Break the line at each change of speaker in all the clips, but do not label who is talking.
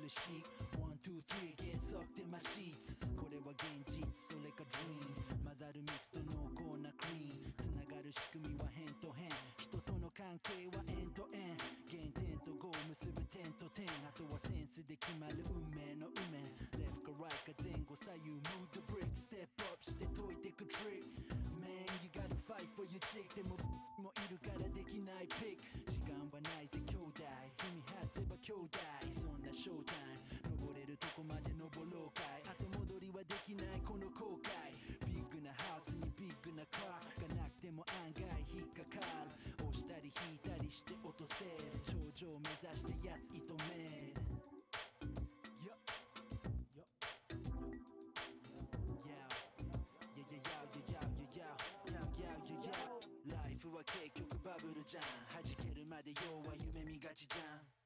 嬉しい One, two, three, get sucked in my sheets これは現実、それか dream 混ざる蜜と濃厚なクリームつながる仕組みは辺と辺人との関係はエンドエン原点とゴー結ぶ点と点あとはセンスで決まる運命の運命 Left か right か前後左右 Move the brick Step up して解いてく trick Man, you gotta fight for your chick でももいるからできないピック時間はないぜ兄弟踏み外せば兄弟そんなショータイム登れるとこまで登ろうかい後戻りはできないこの後悔ビッグなハウスにビッグなカーがなくても案外引っかかる押したり引いたりして落とせる頂上目指してやつ射止める Yo Yo Yoライフは結局バブルじゃん弾けるまで要は夢見がちじゃん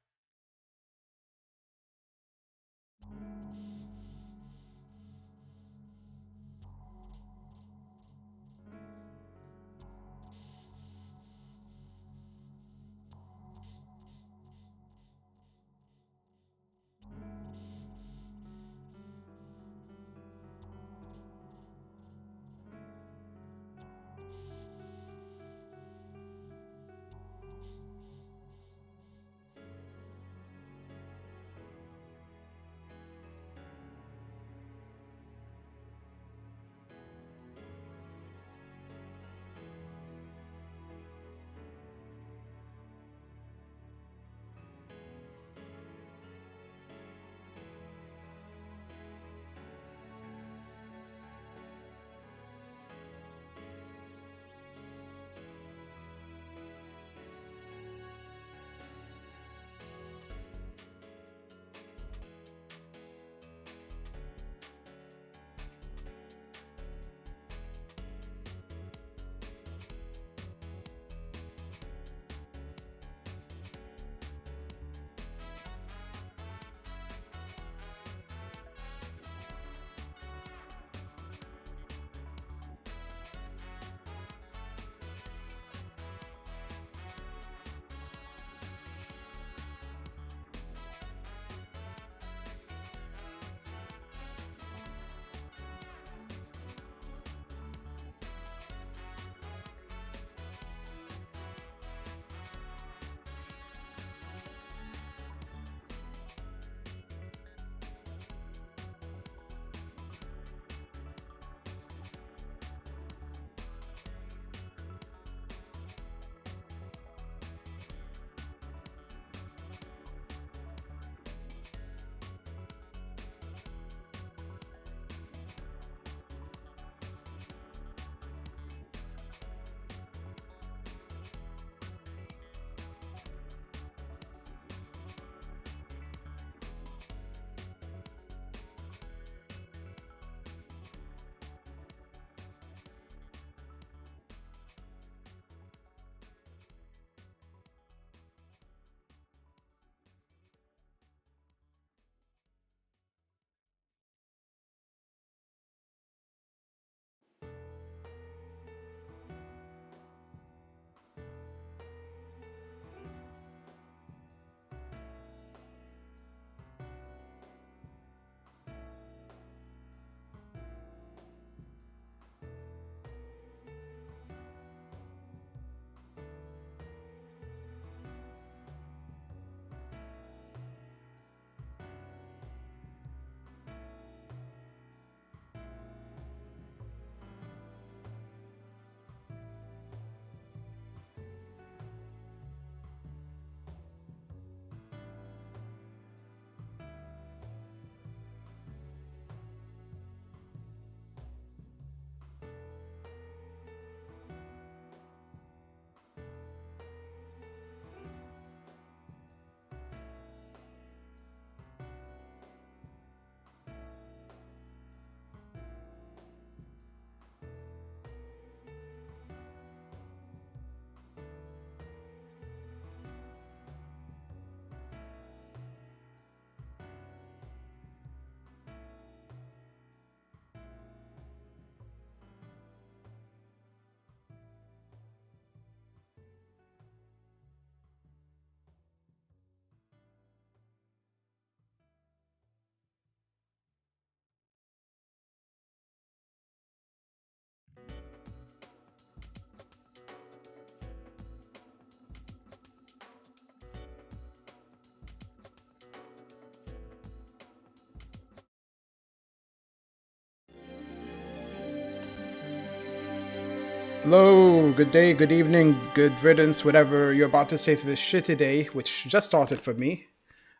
Hello, good day, good evening, good riddance, whatever you're about to say to this shitty day, which just started for me.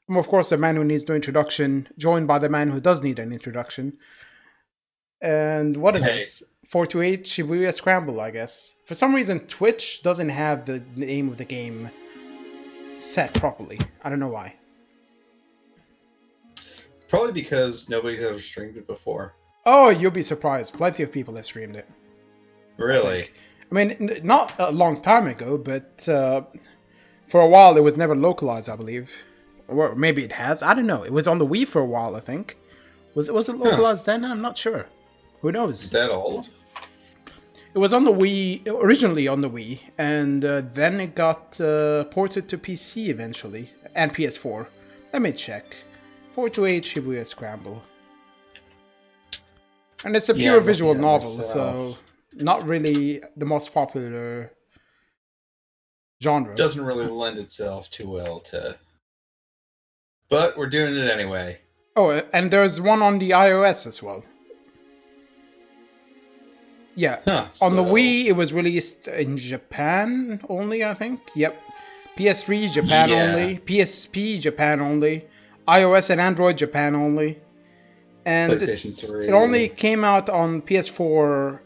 I'm, of course, the man who needs no introduction, joined by the man who does need an introduction. And what is
Hey,
this? 428 Shibuya Scramble, I guess. For some reason, Twitch doesn't have the name of the game set properly. I don't know why.
probably because nobody's ever streamed it before.
Oh, you'll be surprised. Plenty of people have streamed it, I
Really?
think. I mean, not a long time ago, but for a while it was never localized, I believe. Or maybe it has. I don't know. It was on the Wii for a while, I think. Was it
Huh.
localized then? I'm not sure. Who
Is
knows?
that old?
It was on the Wii originally on the Wii, and then it got ported to PC eventually and PS4. Let me check. 428 Shibuya Scramble, and it's a
Yeah,
pure
I'm looking
visual
at it
novel, so
myself.
not really the most popular genre.
Doesn't really lend itself too well to. But we're doing it anyway.
Oh, and there's one on the iOS as well. Yeah,
Huh,
on the
so.
Wii, it was released in Japan only, I think. Yep. PS3 Japan
Yeah.
only, PSP Japan only, iOS and Android Japan only, and
PlayStation
it only
3.
came out on PS4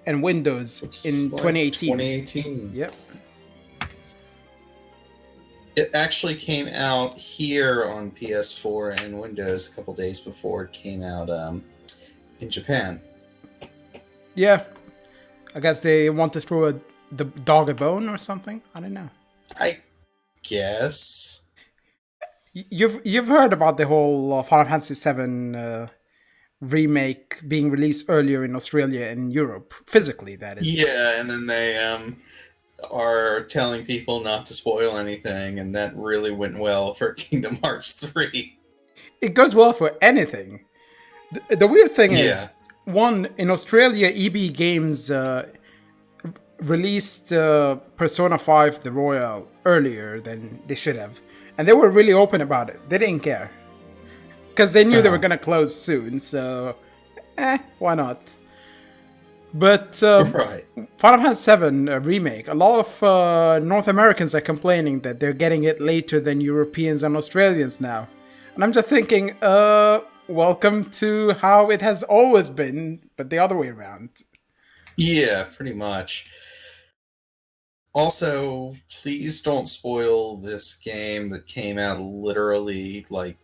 and Windows
Looks
in
like
2018.
2018.
Yep.
It actually came out here on PS4 and Windows a couple days before it came out in Japan.
Yeah. I guess they want to throw the dog a bone or something. I don't know.
I guess.
You've heard about the whole Final Fantasy VII remake being released earlier in Australia and Europe, physically, that is.
Yeah, and then they are telling people not to spoil anything, and that really went well for Kingdom Hearts 3.
It goes well for anything. The weird thing is,
Yeah.
one, in Australia, EB Games released Persona 5 The Royal earlier than they should have. And they were really open about it. They didn't care. Because they knew they were
Uh-huh.
going to close soon, so why not? But
Right.
Final Fantasy VII Remake, a lot of North Americans are complaining that they're getting it later than Europeans and Australians now. And I'm just thinking, welcome to how it has always been, but the other way around.
Yeah, pretty much. Also, please don't spoil this game that came out literally like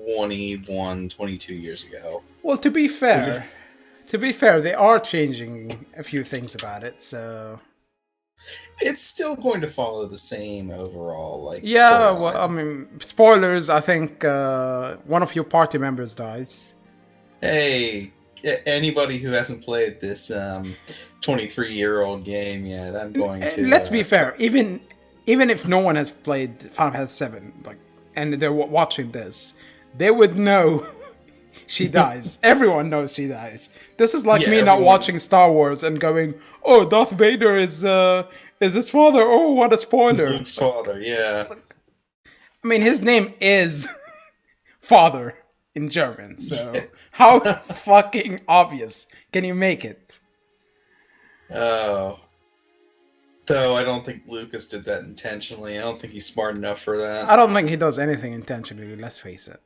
21, 22 years ago.
Well, to be
We've been
fair, they are changing a few things about it, so
it's still going to follow the same overall like
yeah, well, I
storyline.
mean, spoilers, I think one of your party members dies.
Hey, anybody who hasn't played this 23-year-old game yet, I'm going
And
to
let's be fair, even if no one has played Final Fantasy VII, like, and they're watching this, they would know she dies. Everyone knows she dies. This is like
yeah,
me not
everyone.
watching Star Wars and going, "Oh, Darth Vader is his father. Oh, what a
Is
spoiler!"
Luke's father, yeah.
I mean, his name is father in German,
Yeah.
so how fucking obvious can you make it?
Oh, though I don't think Lucas did that intentionally. I don't think he's smart enough for that.
I don't think he does anything intentionally, let's face it.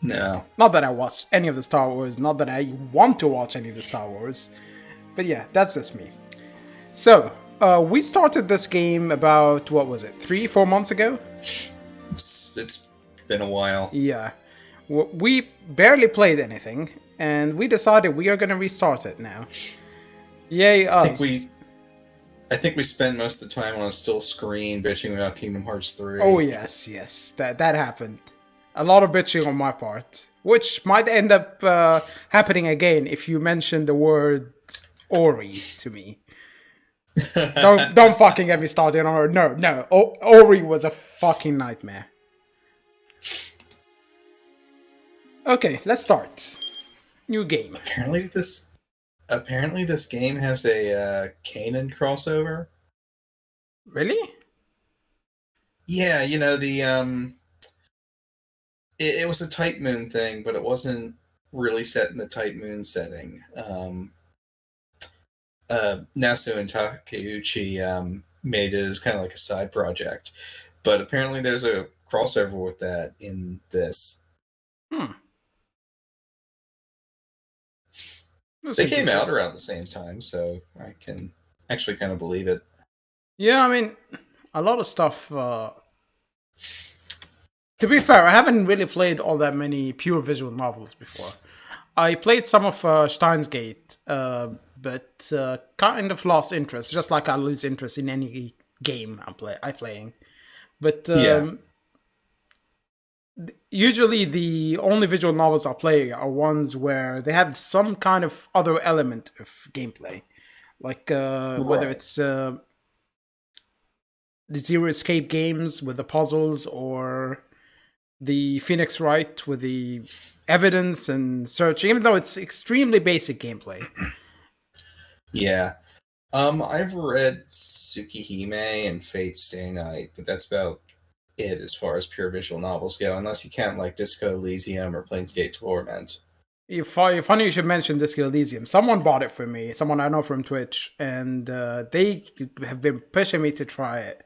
No.
Not that I watch any of the Star Wars, not that I want to watch any of the Star Wars, but yeah, that's just me. So, we started this game about, what was it, 3, 4 months ago?
It's been a while.
Yeah. We barely played anything, and we decided we are gonna restart it now. Yay,
I think
us.
we I think we spent most of the time on a still screen bitching about Kingdom Hearts
Oh
3.
yes, yes, that happened. A lot of bitching on my part, which might end up happening again if you mention the word Ori to me. Don't fucking get me started on her. No, no. Ori was a fucking nightmare. Okay, let's start. New game.
apparently this game has a Kanan crossover.
Really?
Yeah, the it was a Type Moon thing, but it wasn't really set in the Type Moon setting. Nasu and Takeuchi made it as kind of like a side project, but apparently there's a crossover with that in this. They came out around the same time, so I can actually kind of believe it.
Yeah, I mean, a lot of stuff. To be fair, I haven't really played all that many pure visual novels before. I played some of Steins Gate, but kind of lost interest, just like I lose interest in any game I'm playing. But usually the only visual novels I play are ones where they have some kind of other element of gameplay. Like whether it's the Zero Escape games with the puzzles, or the Phoenix Wright with the evidence and searching, even though it's extremely basic gameplay.
Yeah. I've read Tsukihime and Fate Stay Night, but that's about it as far as pure visual novels go, unless you count like Disco Elysium or Planescape Torment.
Funny you should mention Disco Elysium. Someone bought it for me, someone I know from Twitch, and they have been pushing me to try it.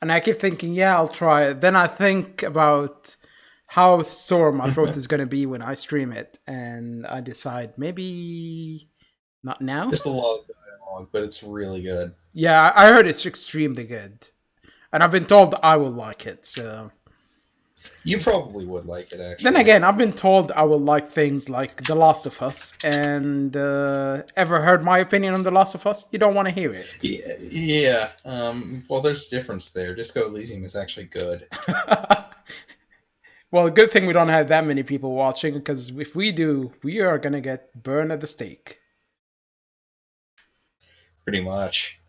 And I keep thinking, yeah, I'll try it. Then I think about how sore my throat is going to be when I stream it, and I decide maybe not now.
Just a lot of dialogue, but it's really good.
Yeah, I heard it's extremely good. And I've been told I will like it, so...
You probably would like it, actually.
Then again, I've been told I will like things like The Last of Us, and ever heard my opinion on The Last of Us? You don't want to hear it.
Yeah. Well, there's a difference there. Disco Elysium is actually good.
Well, good thing we don't have that many people watching, because if we do, we are going to get burned at the stake.
Pretty much.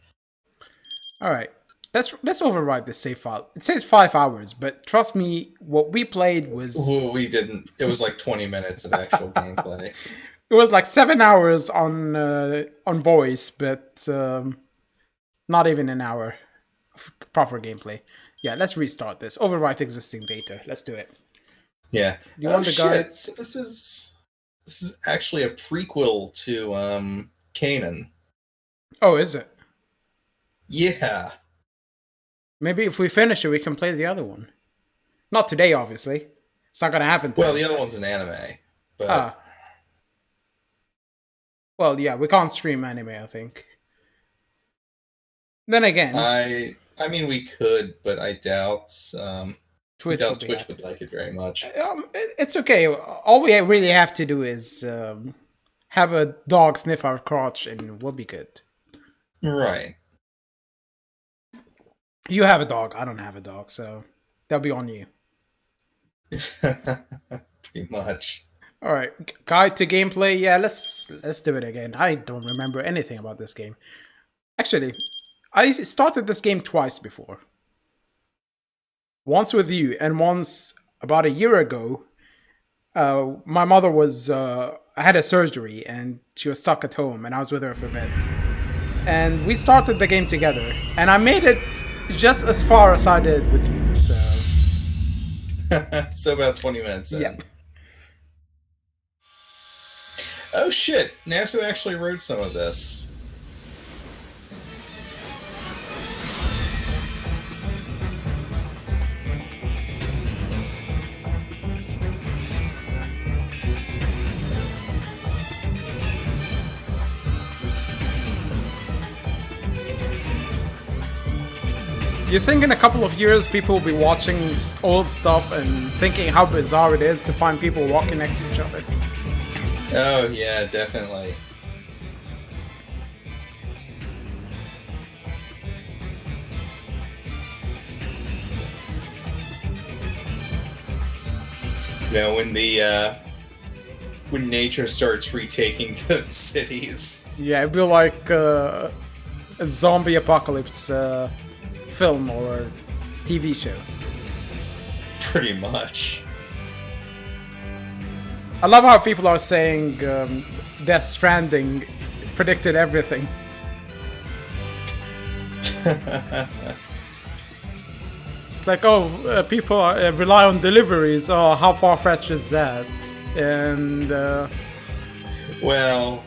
Alright. Let's override this save file. It says 5 hours, but trust me, what we played was...
We didn't. It was like 20 minutes of actual gameplay.
It was like 7 hours on voice, but not even an hour of proper gameplay. Yeah, let's restart this. Overwrite existing data. Let's do it.
Yeah.
You want the guide?
So this is actually a prequel to Kanan.
Oh, is it?
Yeah.
Maybe if we finish it, we can play the other one. Not today, obviously. It's not going to happen today.
Well, the other one's an anime. But...
Well, yeah, we can't stream anime, I think. Then again...
I mean, we could, but I doubt...
Twitch
would like it very much.
It's okay. All we really have to do is have a dog sniff our crotch, and we'll be good.
Right.
You have a dog. I don't have a dog, so that'll be on you.
Pretty much.
All right, guide to gameplay. Yeah, let's do it again. I don't remember anything about this game. Actually, I started this game twice before. Once with you, and once about a year ago. My mother had a surgery, and she was stuck at home, and I was with her for a bit. And we started the game together, and I made it just as far as I did with you, so...
So about 20 minutes in.
Yep.
Oh shit, Nasu actually wrote some of this.
You think in a couple of years people will be watching old stuff and thinking how bizarre it is to find people walking next to each other?
Oh yeah, definitely. You know, when nature starts retaking the cities.
Yeah, it'd be like a zombie apocalypse film or TV show.
Pretty much.
I love how people are saying Death Stranding predicted everything. It's like, people rely on deliveries. Oh, how far-fetched is that? And
well,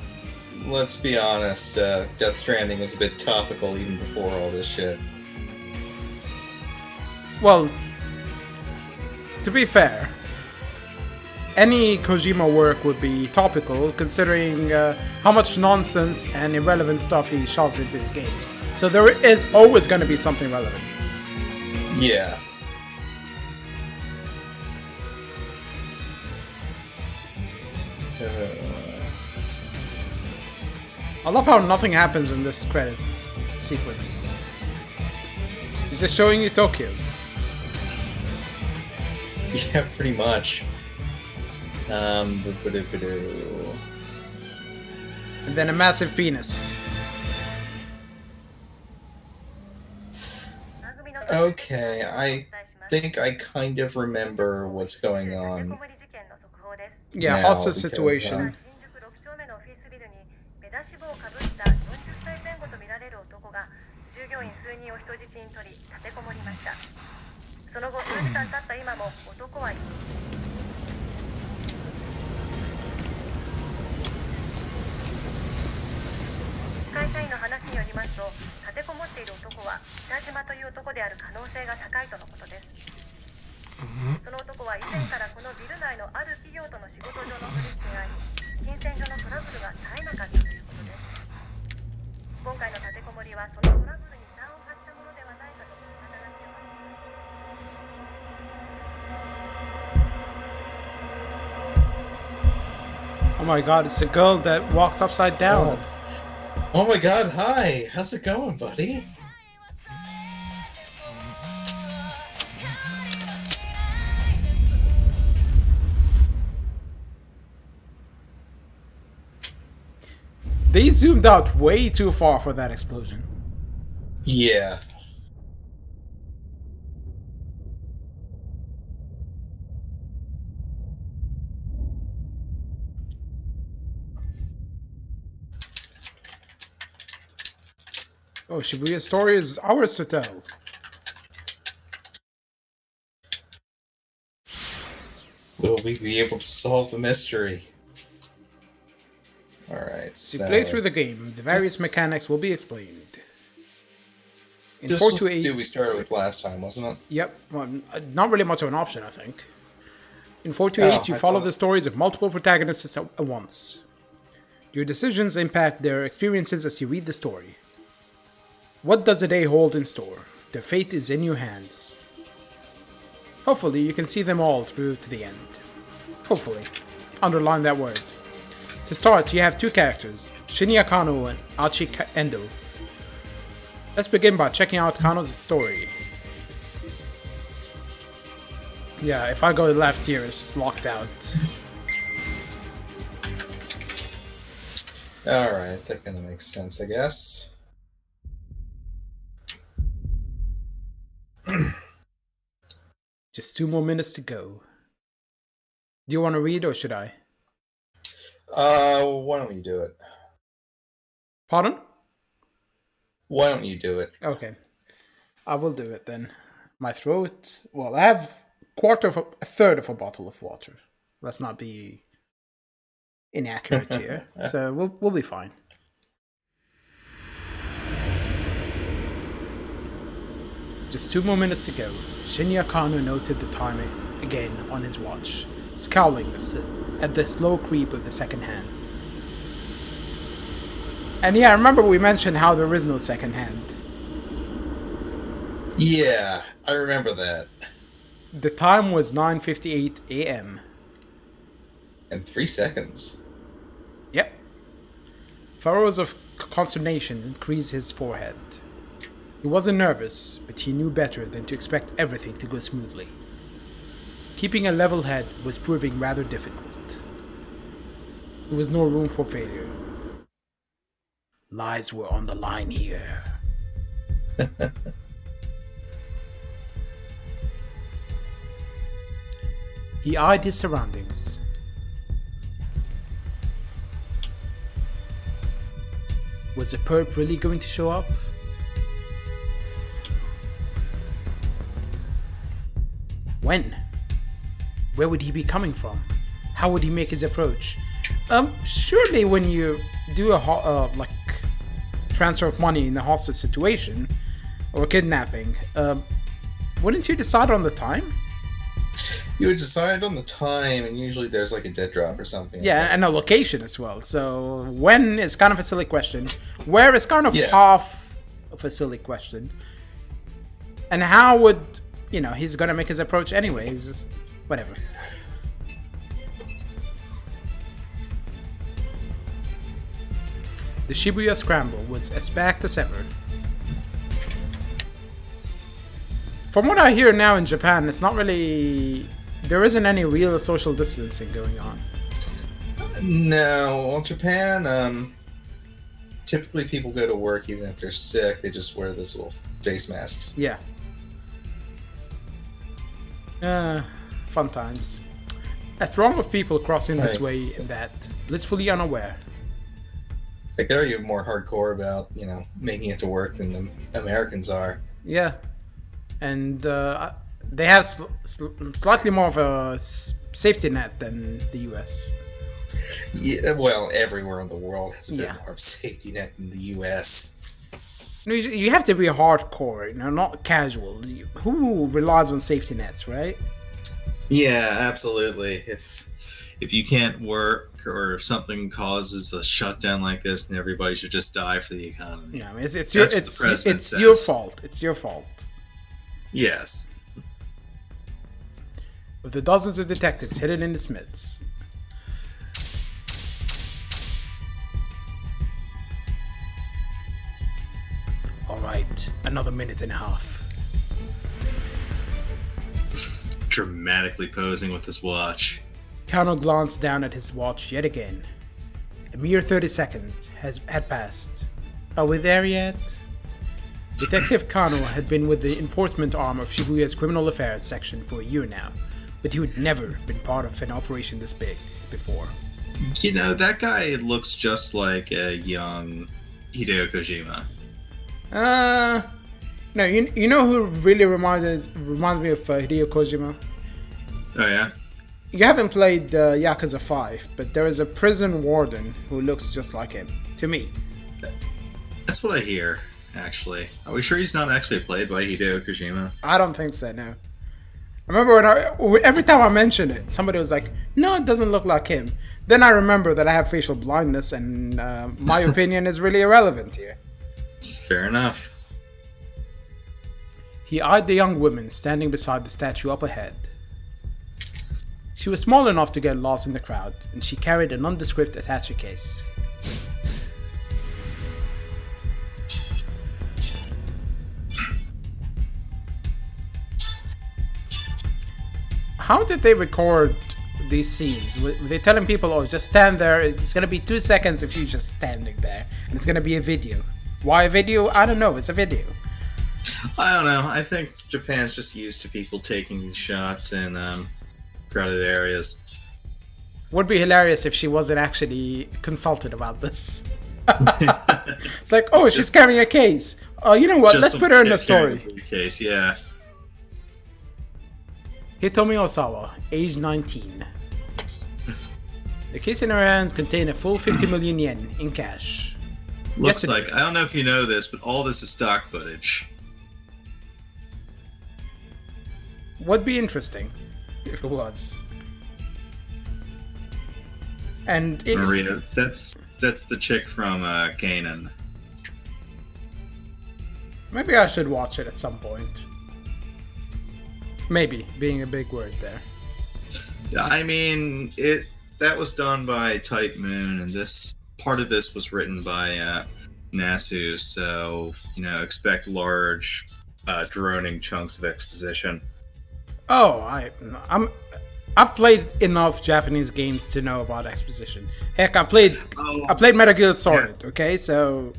let's be honest, Death Stranding was a bit topical even before all this shit.
Well, to be fair, any Kojima work would be topical considering how much nonsense and irrelevant stuff he shoves into his games. So there is always going to be something relevant.
Yeah.
I love how nothing happens in this credits sequence. It's just showing you Tokyo.
Yeah, pretty much.
And then a massive penis.
Okay, I think I kind of remember what's going on.
Yeah,
now,
hostage
because,
situation.
その後数時間経った今も男は会社員の話によりますと立てこもっている男は北島という男である可能性が高いとのことです。その男は以前からこのビル内のある企業との仕事上の取引があり金銭上のトラブルが絶えなかったということです。今回の立てこもりはそのトラブルに端を発したものではないかと語られています。
Oh my god, it's a girl that walked upside down.
Oh my god, hi! How's it going, buddy?
They zoomed out way too far for that explosion.
Yeah.
Oh, Shibuya's story is ours to tell.
Will we be able to solve the mystery? Alright, so...
You play through the game, the various mechanics will be explained. In
This was
428...
the we started with last time, wasn't it?
Yep, well, not really much of an option, I think. In 428, you follow the stories of multiple protagonists at once. Your decisions impact their experiences as you read the story. What does the day hold in store? Their fate is in your hands. Hopefully, you can see them all through to the end. Hopefully. Underline that word. To start, you have two characters, Shinya Kano and Achi Endo. Let's begin by checking out Kano's story. Yeah, if I go left here, it's locked out.
Alright, that kind of makes sense, I guess.
Just 2 more minutes to go. Do you want to read or should I?
Why don't you do it?
Pardon?
Why don't you do it?
Okay. I will do it then. My throat... Well, I have a third of a bottle of water. Let's not be inaccurate here. So we'll be fine. Just 2 more minutes to go. Shinya Kano noted the time again on his watch, scowling at the slow creep of the second hand. And yeah, remember we mentioned how there is no second hand.
Yeah, I remember that.
The time was 9:58 a.m.
And 3 seconds.
Yep. Furrows of consternation increased his forehead. He wasn't nervous, but he knew better than to expect everything to go smoothly. Keeping a level head was proving rather difficult. There was no room for failure. Lives were on the line here. He eyed his surroundings. Was the perp really going to show up? When? Where would he be coming from? How would he make his approach? Surely when you do like transfer of money in a hostage situation or kidnapping, wouldn't you decide on the time?
You would decide on the time, and usually there's like a dead drop or something.
Yeah, and a location as well. So when is kind of a silly question. Where is kind of
Yeah.
half of a silly question. And how would, he's gonna make his approach anyway. He's just, whatever. The Shibuya Scramble was as packed as ever. From what I hear now in Japan, it's not really... There isn't any real social distancing going on.
No, well, Japan, typically people go to work even if they're sick. They just wear this little face masks.
Yeah. Fun times. A throng of people crossing this
Right.
way and that, blissfully unaware.
Like, they're even more hardcore about, making it to work than the Americans are.
Yeah. And they have slightly more of a safety net than the US.
Yeah, well, everywhere in the world has a bit
Yeah.
more of a safety net than the U.S.
You have to be hardcore, not casual. Who relies on safety nets, right?
Yeah, absolutely. If you can't work or if something causes a shutdown like this, then everybody should just die for the economy.
Yeah, it's
That's
your
what the
it's
president
your
says.
fault. It's your fault.
Yes.
With the dozens of detectives hidden in its midst. Alright, another minute and a half.
Dramatically posing with his watch.
Kano glanced down at his watch yet again. A mere 30 seconds had passed. Are we there yet? Detective Kano had been with the enforcement arm of Shibuya's criminal affairs section for a year now, but he had never been part of an operation this big before.
That guy looks just like a young Hideo Kojima.
No, you know who really reminds me of Hideo Kojima?
Oh, yeah?
You haven't played Yakuza 5, but there is a prison warden who looks just like him, to me.
That's what I hear, actually. Are we sure he's not actually played by Hideo Kojima?
I don't think so, no. I remember every time I mention it, somebody was like, no, it doesn't look like him. Then I remember that I have facial blindness and my opinion is really irrelevant here.
Fair enough.
He eyed the young woman standing beside the statue up ahead. She was small enough to get lost in the crowd, and she carried a nondescript attaché case. How did they record these scenes? Were they telling people, oh, just stand there, it's gonna be 2 seconds if you're just standing there, and it's gonna be a video. Why a video? I don't know, it's a video.
I don't know. I think Japan's just used to people taking these shots in crowded areas.
Would be hilarious if she wasn't actually consulted about this. It's like, oh, she's carrying a case. Oh, you know what?
Just
Let's
some
put her in the
kid carrying
story.
a case, yeah.
Hitomi Osawa, age 19. The case in her hands contained a full 50 million yen in cash.
Looks
Yesterday.
like, I don't know if you know this, but all this is stock footage.
Would be interesting if it was. And it,
Maria, that's the chick from Kanan.
maybe I should watch it at some point. Maybe, being a big word there.
Yeah, I mean, that was done by Type Moon, and this part of this was written by Nasu, so expect large, droning chunks of exposition.
Oh, I've played enough Japanese games to know about exposition. Heck, I played Metal Gear Solid. Okay, so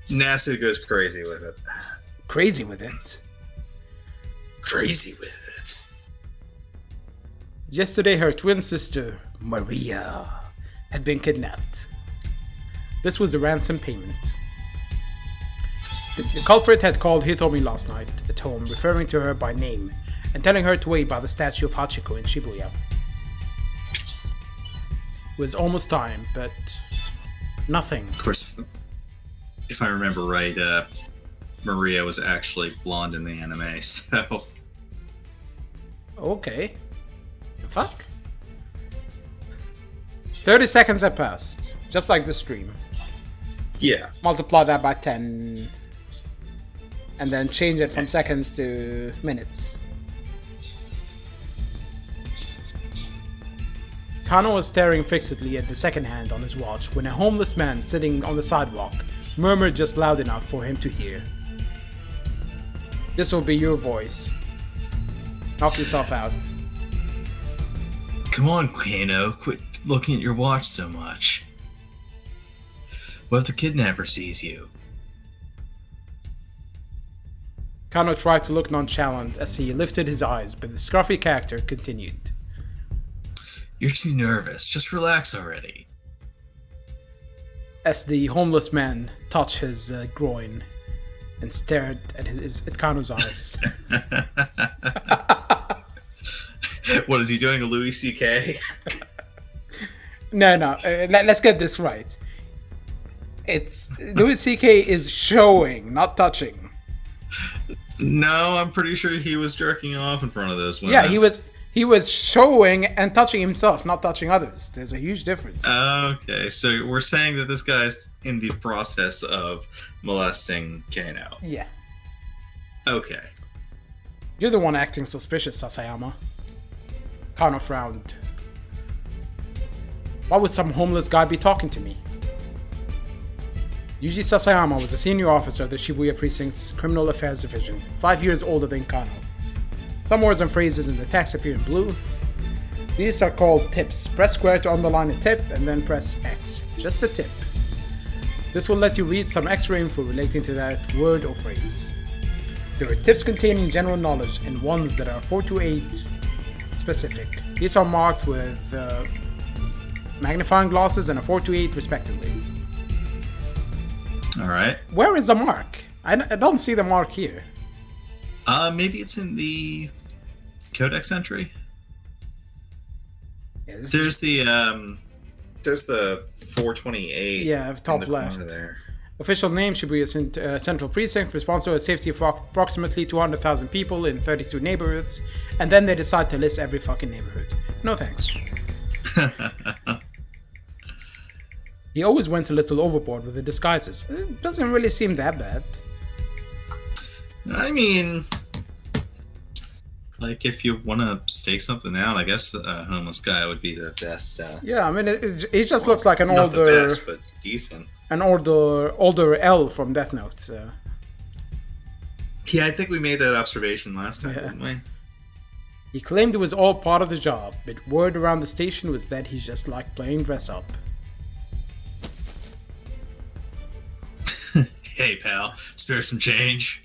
Nasu goes crazy with it.
crazy with it.
Crazy with it.
Yesterday, her twin sister Maria had been kidnapped. This was a ransom payment. The culprit had called Hitomi last night at home, referring to her by name and telling her to wait by the statue of Hachiko in Shibuya. It was almost time, but nothing.
Of course, if I remember right, Maria was actually blonde in the anime, so...
Okay. The fuck? 30 seconds have passed, just like the stream.
Yeah.
Multiply that by 10, and then change it from seconds to minutes. Kano was staring fixedly at the second hand on his watch when a homeless man sitting on the sidewalk murmured just loud enough for him to hear. This will be your voice. Knock yourself out.
Come on, Kano, quit looking at your watch so much. What if the kidnapper sees you?
Kano tried to look nonchalant as he lifted his eyes, but the scruffy character continued.
You're too nervous. Just relax already.
As the homeless man touched his groin and stared at Kano's eyes.
What is he doing? A Louis C.K.?
No. Let's get this right. It's Louis C.K. is showing, not touching.
No, I'm pretty sure he was jerking off in front of those women.
Yeah, he was showing and touching himself, not touching others. There's a huge difference.
Okay, so we're saying that this guy's in the process of molesting Kano.
Yeah.
Okay.
You're the one acting suspicious, Sasayama. Kano frowned. Why would some homeless guy be talking to me? Yuji Sasayama was a senior officer of the Shibuya Precinct's Criminal Affairs Division, 5 years older than Kano. Some words and phrases in the text appear in blue. These are called tips. Press square to underline a tip and then press X. Just a tip. This will let you read some extra info relating to that word or phrase. There are tips containing general knowledge and ones that are 4 to 8 specific. These are marked with magnifying glasses and a 4 to 8 respectively.
Alright.
Where is the mark? I don't see the mark here.
Maybe it's in the codex entry.
Yeah,
there's the 428.
Yeah, top left.
There.
Official name Shibuya Central Precinct, responsible for safety of approximately 200,000 people in 32 neighborhoods, and then they decide to list every fucking neighborhood. No thanks. He always went a little overboard with the disguises. It doesn't really seem that bad.
I mean, like, if you want to stake something out, I guess a homeless guy would be the best.
Yeah, I mean, it just looks like an
not
older,
the best, but decent.
An older L from Death Note. So.
Yeah, I think we made that observation last time, didn't we?
He claimed it was all part of the job, but word around the station was that he just liked playing dress up.
Hey, pal, spare some change.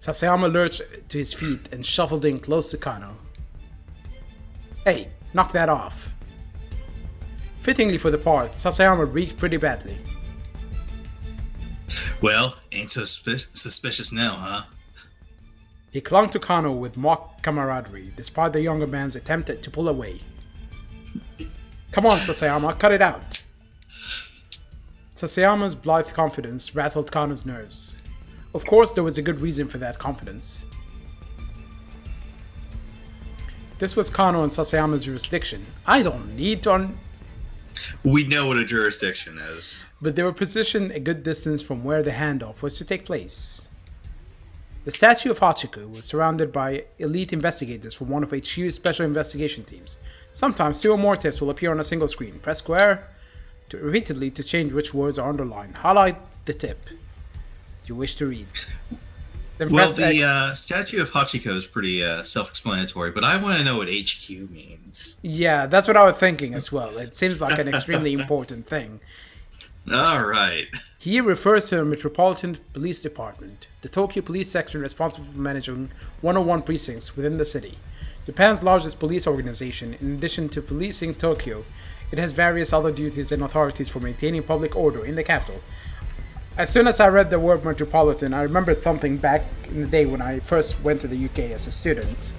Sasayama lurched to his feet and shuffled in close to Kano. Hey, knock that off. Fittingly for the part, Sasayama breathed pretty badly.
Well, ain't so suspicious now, huh?
He clung to Kano with mock camaraderie, despite the younger man's attempt to pull away. Come on, Sasayama, cut it out. Sasayama's blithe confidence rattled Kano's nerves. Of course, there was a good reason for that confidence. This was Kano and Sasayama's jurisdiction. I don't need to
We know what a jurisdiction is.
But they were positioned a good distance from where the handoff was to take place. The statue of Hachiku was surrounded by elite investigators from one of HQ's special investigation teams. Sometimes 2 or more tips will appear on a single screen. Press square repeatedly to change which words are underlined. Highlight the tip you wish to read. Then
well,
press
the statue of Hachiko is pretty self-explanatory, but I want to know what HQ means.
Yeah, that's what I was thinking as well. It seems like an extremely important thing.
All right.
He refers to the Metropolitan Police Department, the Tokyo police section responsible for managing 101 precincts within the city. Japan's largest police organization, in addition to policing Tokyo, it has various other duties and authorities for maintaining public order in the capital. As soon as I read the word metropolitan, I remembered something back in the day when I first went to the UK as a student.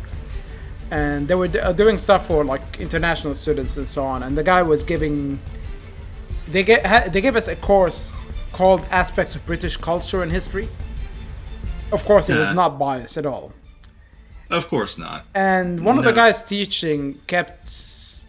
and they were doing stuff for like international students and so on. And the guy was giving. They gave us a course called Aspects of British Culture and History. Of course, it was not biased at all.
Of course not.
And one of the guys teaching kept.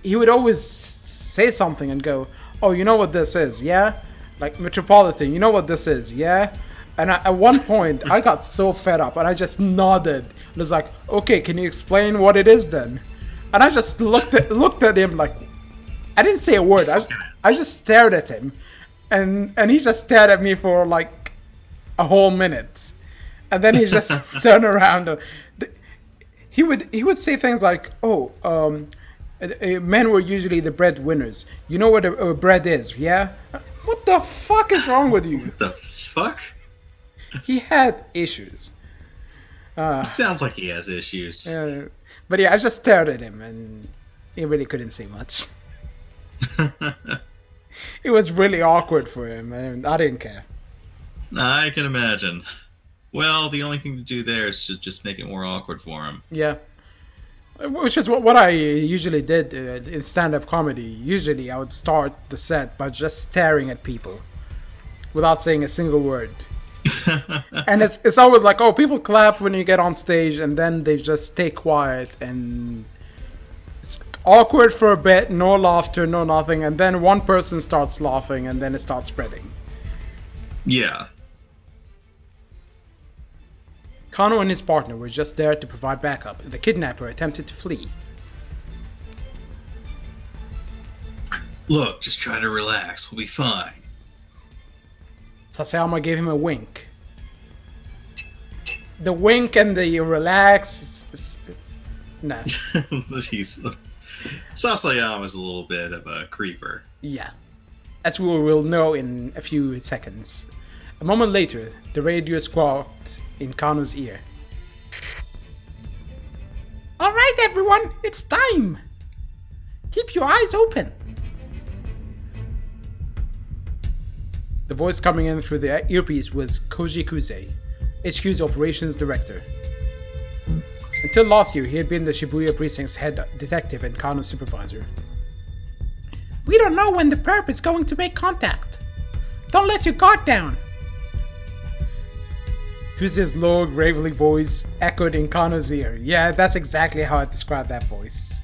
He would always say something and go, "Oh, you know what this is, yeah? Like Metropolitan, you know what this is, yeah?" And at one point, I got so fed up, and I just nodded. And was like, "Okay, can you explain what it is then?" And I just looked at him like, I didn't say a word. I just stared at him, and he just stared at me for like a whole minute, and then he just turned around. He would say things like, "Oh, men were usually the breadwinners. You know what a bread is, yeah?" What the fuck is wrong with you?
What the fuck?
He had issues.
Sounds like he has issues.
But yeah, I just stared at him, and he really couldn't say much. It was really awkward for him, and I didn't care.
I can imagine. Well, the only thing to do there is to just make it more awkward for him.
Yeah. Which is what I usually did in stand-up comedy. Usually I would start the set by just staring at people without saying a single word. And it's always like, oh, people clap when you get on stage, and then they just stay quiet, and it's awkward for a bit, no laughter, no nothing, and then one person starts laughing, and then it starts spreading.
Yeah.
Kano and his partner were just there to provide backup. The kidnapper attempted to flee.
Look, just try to relax. We'll be fine.
Sasayama gave him a wink. The wink and the relax... Nah.
Sasayama's a little bit of a creeper.
Yeah. As we will know in a few seconds. A moment later, the radio squawked in Kano's ear. "Alright everyone, it's time! Keep your eyes open!" The voice coming in through the earpiece was Koji Kuze, HQ's operations director. Until last year, he had been the Shibuya precinct's head detective and Kano's supervisor. "We don't know when the perp is going to make contact. Don't let your guard down." Kuze's low, gravely voice echoed in Kano's ear. Yeah, that's exactly how I describe that voice.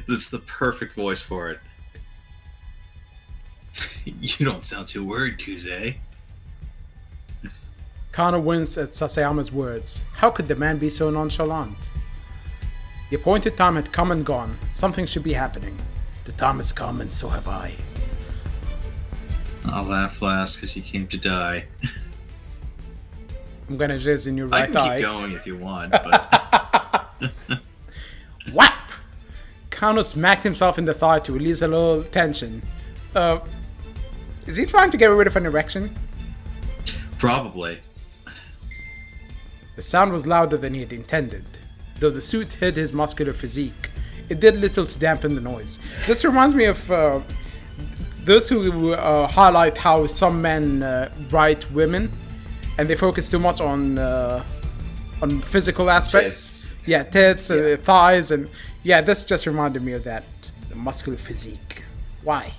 That's the perfect voice for it. You don't sound too worried, Kuze.
Kano winced at Sasayama's words. How could the man be so nonchalant? The appointed time had come and gone. Something should be happening. The time has come, and so have I.
I'll laugh last because he came to die.
I'm gonna jizz in your right
eye.
I
can keep going if you want, but...
Whap! Kano smacked himself in the thigh to release a little tension. Is he trying to get rid of an erection?
Probably.
The sound was louder than he had intended. Though the suit hid his muscular physique, it did little to dampen the noise. This reminds me of those who highlight how some men write women, and they focus too much on physical aspects.
Tits.
Yeah, tits, thighs, and yeah, this just reminded me of that. The muscular physique. Why?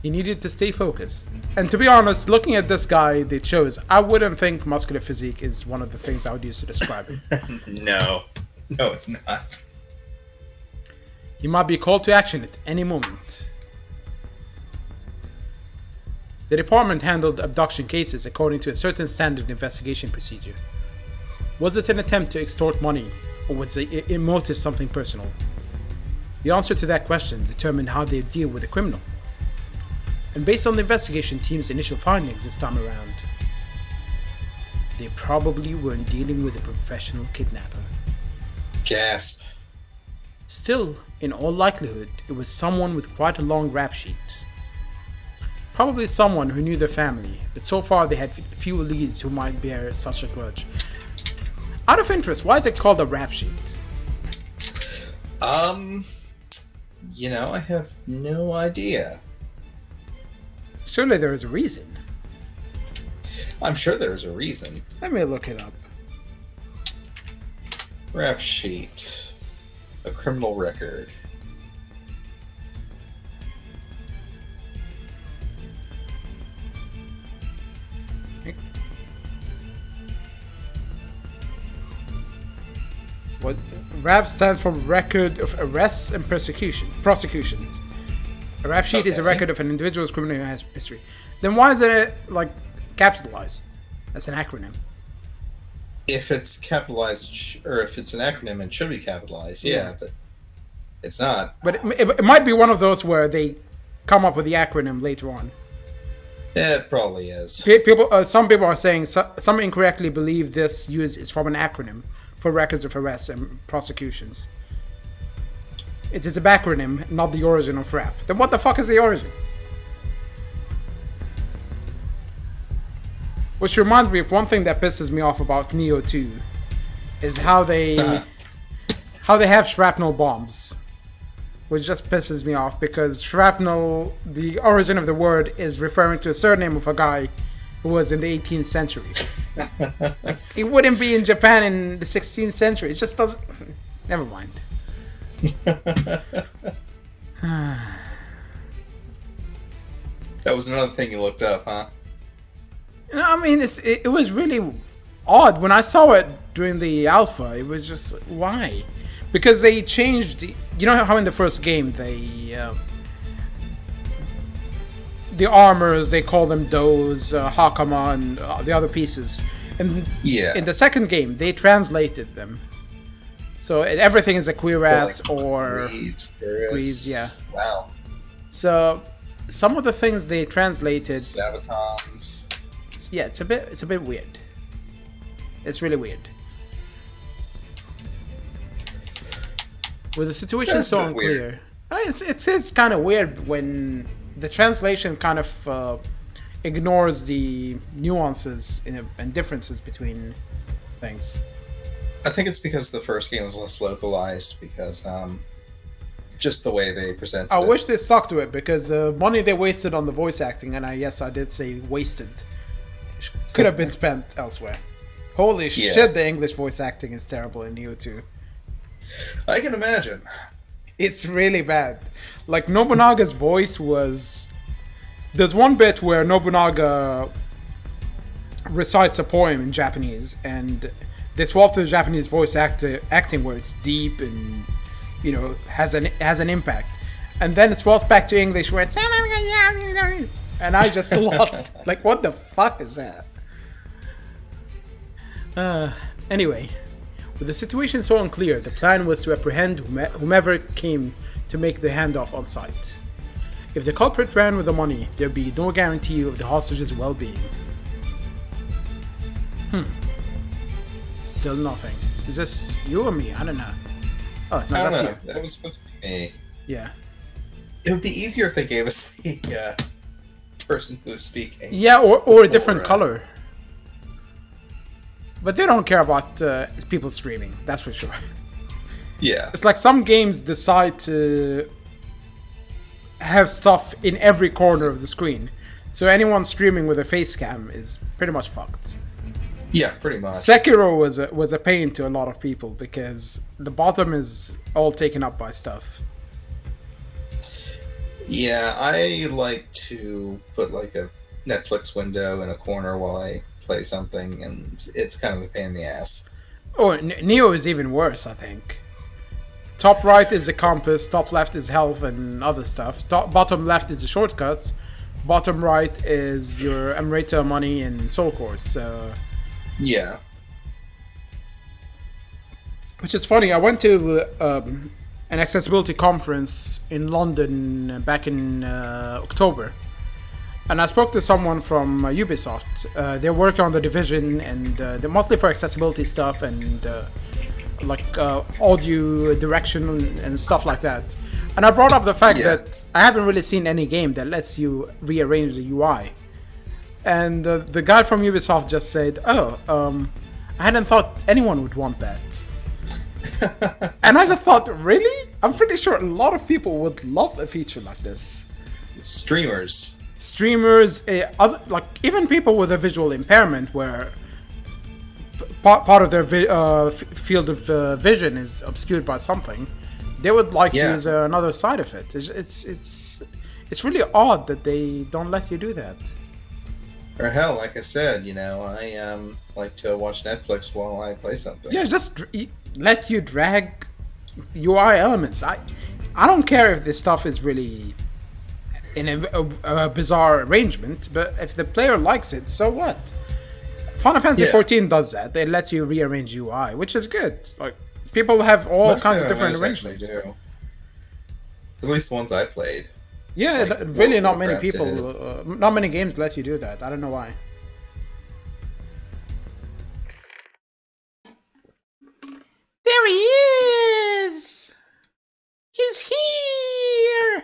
He needed to stay focused. And to be honest, looking at this guy they chose, I wouldn't think muscular physique is one of the things I would use to describe it.
No, it's not.
He might be called to action at any moment. The department handled abduction cases according to a certain standard investigation procedure. Was it an attempt to extort money, or was the motive something personal? The answer to that question determined how they deal with a criminal. And based on the investigation team's initial findings this time around, they probably weren't dealing with a professional kidnapper.
Gasp.
Still, in all likelihood, it was someone with quite a long rap sheet. Probably someone who knew their family, but so far they had few leads who might bear such a grudge. Out of interest, why is it called a rap sheet?
I have no idea.
Surely there is a reason.
I'm sure there's a reason.
Let me look it up.
Rap sheet. A criminal record.
What RAP stands for Record of Arrests and Prosecutions. A rap sheet is a record of an individual's criminal history. Then why is it like capitalized as an acronym?
If it's capitalized, or if it's an acronym, it should be capitalized. Yeah, but it's not.
But it might be one of those where they come up with the acronym later on.
Yeah, it probably is.
Some people are saying some incorrectly believe this use is from an acronym for records of arrests and prosecutions. It is a backronym, not the origin of rap. Then what the fuck is the origin? Which reminds me of one thing that pisses me off about Neo 2 is how they have shrapnel bombs. Which just pisses me off because shrapnel, the origin of the word is referring to a surname of a guy who was in the 18th century. He wouldn't be in Japan in the 16th century. It just doesn't... Never mind.
That was another thing you looked up, huh?
No, I mean, it was really odd. When I saw it during the alpha, it was just... Why? Because they changed... You know how in the first game, the armors, they call them Does, Hakama, and the other pieces. And in the second game, they translated them. So everything is a cuirass or greaves, yeah.
Wow.
So some of the things they translated,
Sabatons.
Yeah, it's a bit weird. It's really weird. With the situation so unclear, it's kind of weird when the translation kind of ignores the nuances and differences between things.
I think it's because the first game was less localized because just the way they presented it.
I wish they stuck to it because money they wasted on the voice acting, and I did say wasted, could have been spent elsewhere. Holy shit, the English voice acting is terrible in Neo 2.
I can imagine.
It's really bad. Like, Nobunaga's voice was... There's one bit where Nobunaga recites a poem in Japanese, and they swap to the Japanese voice acting where it's deep and, you know, has an impact. And then it swaps back to English where it's... And I just lost. Like, what the fuck is that? Anyway... With the situation so unclear, the plan was to apprehend whomever came to make the handoff on site. If the culprit ran with the money, there'd be no guarantee of the hostage's well-being. Still nothing. Is this you or me? I don't know. Oh, no, that's you.
That was supposed to be me.
Yeah.
It would be easier if they gave us the person who's speaking.
Yeah, or a different color. But they don't care about people streaming, that's for sure.
Yeah.
It's like some games decide to have stuff in every corner of the screen. So anyone streaming with a face cam is pretty much fucked.
Yeah, pretty much.
Sekiro was a pain to a lot of people because the bottom is all taken up by stuff.
Yeah, I like to put like a Netflix window in a corner while I play something, and it's kind of a pain in the ass.
Oh, Neo is even worse, I think. Top right is the compass, top left is health and other stuff. Bottom left is the shortcuts. Bottom right is your Amrita money and soul cores. So
yeah.
Which is funny. I went to an accessibility conference in London back in October. And I spoke to someone from Ubisoft. They're working on the Division, and they're mostly for accessibility stuff and audio direction and stuff like that. And I brought up the fact that I haven't really seen any game that lets you rearrange the UI. And the guy from Ubisoft just said, I hadn't thought anyone would want that. And I just thought, really? I'm pretty sure a lot of people would love a feature like this.
Streamers.
streamers, like even people with a visual impairment, where part of their field of vision is obscured by something, they would like to use another side of it. It's really odd that they don't let you do that.
Or hell, like I said, I like to watch Netflix while I play something.
Yeah, just let you drag UI elements. I don't care if this stuff is really in a bizarre arrangement, but if the player likes it, so what? Final Fantasy XIV does that. It lets you rearrange UI, which is good. Like, people have all kinds of different arrangements.
Do. At least the ones I played.
Yeah, like, really not many people, not many games let you do that. I don't know why. There he is! He's here!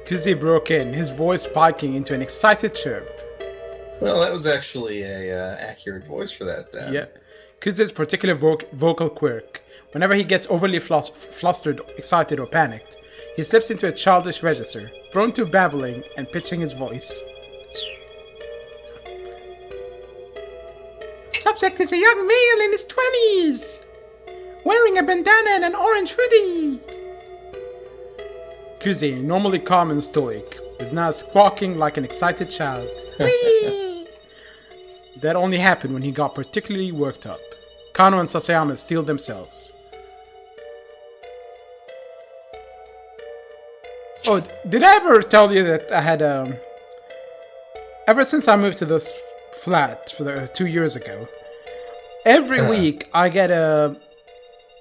Kuzi broke in, his voice spiking into an excited chirp.
Well, that was actually a accurate voice for that then.
Yeah. Kuzi's particular vocal quirk. Whenever he gets overly flustered, excited, or panicked, he slips into a childish register, prone to babbling and pitching his voice. Subject is a young male in his 20s, wearing a bandana and an orange hoodie. Kuzi, normally calm and stoic, is now squawking like an excited child. Whee! That only happened when he got particularly worked up. Kano and Sasayama steeled themselves. Oh, did I ever tell you that I had ever since I moved to this flat for 2 years ago, every week I get a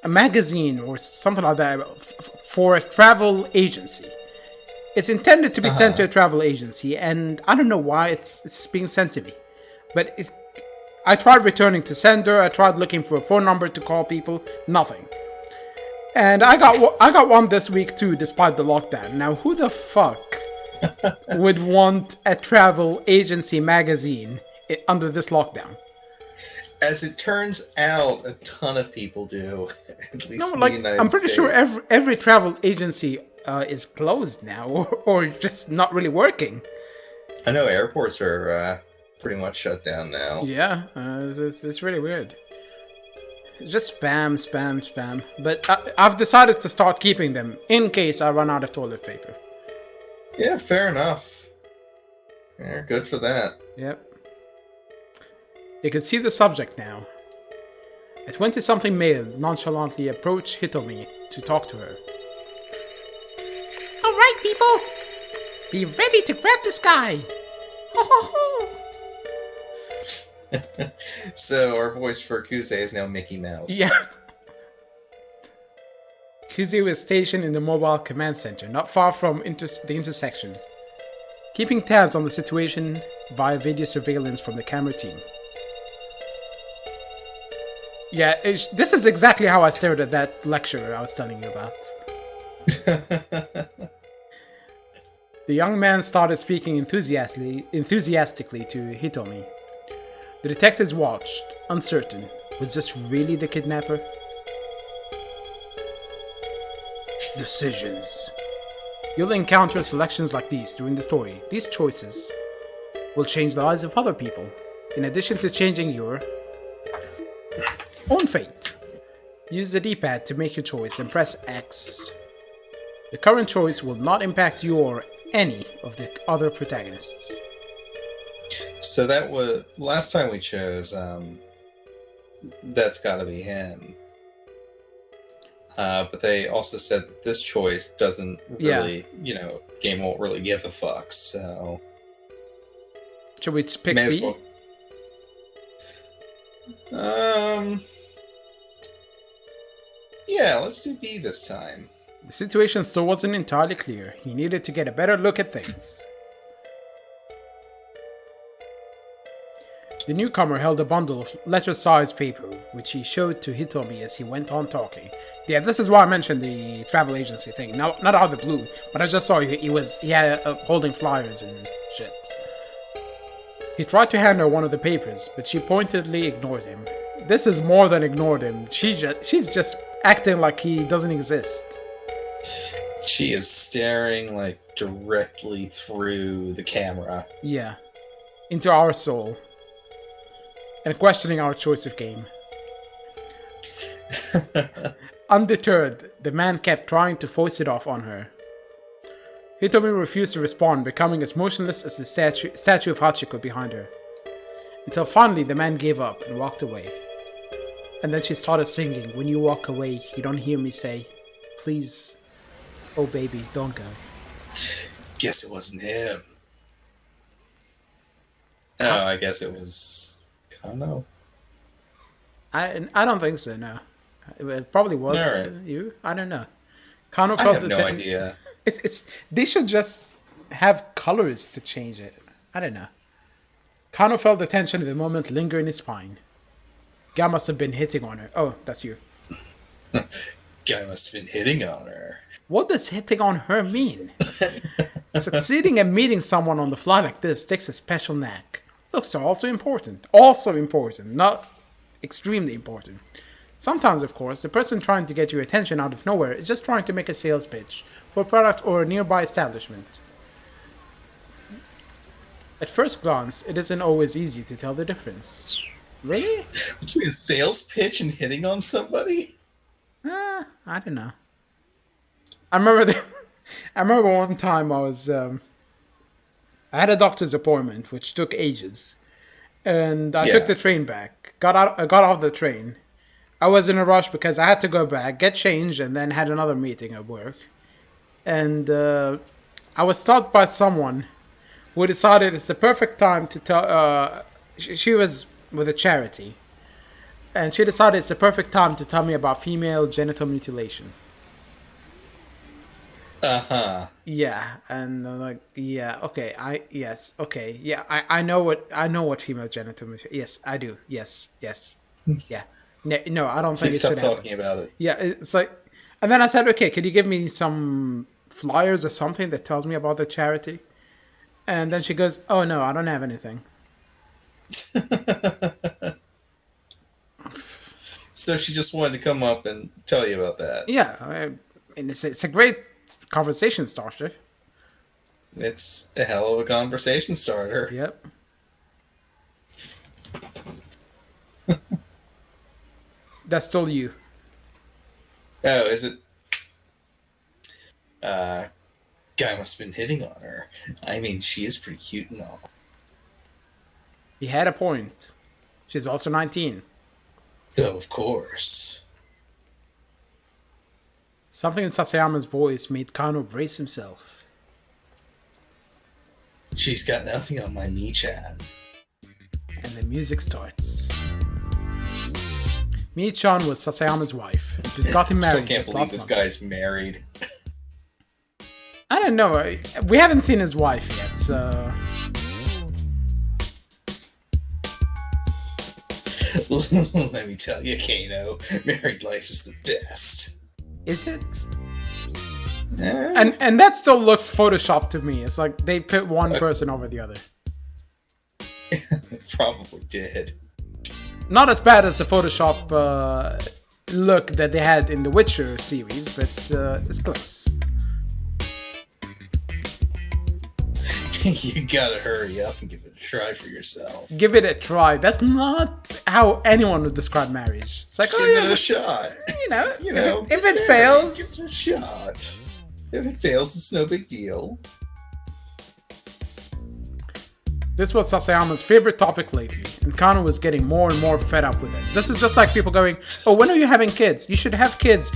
magazine or something like that for a travel agency. It's intended to be sent to a travel agency, and I don't know why it's being sent to me. But I tried returning to sender, I tried looking for a phone number to call people, nothing. And I got one this week too, despite the lockdown. Now, who the fuck would want a travel agency magazine under this lockdown?
As it turns out, a ton of people do. At least in the United
I'm pretty
States.
sure every travel agency is closed now, or just not really working.
I know airports are pretty much shut down now.
Yeah, it's really weird. It's just spam. But I've decided to start keeping them in case I run out of toilet paper.
Yeah, fair enough. Yeah, good for that.
Yep. They can see the subject now. A 20-something male nonchalantly approached Hitomi to talk to her. Alright, people! Be ready to grab this guy! Ho ho ho!
So our voice for Kuze is now Mickey Mouse.
Yeah. Kuze was stationed in the mobile command center, not far from the intersection, keeping tabs on the situation via video surveillance from the camera team. Yeah, this is exactly how I stared at that lecture I was telling you about. The young man started speaking enthusiastically to Hitomi. The detectives watched, uncertain. Was this really the kidnapper? Decisions. You'll encounter selections like these during the story. These choices will change the lives of other people, in addition to changing your own fate. Use the D-pad to make your choice and press X. The current choice will not impact you or any of the other protagonists.
So that was last time we chose. That's got to be him. But they also said that this choice doesn't really, game won't really give a fuck. So
should we pick B?
Yeah, let's do B this time.
The situation still wasn't entirely clear. He needed to get a better look at things. The newcomer held a bundle of letter-sized paper, which he showed to Hitomi as he went on talking. Yeah, this is why I mentioned the travel agency thing. Not out of the blue, but I just saw he had holding flyers and shit. He tried to hand her one of the papers, but she pointedly ignored him. This is more than ignored him. She's just acting like he doesn't exist.
She is staring like directly through the camera.
Yeah. Into our soul. And questioning our choice of game. Undeterred, the man kept trying to force it off on her. Hitomi refused to respond, becoming as motionless as the statue of Hachiko behind her. Until finally the man gave up and walked away. And then she started singing, "When you walk away, you don't hear me say, please, oh baby, don't go."
Guess it wasn't him. Oh, I guess it was Kano.
I don't think so, no. It probably was you. I don't know. Kano
I
felt
have no idea.
They should just have colors to change it. I don't know. Kano felt the tension of the moment linger in his spine. Guy must have been hitting on her. Oh, that's you.
Guy must have been hitting on her.
What does hitting on her mean? Succeeding at meeting someone on the fly like this takes a special knack. Looks are also important. Also important, not extremely important. Sometimes, of course, the person trying to get your attention out of nowhere is just trying to make a sales pitch for a product or a nearby establishment. At first glance, it isn't always easy to tell the difference. Really?
Between a sales pitch and hitting on somebody?
I don't know. I remember one time I had a doctor's appointment which took ages, and I took the train back. I got off the train. I was in a rush because I had to go back, get changed, and then had another meeting at work. And I was stopped by someone who decided it's the perfect time to tell. She was with a charity, and she decided it's the perfect time to tell me about female genital mutilation. Yeah, and I'm like, yeah, okay, I know what female genital mutilation. Yes, I do. Yes, yeah. No, I don't think it should happen.
Stop talking about it.
Yeah, it's like, and then I said, okay, could you give me some flyers or something that tells me about the charity? And then she goes, oh no, I don't have anything.
So she just wanted to come up and tell you about that.
Yeah, and it's a great conversation starter.
It's a hell of a conversation starter.
Yep. That's still you.
Oh, is it? Guy must have been hitting on her. I mean, she is pretty cute and all.
He had a point. She's also 19.
Though, of course.
Something in Sasayama's voice made Kano brace himself.
She's got nothing on my Mi-chan.
And the music starts. Mi-chan was Sasayama's wife. She got him married.
Still can't believe this guy's married.
I don't know. We haven't seen his wife yet, so...
Let me tell you, Kano, married life is the best.
Is it? And that still looks photoshopped to me. It's like they put one person over the other.
They probably did.
Not as bad as the Photoshop look that they had in the Witcher series, but it's close.
You gotta hurry up and give it a try for yourself.
Give it a try. That's not how anyone would describe marriage. It's like,
give it a shot.
You know, if it fails,
give it a shot. If it fails, it's no big deal.
This was Sasayama's favorite topic lately, and Kano was getting more and more fed up with it. This is just like people going, oh, when are you having kids? You should have kids.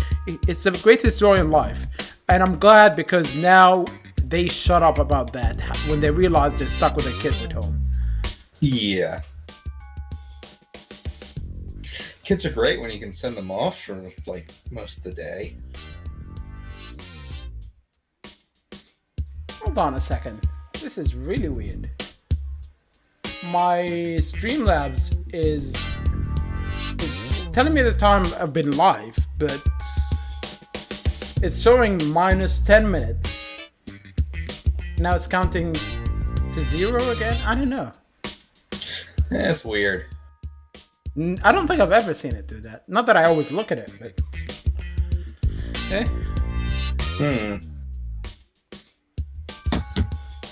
It's the greatest joy in life. And I'm glad because now they shut up about that when they realize they're stuck with their kids at home.
Yeah. Kids are great when you can send them off for, like, most of the day.
Hold on a second. This is really weird. My Streamlabs is telling me the time I've been live, but it's showing minus 10 minutes. Now it's counting to 0 again? I don't know.
That's weird.
I don't think I've ever seen it do that. Not that I always look at it, but...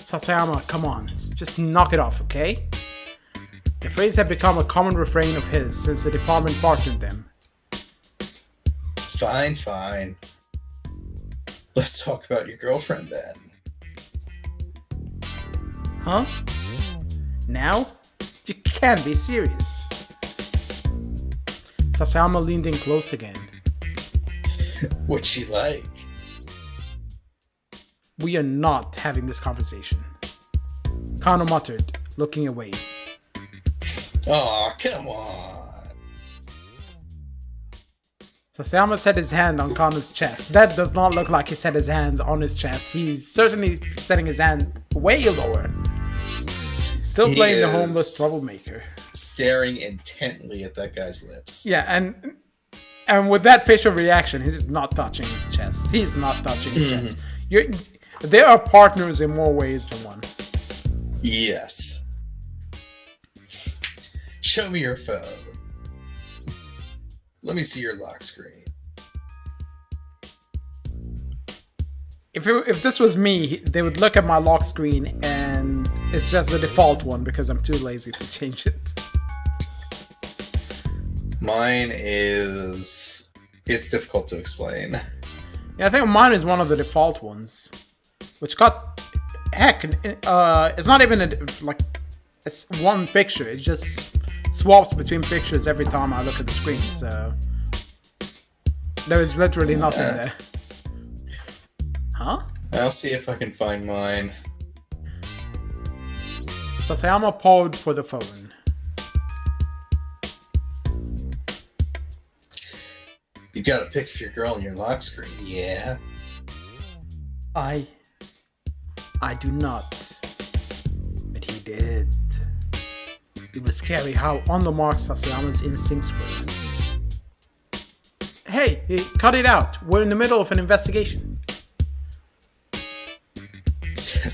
Sasayama, come on. Just knock it off, okay? The phrase had become a common refrain of his since the department partnered them.
Fine, fine. Let's talk about your girlfriend then.
Huh? Now? You can't be serious. Sasayama leaned in close again.
What's she like?
We are not having this conversation. Kano muttered, looking away.
Aw, come on.
Sasayama set his hand on Kano's chest. That does not look like he set his hands on his chest. He's certainly setting his hand way lower. He's still playing the homeless troublemaker.
Staring intently at that guy's lips.
Yeah, and with that facial reaction, he's not touching his chest. He's not touching his chest. They are partners in more ways than one.
Yes. Show me your phone. Let me see your lock screen.
If this was me, they would look at my lock screen and it's just the default one because I'm too lazy to change it.
Mine is... It's difficult to explain.
Yeah, I think mine is one of the default ones. Which got... Heck, it's not even it's one picture. It just swaps between pictures every time I look at the screen, so... There is literally nothing there. Huh?
I'll see if I can find mine.
Sasayama paused for the phone.
You got a picture of your girl on your lock screen, yeah?
I do not. But he did. It was scary how on the mark Sasayama's instincts were. Hey, cut it out. We're in the middle of an investigation.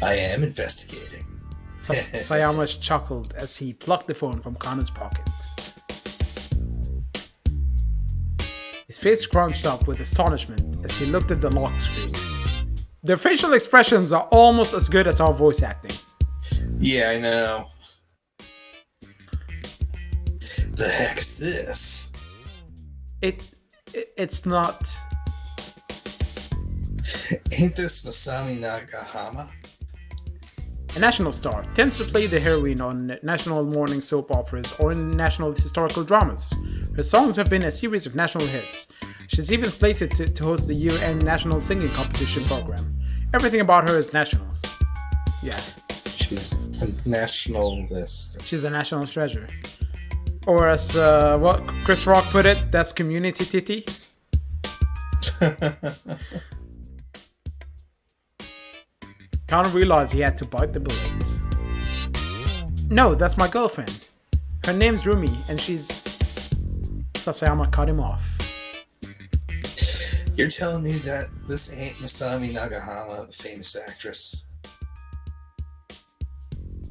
I am investigating.
Sasayama chuckled as he plucked the phone from Kano's pocket. His face scrunched up with astonishment as he looked at the lock screen. Their facial expressions are almost as good as our voice acting.
Yeah, I know. The heck's this?
It's not...
Ain't this Masami Nagahama?
A national star tends to play the heroine on national morning soap operas or in national historical dramas. Her songs have been a series of national hits. She's even slated to host the year-end national singing competition program. Everything about her is national. Yeah.
She's a national list.
She's a national treasure. Or as what Chris Rock put it, that's community titty. Kano realized he had to bite the bullet. No, that's my girlfriend. Her name's Rumi, and she's... Sasayama cut him off.
You're telling me that this ain't Masami Nagahama, the famous actress?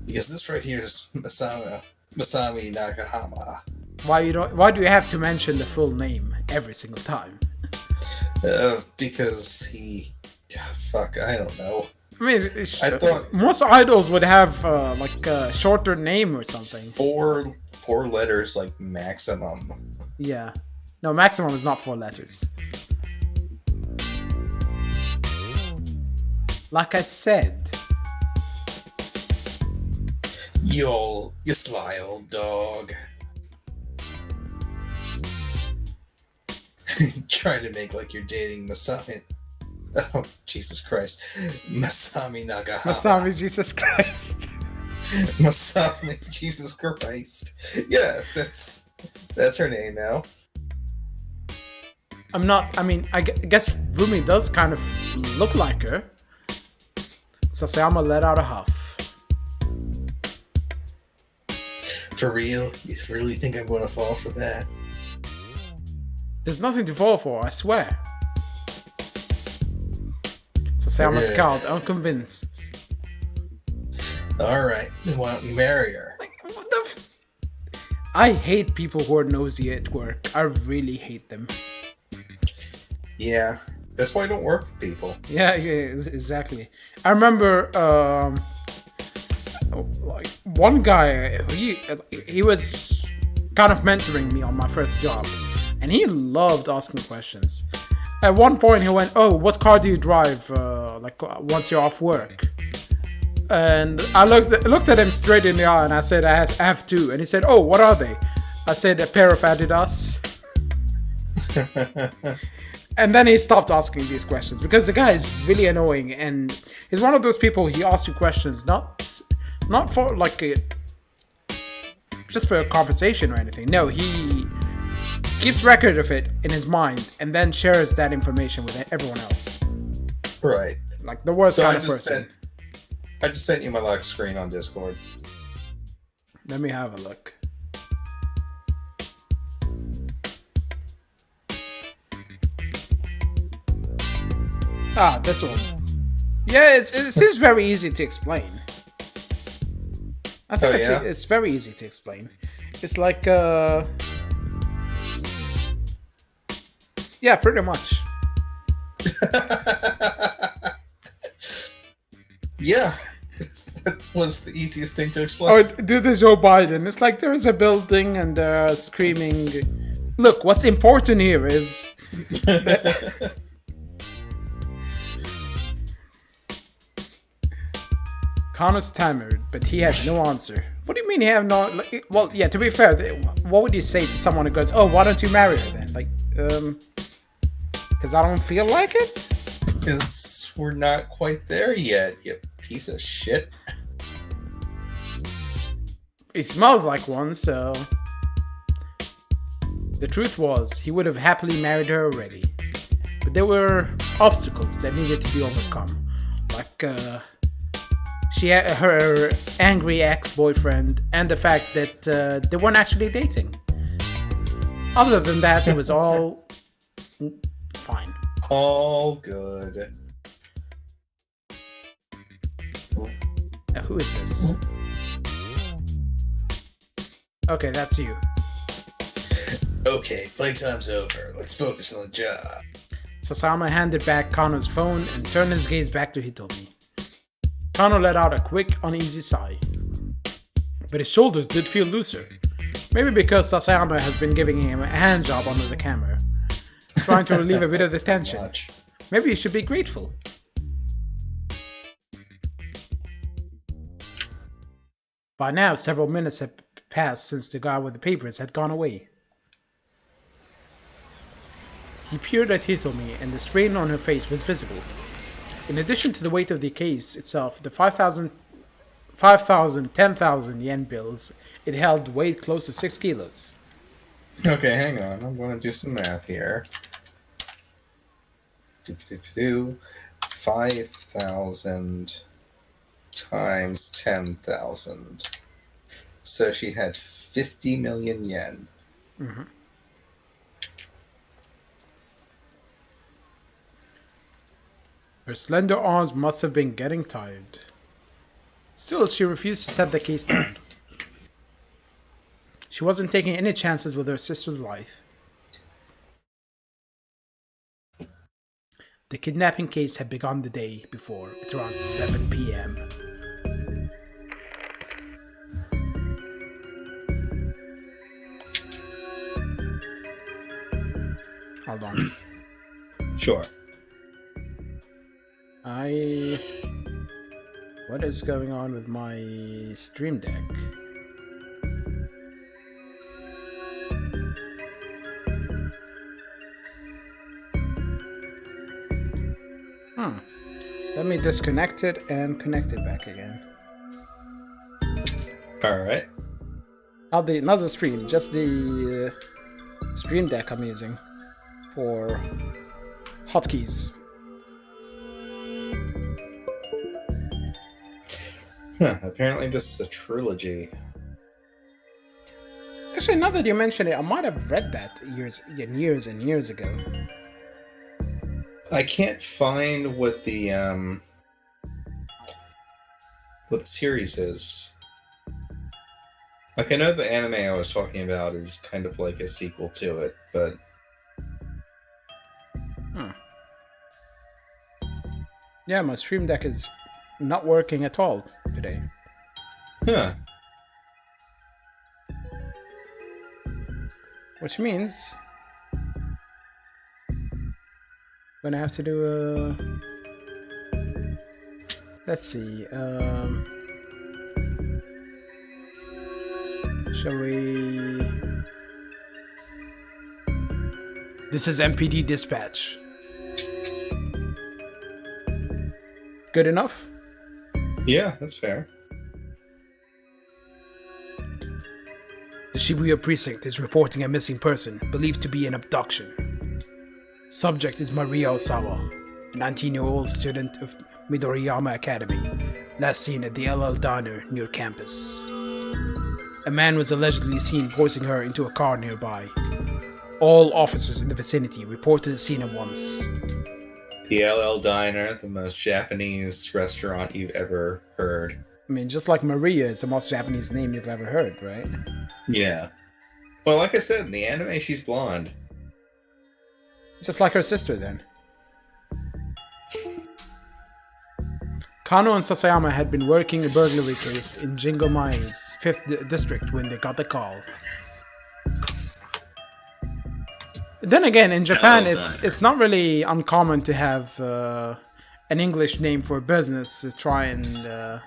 Because this right here is Masami Nagahama.
Why do you have to mention the full name every single time?
Because he... Fuck, I don't know.
I mean,
I thought
most idols would have like a shorter name or something.
Four letters, like maximum.
Yeah. No, maximum is not 4 letters. Like I said.
You sly old dog. Trying to make like you're dating Masami. Oh, Jesus Christ. Masami Nagahama.
Masami Jesus Christ.
Masami Jesus Christ. Yes, that's her name now.
I guess Rumi does kind of look like her. Sasayama let out a huff.
For real? You really think I'm going to fall for that?
There's nothing to fall for, I swear. Sasayama scowled, unconvinced.
Alright, then why don't you marry her?
What the I hate people who are nosy at work. I really hate them.
Yeah, That's why I don't work with people.
Yeah, exactly. I remember, like one guy, he was kind of mentoring me on my first job, and he loved asking questions. At one point, he went, "Oh, what car do you drive? Once you're off work?" And I looked at him straight in the eye, and I said, "I have two." And he said, "Oh, what are they?" I said, "A pair of Adidas." And then he stopped asking these questions because the guy is really annoying, and he's one of those people. He asks you questions not for just for a conversation or anything. No, he keeps record of it in his mind and then shares that information with everyone else.
Right.
Like the worst kind of person.
I just sent you my lock screen on Discord.
Let me have a look. Ah, this one. Yeah, it seems very easy to explain. I think it's very easy to explain. It's like, yeah, pretty much.
Yeah, that was the easiest thing to explain.
Or do the Joe Biden. It's like there's a building and they're screaming, "Look, what's important here is..." Connor stammered, but he had no answer. What do you mean he have no... Well, yeah, to be fair, what would you say to someone who goes, "Oh, why don't you marry her then?" Like, because I don't feel like it?
Because we're not quite there yet, you piece of shit.
He smells like one, so... The truth was, he would have happily married her already. But there were obstacles that needed to be overcome. Like, her angry ex-boyfriend, and the fact that they weren't actually dating. Other than that, it was all fine.
All good.
Who is this? Okay, that's you.
Okay, playtime's over. Let's focus on the job.
Sasama handed back Kano's phone and turned his gaze back to Hitomi. Kano let out a quick, uneasy sigh. But his shoulders did feel looser. Maybe because Sasayama has been giving him a hand job under the camera, trying to relieve a bit of the tension. Maybe he should be grateful. By now, several minutes had passed since the guy with the papers had gone away. He peered at Hitomi, and the strain on her face was visible. In addition to the weight of the case itself, the 5,000, 10,000 yen bills it held weighed close to 6 kilos.
Okay, hang on. I'm going to do some math here. 5,000 times 10,000. So she had 50 million yen.
Mm-hmm. Her slender arms must have been getting tired. Still, she refused to set the case down. She wasn't taking any chances with her sister's life. The kidnapping case had begun the day before, at around 7 p.m. Hold on.
Sure.
What is going on with my Stream Deck? Let me disconnect it and connect it back again.
Alright.
Not the stream, just the Stream Deck I'm using for hotkeys.
Apparently this is a trilogy.
Actually, now that you mention it, I might have read that years and years ago.
I can't find what the series is. Like, I know the anime I was talking about is kind of like a sequel to it, but
Yeah, my Stream Deck is not working at all today.
Huh.
Which means I'm gonna have to do a... Let's see. Shall we... This is MPD Dispatch. Good enough?
Yeah, that's fair.
The Shibuya precinct is reporting a missing person, believed to be an abduction. Subject is Maria Osawa, a 19-year-old student of Midoriyama Academy, last seen at the LL Diner near campus. A man was allegedly seen forcing her into a car nearby. All officers in the vicinity reported the scene at once.
The LL Diner, the most Japanese restaurant you've ever heard.
I mean, just like Maria is the most Japanese name you've ever heard, right?
Yeah. Well, like I said, in the anime, she's blonde.
Just like her sister, then. Kano and Sasayama had been working a burglary case in Jingomai's 5th district when they got the call. Then again, in Japan, it's not really uncommon to have an English name for a business to try and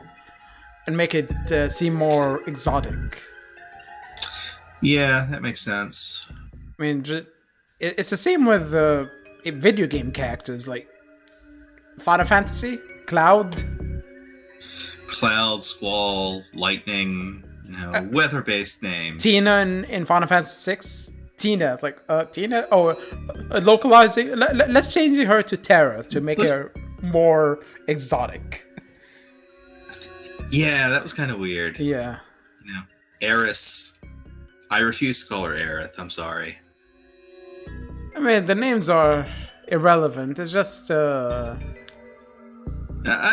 make it seem more exotic.
Yeah, that makes sense.
I mean, it's the same with video game characters like Final Fantasy, Cloud,
Squall, Lightning, weather-based names.
Tina in Final Fantasy VI. Tina, it's like Tina. Oh, localizing. Let's change her to Terra to make her more exotic.
Yeah, that was kind of weird.
Yeah.
Eris. I refuse to call her Aerith. I'm sorry.
I mean, the names are irrelevant. It's just.
I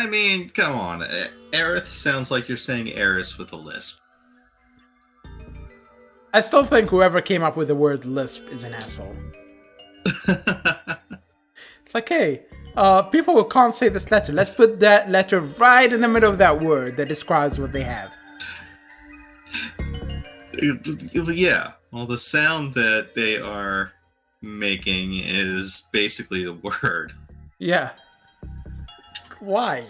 mean, come on. Aerith sounds like you're saying Eris with a lisp.
I still think whoever came up with the word lisp is an asshole. It's like, hey, people who can't say this letter, let's put that letter right in the middle of that word that describes what they have.
Yeah, well, the sound that they are making is basically the word.
Yeah. Why?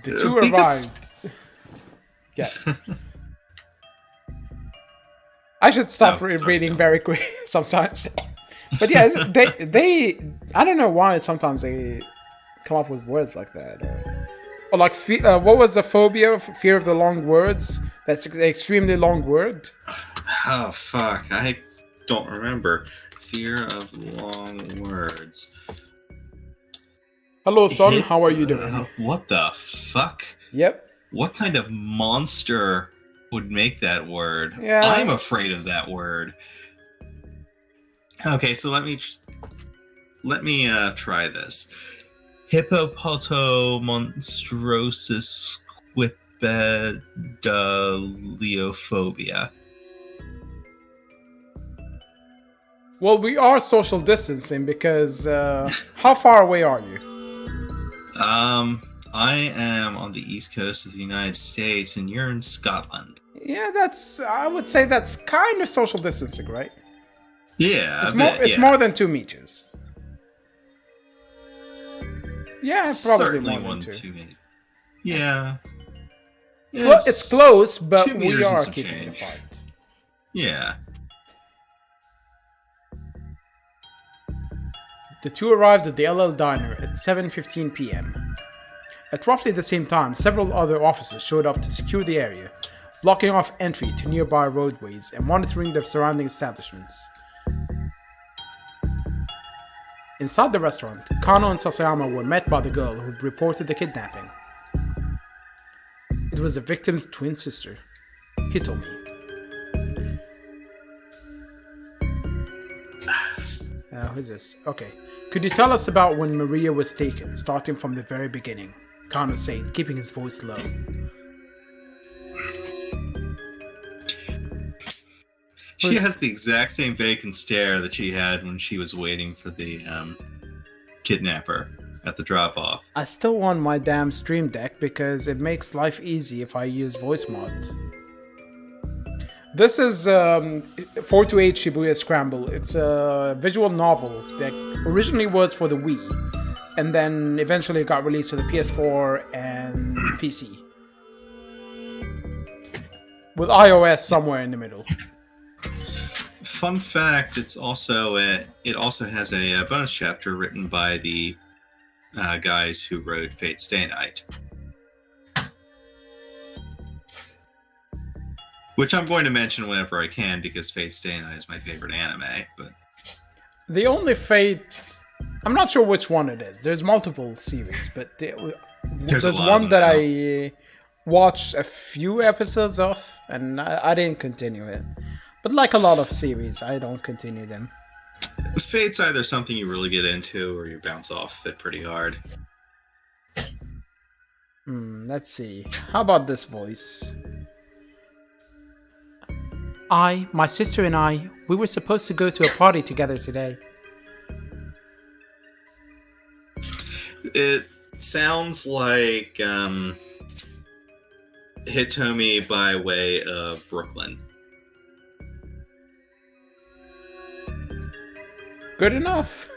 The two arrived. Yeah. I should stop reading very quick sometimes. But yeah, they I don't know why sometimes they come up with words like that. Or like, what was the phobia? Fear of the long words? That's an extremely long word.
Oh, fuck. I don't remember. Fear of long words.
Hello, son. How are you doing?
What the fuck?
Yep.
What kind of monster would make that word?
Yeah.
I'm afraid of that word. Okay, so let me try this. Hippopotomonstrosis squipedaliophobia.
Well, we are social distancing because how far away are you?
I am on the east coast of the United States, and you're in Scotland.
Yeah, I would say that's kind of social distancing, right?
Yeah,
it's more than 2 meters. Yeah, probably
certainly
more than 2.
meters. Yeah.
It's close, but
2 meters
we are
and
keeping it
change.
apart.
Yeah.
The two arrived at the LL Diner at 7:15 p.m. At roughly the same time, several other officers showed up to secure the area, blocking off entry to nearby roadways and monitoring the surrounding establishments. Inside the restaurant, Kano and Sasayama were met by the girl who'd reported the kidnapping. It was the victim's twin sister, Hitomi. Who's this? Okay. Could you tell us about when Maria was taken, starting from the very beginning? Kano said, keeping his voice low.
She has the exact same vacant stare that she had when she was waiting for the kidnapper. at the drop-off.
I still want my damn Stream Deck because it makes life easy if I use voice mod. This is 428 Shibuya Scramble. It's a visual novel that originally was for the Wii, and then eventually got released for the PS4 and PC. With iOS somewhere in the middle.
Fun fact: it also has a bonus chapter written by the guys who wrote Fate Stay Night, which I'm going to mention whenever I can because Fate Stay Night is my favorite anime. But
the only Fate, I'm not sure which one it is. There's multiple series, but there's one that I watched a few episodes of, and I didn't continue it. But like a lot of series, I don't continue them.
Fate's either something you really get into or you bounce off it pretty hard.
Let's see. How about this voice? My sister and I, we were supposed to go to a party together today.
It sounds like Hitomi by way of Brooklyn.
Good enough.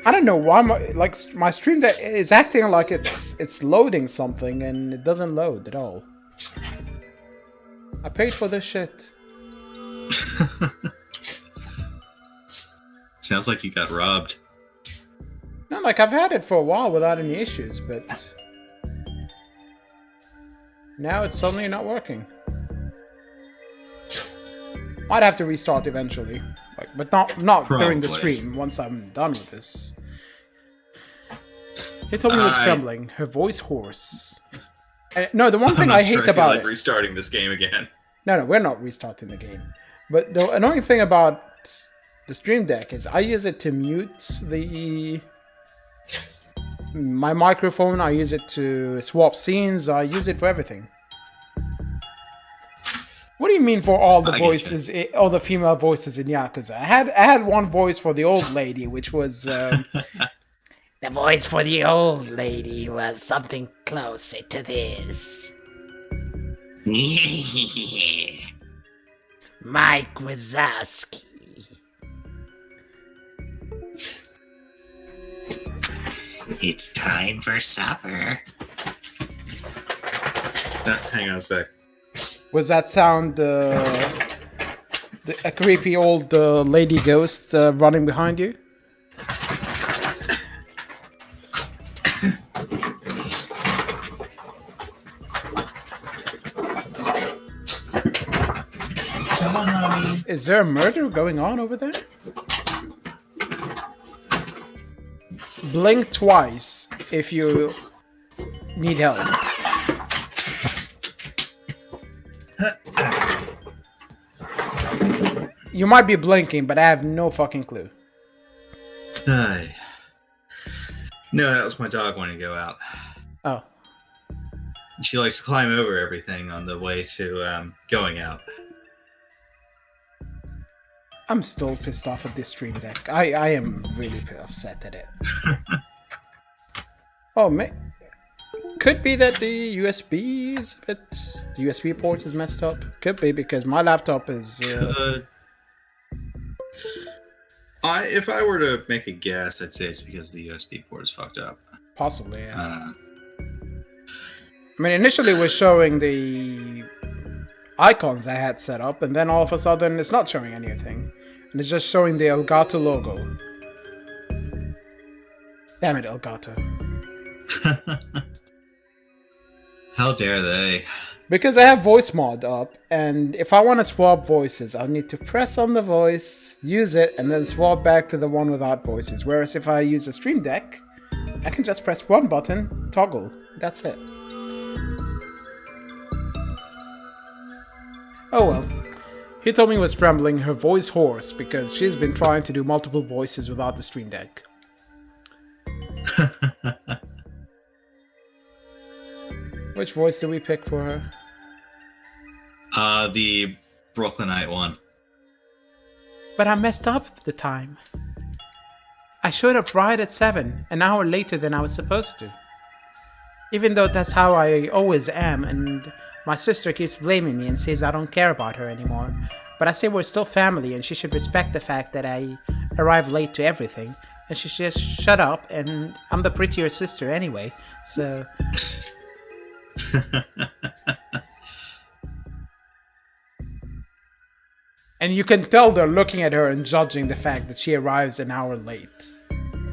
I don't know why my Stream Deck is acting like it's loading something and it doesn't load at all. I paid for this shit.
Sounds like you got robbed.
No, like I've had it for a while without any issues, but now it's suddenly not working. Might have to restart eventually, but not during the stream. Once I'm done with this. He told me it was trembling. Her voice hoarse. No, the one thing I hate about it.
Restarting this game again.
No, we're not restarting the game. But the annoying thing about the Stream Deck is I use it to mute my microphone. I use it to swap scenes. I use it for everything. What do you mean for all the voices, all the female voices in Yakuza? I had one voice for the old lady, which was the voice for the old lady was something closer to this. Mike Wazowski.
It's time for supper.
Hang on a sec.
Was that sound a creepy old lady ghost running behind you? Is there a murder going on over there? Blink twice if you need help. You might be blinking, but I have no fucking clue.
No, that was my dog wanting to go out.
Oh.
She likes to climb over everything on the way to going out.
I'm still pissed off at this Stream Deck. I am really upset at it. Oh, could be that the USB is a bit... The USB port is messed up. Could be because my laptop is...
If I were to make a guess, I'd say it's because the USB port is fucked up.
Possibly, yeah. I mean, initially it was showing the icons I had set up, and then all of a sudden it's not showing anything. And it's just showing the Elgato logo. Damn it, Elgato.
How dare they?
Because I have voice mod up, and if I want to swap voices, I'll need to press on the voice, use it, and then swap back to the one without voices. Whereas if I use a Stream Deck, I can just press one button, toggle. That's it. Oh well. He told me he was trembling, her voice hoarse, because she's been trying to do multiple voices without the Stream Deck. Which voice do we pick for her?
The Brooklynite one.
But I messed up the time. I showed up right at 7, an hour later than I was supposed to. Even though that's how I always am, and my sister keeps blaming me and says I don't care about her anymore. But I say we're still family and she should respect the fact that I arrive late to everything. And she should just shut up, and I'm the prettier sister anyway, so... And you can tell they're looking at her and judging the fact that she arrives an hour late.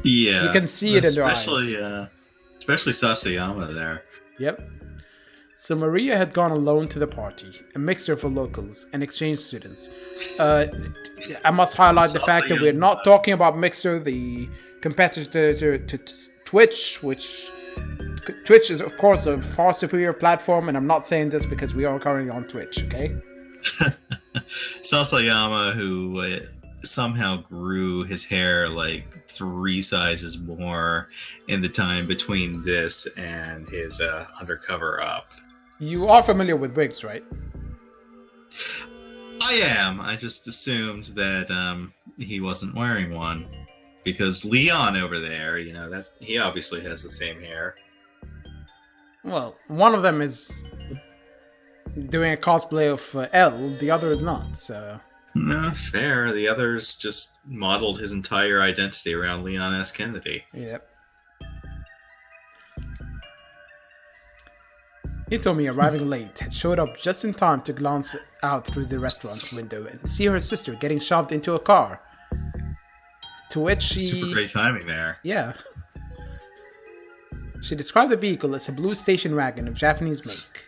Yeah.
You can see it in their eyes.
Especially Sasayama there.
Yep. So Maria had gone alone to the party, a mixture for locals and exchange students. I must highlight the fact that we're not talking about Mixer, the competitor to Twitch, which Twitch is of course a far superior platform, and I'm not saying this because we are currently on Twitch, okay?
Sasayama, who somehow grew his hair like 3 sizes more in the time between this and his undercover up.
You are familiar with wigs, right?
I am. I just assumed that he wasn't wearing one. Because Leon over there, he obviously has the same hair.
Well, one of them is doing a cosplay of L, the other is not, so...
No, fair. The other's just modeled his entire identity around Leon S. Kennedy.
Yep. He told me arriving late had showed up just in time to glance out through the restaurant window and see her sister getting shoved into a car. To which she...
Super great timing there.
Yeah. She described the vehicle as a blue station wagon of Japanese make.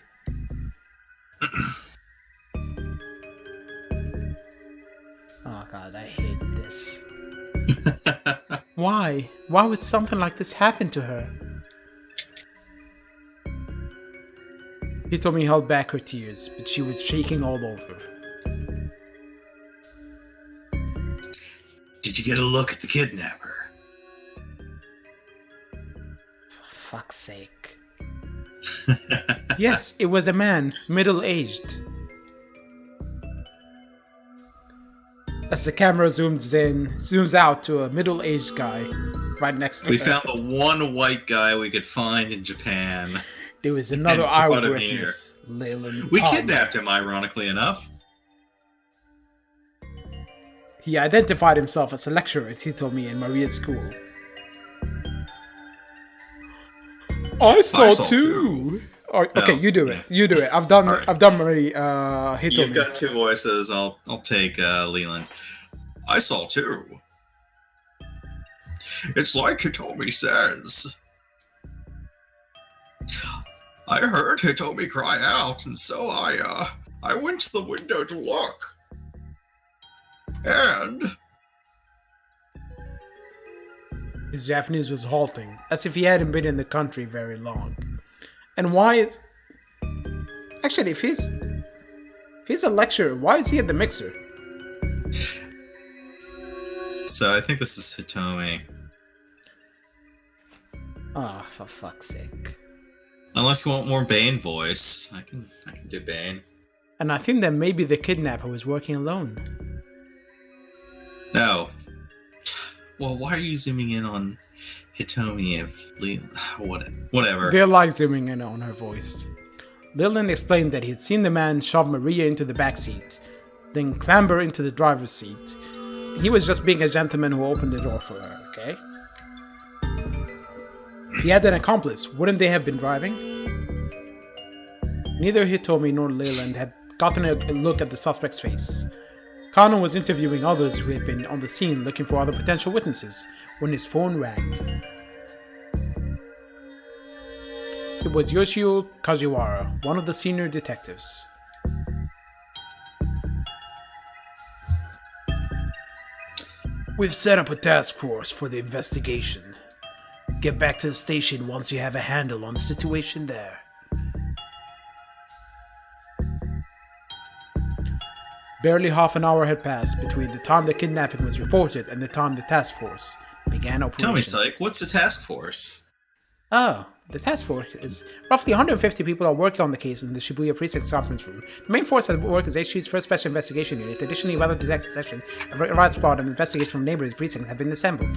Oh god, I hate this. Why? Why would something like this happen to her? He told me he held back her tears, but she was shaking all over.
Did you get a look at the kidnapper?
For fuck's sake. Yes, it was a man, middle-aged. As the camera zooms out to a middle-aged guy right next to her.
We found the one white guy we could find in Japan.
There was another eyewitness, Leyland.
We kidnapped him, ironically enough.
He identified himself as a lecturer, he told me, in Maria's school. I saw too. Oh, okay, you do it. You do it. I've done Marie.
You've got 2 voices. I'll take Leland. I saw too. It's like Hitomi says. I heard Hitomi cry out, and so I went to the window to look. And
his Japanese was halting, as if he hadn't been in the country very long. And why is... Actually, if he's a lecturer, why is he at the mixer?
So I think this is Hitomi.
Ah, for fuck's sake.
Unless you want more Bane voice, I can do Bane.
And I think that maybe the kidnapper was working alone.
No. Well, why are you zooming in on Hitomi if whatever?
They like zooming in on her voice. Leland explained that he had seen the man shove Maria into the back seat, then clamber into the driver's seat. He was just being a gentleman who opened the door for her, okay? He had an accomplice. Wouldn't they have been driving? Neither Hitomi nor Leland had gotten a look at the suspect's face. Kano was interviewing others who had been on the scene looking for other potential witnesses when his phone rang. It was Yoshio Kajiwara, one of the senior detectives. We've set up a task force for the investigation. Get back to the station once you have a handle on the situation there. Barely half an hour had passed between the time the kidnapping was reported and the time the task force began operation.
Tell me, Psych, what's a task force?
Oh, The task force is roughly 150 people are working on the case in the Shibuya Precinct conference room. The main force at work is HQ's first special investigation unit. Additionally, weather detective session, a riot squad, and investigation from neighboring precincts have been assembled.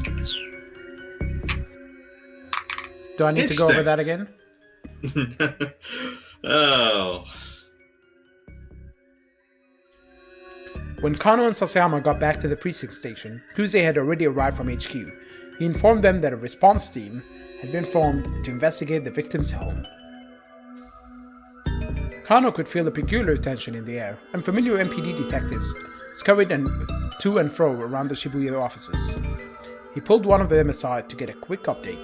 Do I need to go over that again?
Oh.
When Kano and Sasayama got back to the precinct station, Kuze had already arrived from HQ. He informed them that a response team had been formed to investigate the victim's home. Kano could feel a peculiar tension in the air, and familiar MPD detectives scurried to and fro around the Shibuya offices. He pulled one of them aside to get a quick update.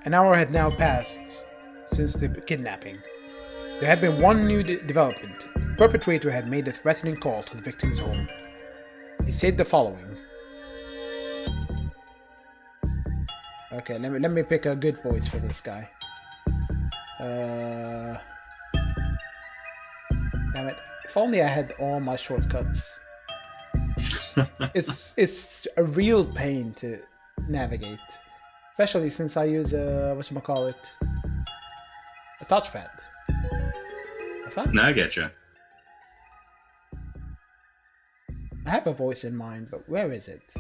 An hour had now passed since the kidnapping. There had been one new development. The perpetrator had made a threatening call to the victim's home. He said the following. Okay, let me pick a good voice for this guy. Damn it. If only I had all my shortcuts. It's a real pain to navigate. Especially since I use a touchpad.
No, I get you.
I have a voice in mind, but where is it?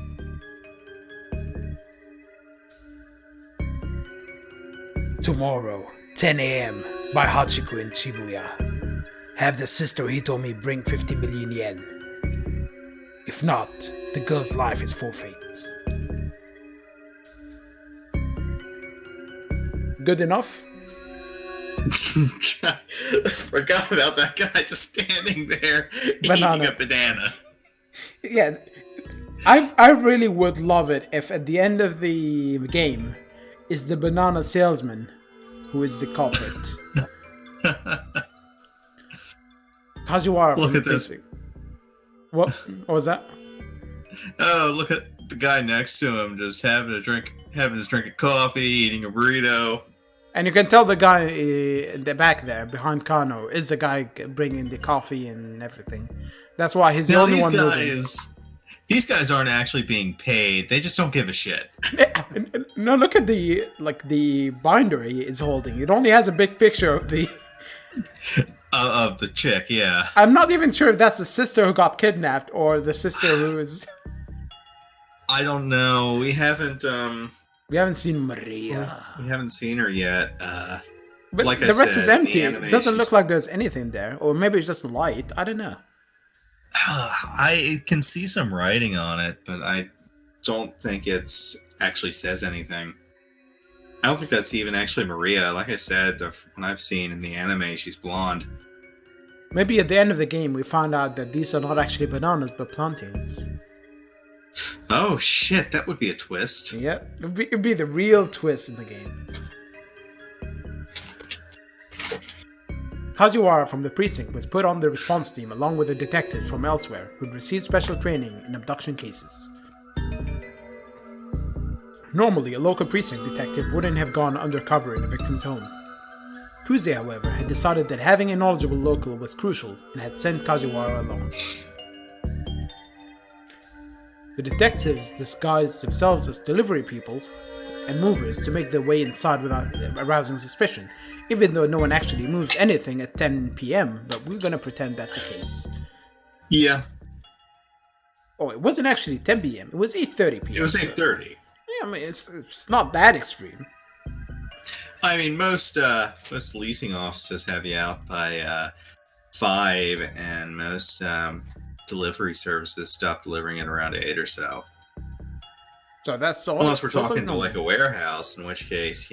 Tomorrow, 10 a.m. by Hachiku in Shibuya. Have the sister Hitomi bring 50 million yen. If not, the girl's life is forfeit. Good enough?
Forgot about that guy just standing there
Banana.
eating a banana.
Yeah, I really would love it if at the end of the game is the banana salesman who is the culprit. Kajiwara.
Look at this.
What was that?
Oh, look at the guy next to him just having his drink of coffee, eating a burrito.
And you can tell the guy in the back there, behind Kano, is the guy bringing the coffee and everything. That's why he's the only one moving.
These guys aren't actually being paid. They just don't give a shit.
No, look at the binder he is holding. It only has a big picture of the...
of the chick, yeah.
I'm not even sure if that's the sister who got kidnapped or the sister who is...
I don't know. We haven't
seen Maria.
We haven't seen her yet.
But
like
the rest is empty.
it
It doesn't look like there's anything there. Or maybe it's just light. I don't know.
I can see some writing on it, but I don't think it's actually says anything. I don't think that's even actually Maria. Like I said, when I've seen in the anime, she's blonde.
Maybe at the end of the game we find out that these are not actually bananas but plantains.
Oh shit, that would be a twist.
Yep, it'd be the real twist in the game. Kajiwara from the precinct was put on the response team along with the detectives from elsewhere who'd received special training in abduction cases. Normally, a local precinct detective wouldn't have gone undercover in a victim's home. Kuze, however, had decided that having a knowledgeable local was crucial and had sent Kajiwara along. The detectives disguised themselves as delivery people and movers to make their way inside without arousing suspicion, even though no one actually moves anything at 10 p.m., but we're gonna pretend that's the case.
Yeah.
Oh, it wasn't actually 10 p.m., it was 8:30 p.m.
It was 8:30.
Yeah, I mean, it's not that extreme.
I mean, most leasing offices have you out by 5, and most delivery services stop delivering at around 8 or so.
So that's all.
Unless we're talking to like a warehouse, in which case,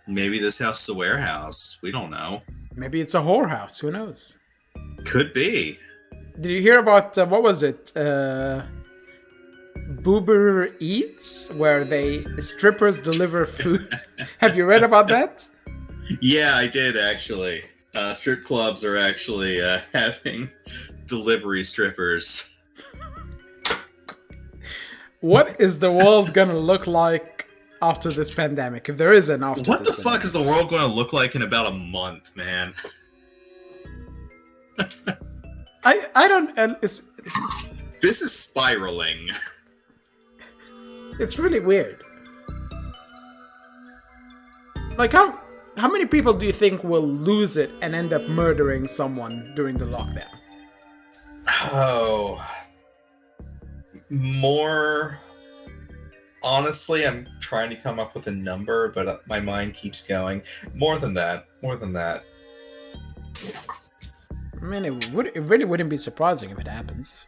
maybe this house is a warehouse. We don't know.
Maybe it's a whorehouse. Who knows?
Could be.
Did you hear about what was it? Boober Eats, where strippers deliver food. Have you read about that?
Yeah, I did actually. Strip clubs are actually having delivery strippers.
What is the world gonna look like after this pandemic? If there is an after.
What the fuck is the world going to look like in about a month, man?
I don't. And
this is spiraling.
It's really weird. Like, how many people do you think will lose it and end up murdering someone during the lockdown?
Oh, more. Honestly, I'm trying to come up with a number, but my mind keeps going. More than that. More than that.
I mean, it really wouldn't be surprising if it happens.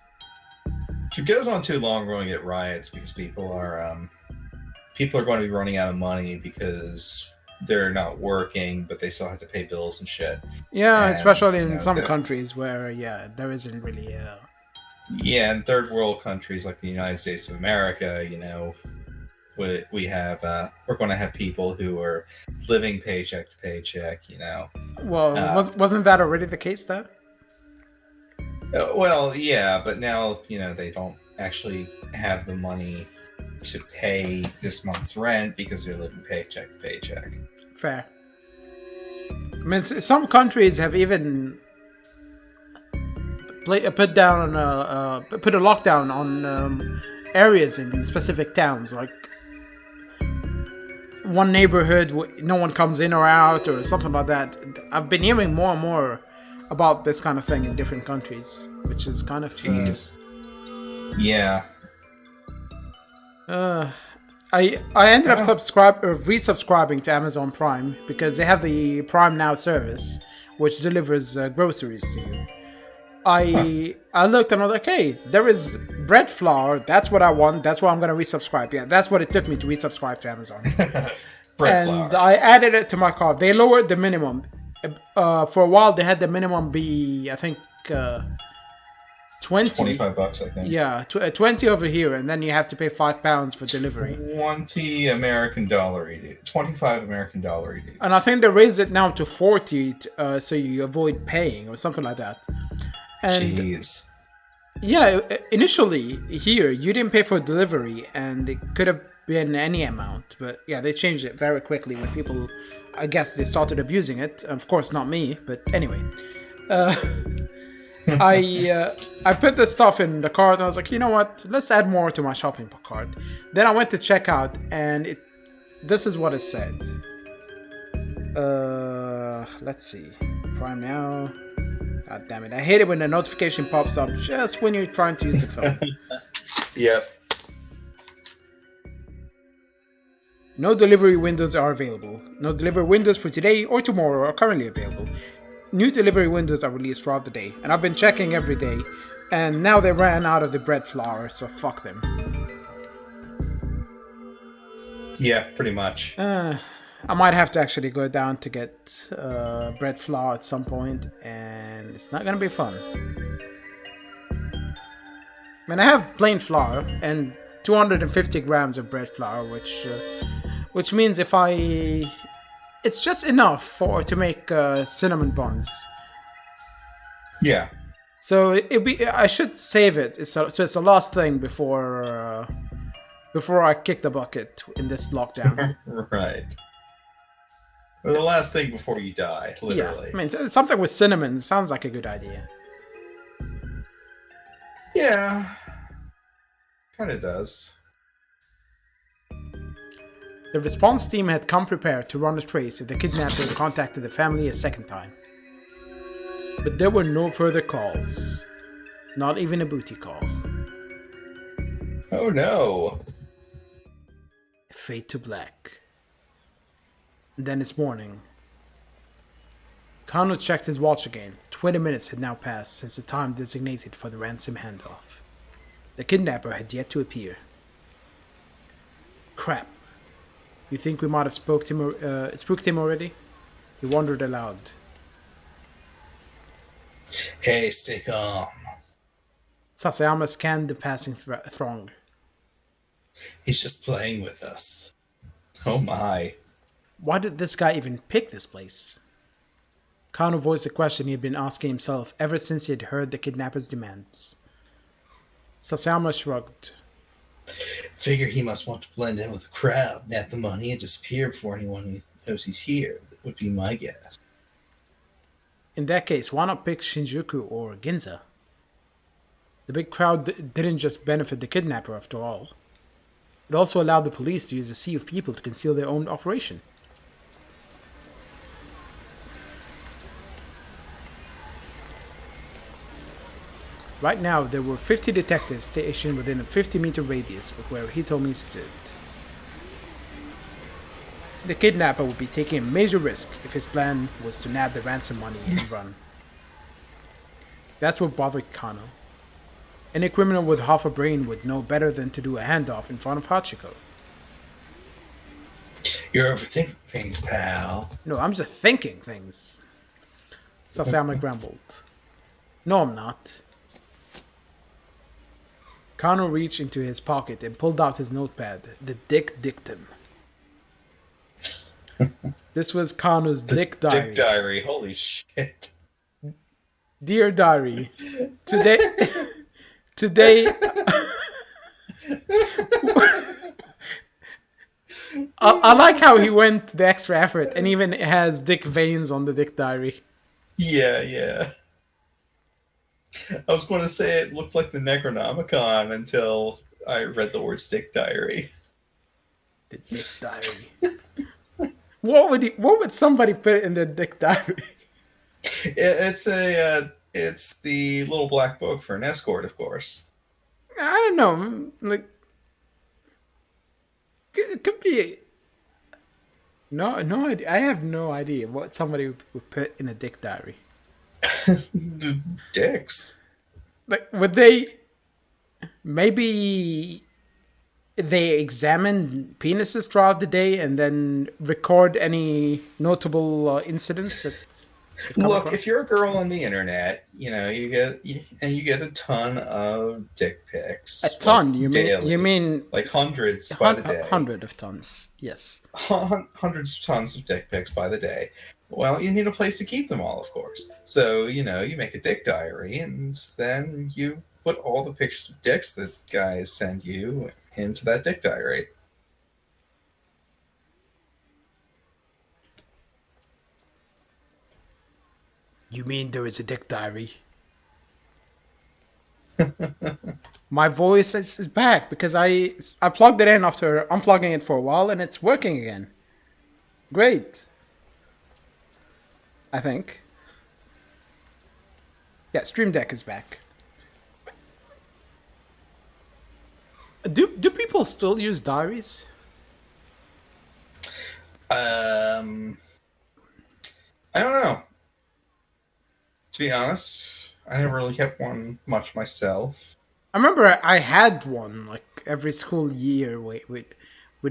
If it goes on too long, we're going to get riots because people are going to be running out of money because they're not working, but they still have to pay bills and shit.
Yeah,
And,
especially in some countries where, there isn't really.
Yeah, in third world countries like the United States of America, we have we're going to have people who are living paycheck to paycheck.
Well, wasn't that already the case though?
Well, yeah, but now they don't actually have the money to pay this month's rent because they're living paycheck to paycheck.
Fair. I mean, some countries have even put a lockdown on areas in specific towns, like one neighborhood no one comes in or out or something like that. I've been hearing more and more about this kind of thing in different countries, which is kind of
yeah.
I ended up resubscribing to Amazon Prime because they have the Prime Now service, which delivers groceries to you. I looked and I was like, hey, there is bread flour. That's what I want. That's why I'm going to resubscribe. Yeah, that's what it took me to resubscribe to Amazon.
Flour.
I added it to my cart. They lowered the minimum. For a while, they had the minimum be, I think, 20.
$25, I think.
Yeah, 20 over here, and then you have to pay £5 for delivery.
$20 American dollar each. $25 American dollar each.
And I think they raised it now to 40, so you avoid paying or something like that. And
jeez.
Yeah, initially here you didn't pay for delivery, and it could have been any amount, but yeah, they changed it very quickly when people, I guess, they started abusing it. Of course, not me, but anyway. I put the stuff in the cart and I was like, you know what? Let's add more to my shopping cart. Then I went to checkout and this is what it said. Let's see. Prime Now. God damn it. I hate it when the notification pops up just when you're trying to use the phone.
Yep.
No delivery windows are available. No delivery windows for today or tomorrow are currently available. New delivery windows are released throughout the day, and I've been checking every day, and now they ran out of the bread flour, so fuck them.
Yeah, pretty much.
I might have to actually go down to get bread flour at some point, and it's not gonna be fun. I mean, I have plain flour and 250 grams of bread flour, which means it's just enough to make cinnamon buns.
Yeah.
So I should save it. So it's the last thing before I kick the bucket in this lockdown.
Right. Well, the last thing before you die, literally.
Yeah, I mean, something with cinnamon sounds like a good idea.
Yeah. Kind of does.
The response team had come prepared to run a trace if the kidnapper contacted the family a second time. But there were no further calls. Not even a booty call.
Oh no.
Fade to black. And then it's morning. Kano checked his watch again. 20 minutes had now passed since the time designated for the ransom handoff. The kidnapper had yet to appear. Crap. You think we might have spooked him already? He wondered aloud.
Hey, stay calm.
Sasayama scanned the passing throng.
He's just playing with us. Oh my.
Why did this guy even pick this place? Kano voiced a question he had been asking himself ever since he had heard the kidnapper's demands. Sasayama shrugged.
Figure he must want to blend in with the crowd, nab the money, and disappear before anyone knows he's here. That would be my guess.
In that case, why not pick Shinjuku or Ginza? The big crowd didn't just benefit the kidnapper after all. It also allowed the police to use a sea of people to conceal their own operation. Right now, there were 50 detectives stationed within a 50-meter radius of where Hitomi stood. The kidnapper would be taking a major risk if his plan was to nab the ransom money and run. That's what bothered Kano. Any criminal with half a brain would know better than to do a handoff in front of Hachiko.
You're overthinking things, pal.
No, I'm just thinking things. Sasayama grumbled. No, I'm not. Kano reached into his pocket and pulled out his notepad, the Dick Dictum. This was Kano's Dick Diary.
Dick Diary, holy shit.
Dear Diary, today, I like how he went the extra effort and even has dick veins on the Dick Diary.
Yeah. I was going to say it looked like the Necronomicon until I read the word Dick Diary.
The Dick Diary. What would somebody put in the Dick Diary?
It's the little black book for an escort, of course.
I don't know. Like, it could be. No idea. I have no idea what somebody would put in a Dick Diary.
Dicks.
Like, would they? Maybe they examine penises throughout the day and then record any notable incidents that.
Look, if you're a girl on the internet, you get a ton of dick pics.
A ton?
Like,
you mean
like hundreds by the day?
100 of tons. Yes.
Hundreds of tons of dick pics by the day. Well, you need a place to keep them all, of course. So, you make a dick diary, and then you put all the pictures of dicks that guys send you into that dick diary.
You mean there is a Dick Diary? My voice is back because I plugged it in after unplugging it for a while and it's working again. Great. I think. Yeah, Stream Deck is back. Do people still use diaries?
I don't know. To be honest, I never really kept one much myself.
I remember I had one, like, every school year we'd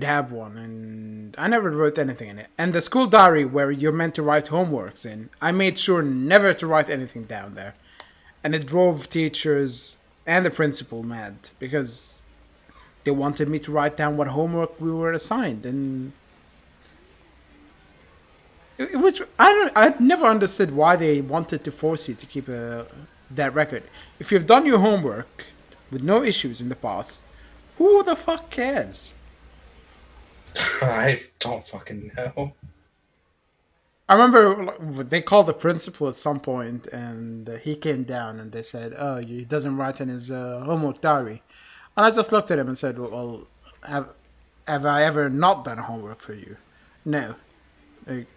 have one, and I never wrote anything in it. And the school diary where you're meant to write homeworks in, I made sure never to write anything down there. And it drove teachers and the principal mad, because they wanted me to write down what homework we were assigned, and it was I never understood why they wanted to force you to keep that record. If you've done your homework with no issues in the past, who the fuck cares?
I don't fucking know.
I remember they called the principal at some point, and he came down and they said, "Oh, he doesn't write in his homework diary." And I just looked at him and said, "Well, have I ever not done homework for you?" No. Like,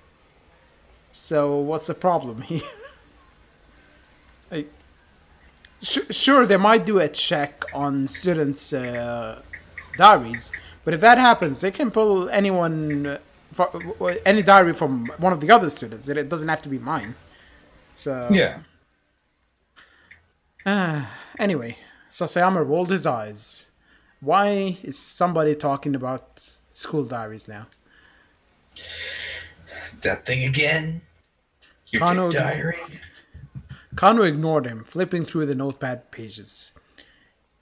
so what's the problem here? Like, sure, they might do a check on students' diaries, but if that happens, they can pull any diary from one of the other students. It doesn't have to be mine. So
yeah.
Anyway, Sasayama rolled his eyes. Why is somebody talking about school diaries now?
That thing again? Your dick diary?
Kano ignored him, flipping through the notepad pages,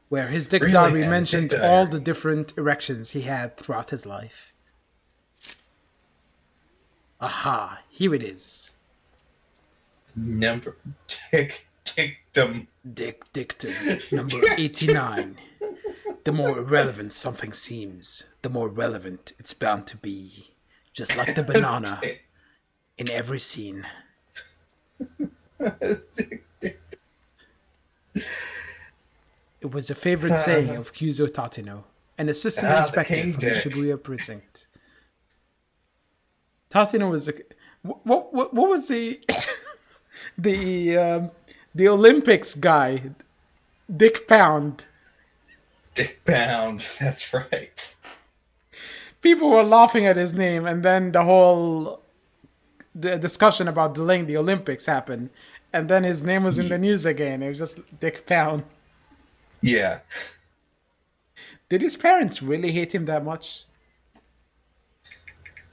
where his dick
Really,
diary
man,
mentioned
dick
all
diary.
the different erections he had throughout his life. Aha, here it is.
Number dictum.
Dick Dictum, number 89. The more irrelevant something seems, the more relevant it's bound to be. Just like the banana in every scene. It was a favorite saying of Kyuzo Tateno, an assistant inspector
king
from the
dick.
Shibuya precinct. Tateno was what was the the Olympics guy Dick Pound.
Dick Pound. That's right.
People were laughing at his name, and then the discussion about delaying the Olympics happened, and then his name was in the news again. It was just Dick Pound.
Yeah.
Did his parents really hate him that much?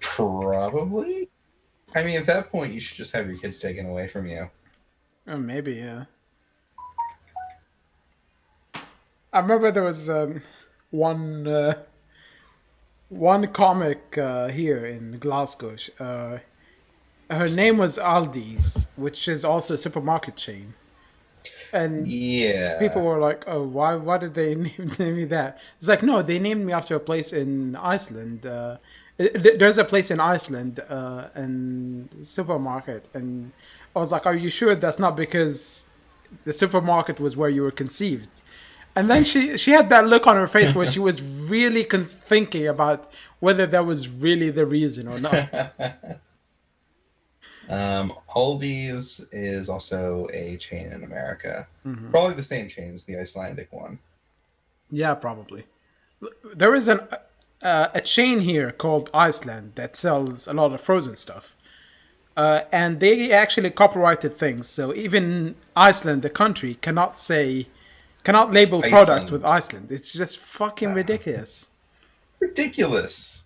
Probably. I mean, at that point, you should just have your kids taken away from you.
Oh, maybe, yeah. I remember there was one comic here in Glasgow. Her name was Aldi's, which is also a supermarket chain. And
Yeah.
people were like, "Oh, why did they name me that?" It's like, no, they named me after a place in Iceland. There's a place in Iceland and supermarket, and I was like, "Are you sure that's not because the supermarket was where you were conceived?" And then she had that look on her face where she was really thinking about whether that was really the reason or not.
Aldi's is also a chain in America. Probably the same chain as the Icelandic one.
Yeah, probably. There is a chain here called Iceland that sells a lot of frozen stuff. And they actually copyrighted things. So even Iceland, the country, cannot label products with Iceland. It's just fucking ridiculous.
Ridiculous.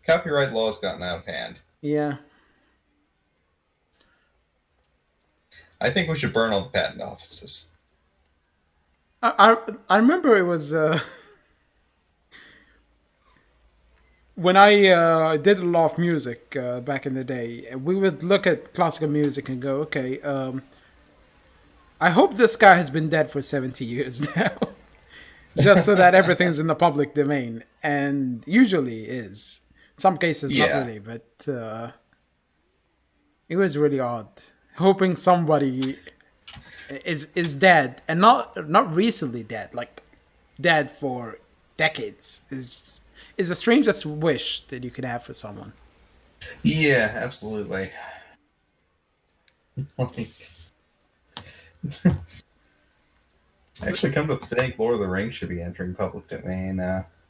Copyright law has gotten out of hand.
Yeah.
I think we should burn all the patent offices.
I remember it was when I did a lot of music back in the day. We would look at classical music and go, okay, I hope this guy has been dead for 70 years now, just so that everything's in the public domain, and usually is. Some cases not really, but it was really odd. Hoping somebody is dead, and not recently dead, like dead for decades, is the strangest wish that you could have for someone.
Yeah, absolutely. Actually, come to think, Lord of the Rings should be entering public domain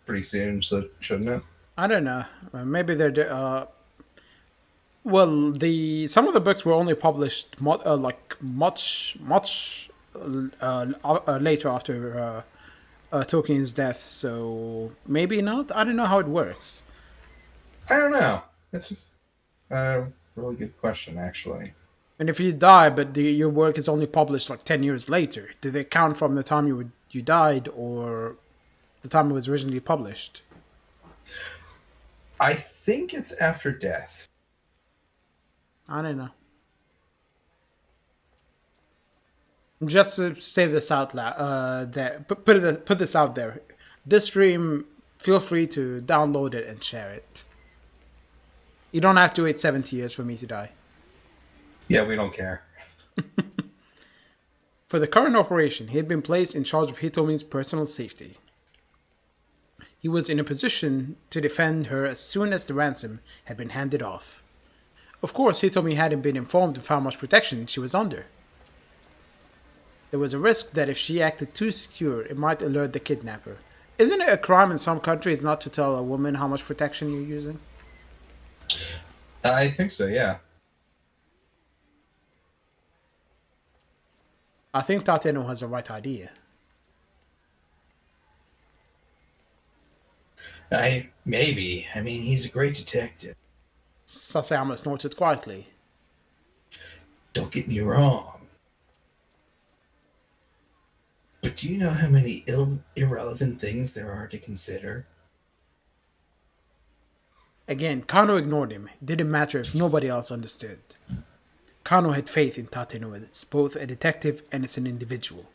pretty soon, so shouldn't it?
I don't know. Maybe they're well, some of the books were only published much later after Tolkien's death, so maybe not. I don't know how it works.
I don't know. It's a really good question, actually.
And if you die, but your work is only published like 10 years later, do they count from the time you died or the time it was originally published?
I think it's after death.
I don't know. Just to say this out loud, put this out there. This stream, feel free to download it and share it. You don't have to wait 70 years for me to die.
Yeah, we don't care.
For the current operation, he had been placed in charge of Hitomi's personal safety. He was in a position to defend her as soon as the ransom had been handed off. Of course, Hitomi hadn't been informed of how much protection she was under. There was a risk that if she acted too secure, it might alert the kidnapper. Isn't it a crime in some countries not to tell a woman how much protection you're using?
I think so, yeah.
I think Tateno has the right idea.
Maybe. I mean, he's a great detective.
Sasayama snorted quietly.
Don't get me wrong. But do you know how many irrelevant things there are to consider?
Again, Kano ignored him. It didn't matter if nobody else understood. Kano had faith in Tateno as both a detective and as an individual.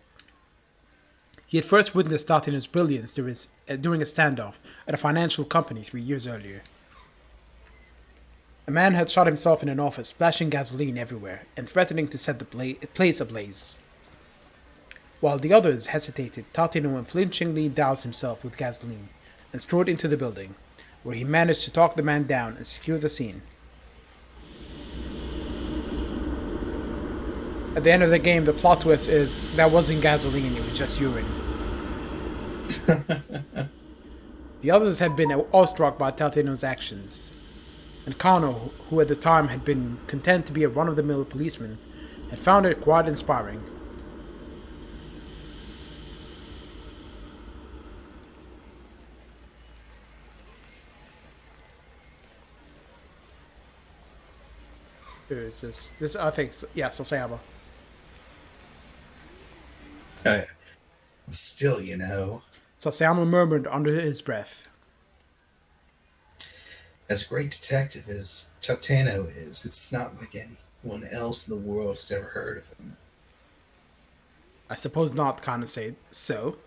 He had first witnessed Tateno's brilliance during a standoff at a financial company 3 years earlier. A man had shot himself in an office, splashing gasoline everywhere and threatening to set the place ablaze. While the others hesitated, Tateno unflinchingly doused himself with gasoline and strode into the building, where he managed to talk the man down and secure the scene. At the end of the game, the plot twist is that wasn't gasoline, it was just urine. The others had been awestruck by Talteno's actions, and Kano, who at the time had been content to be a run-of-the-mill policeman, had found it quite inspiring. Who is this? This, I think, yeah, Sasayama.
Still, you know,
Sasayama murmured under his breath.
as great detective as Tateno is, it's not like anyone else in the world has ever heard of him.
I suppose not, Kano said. So?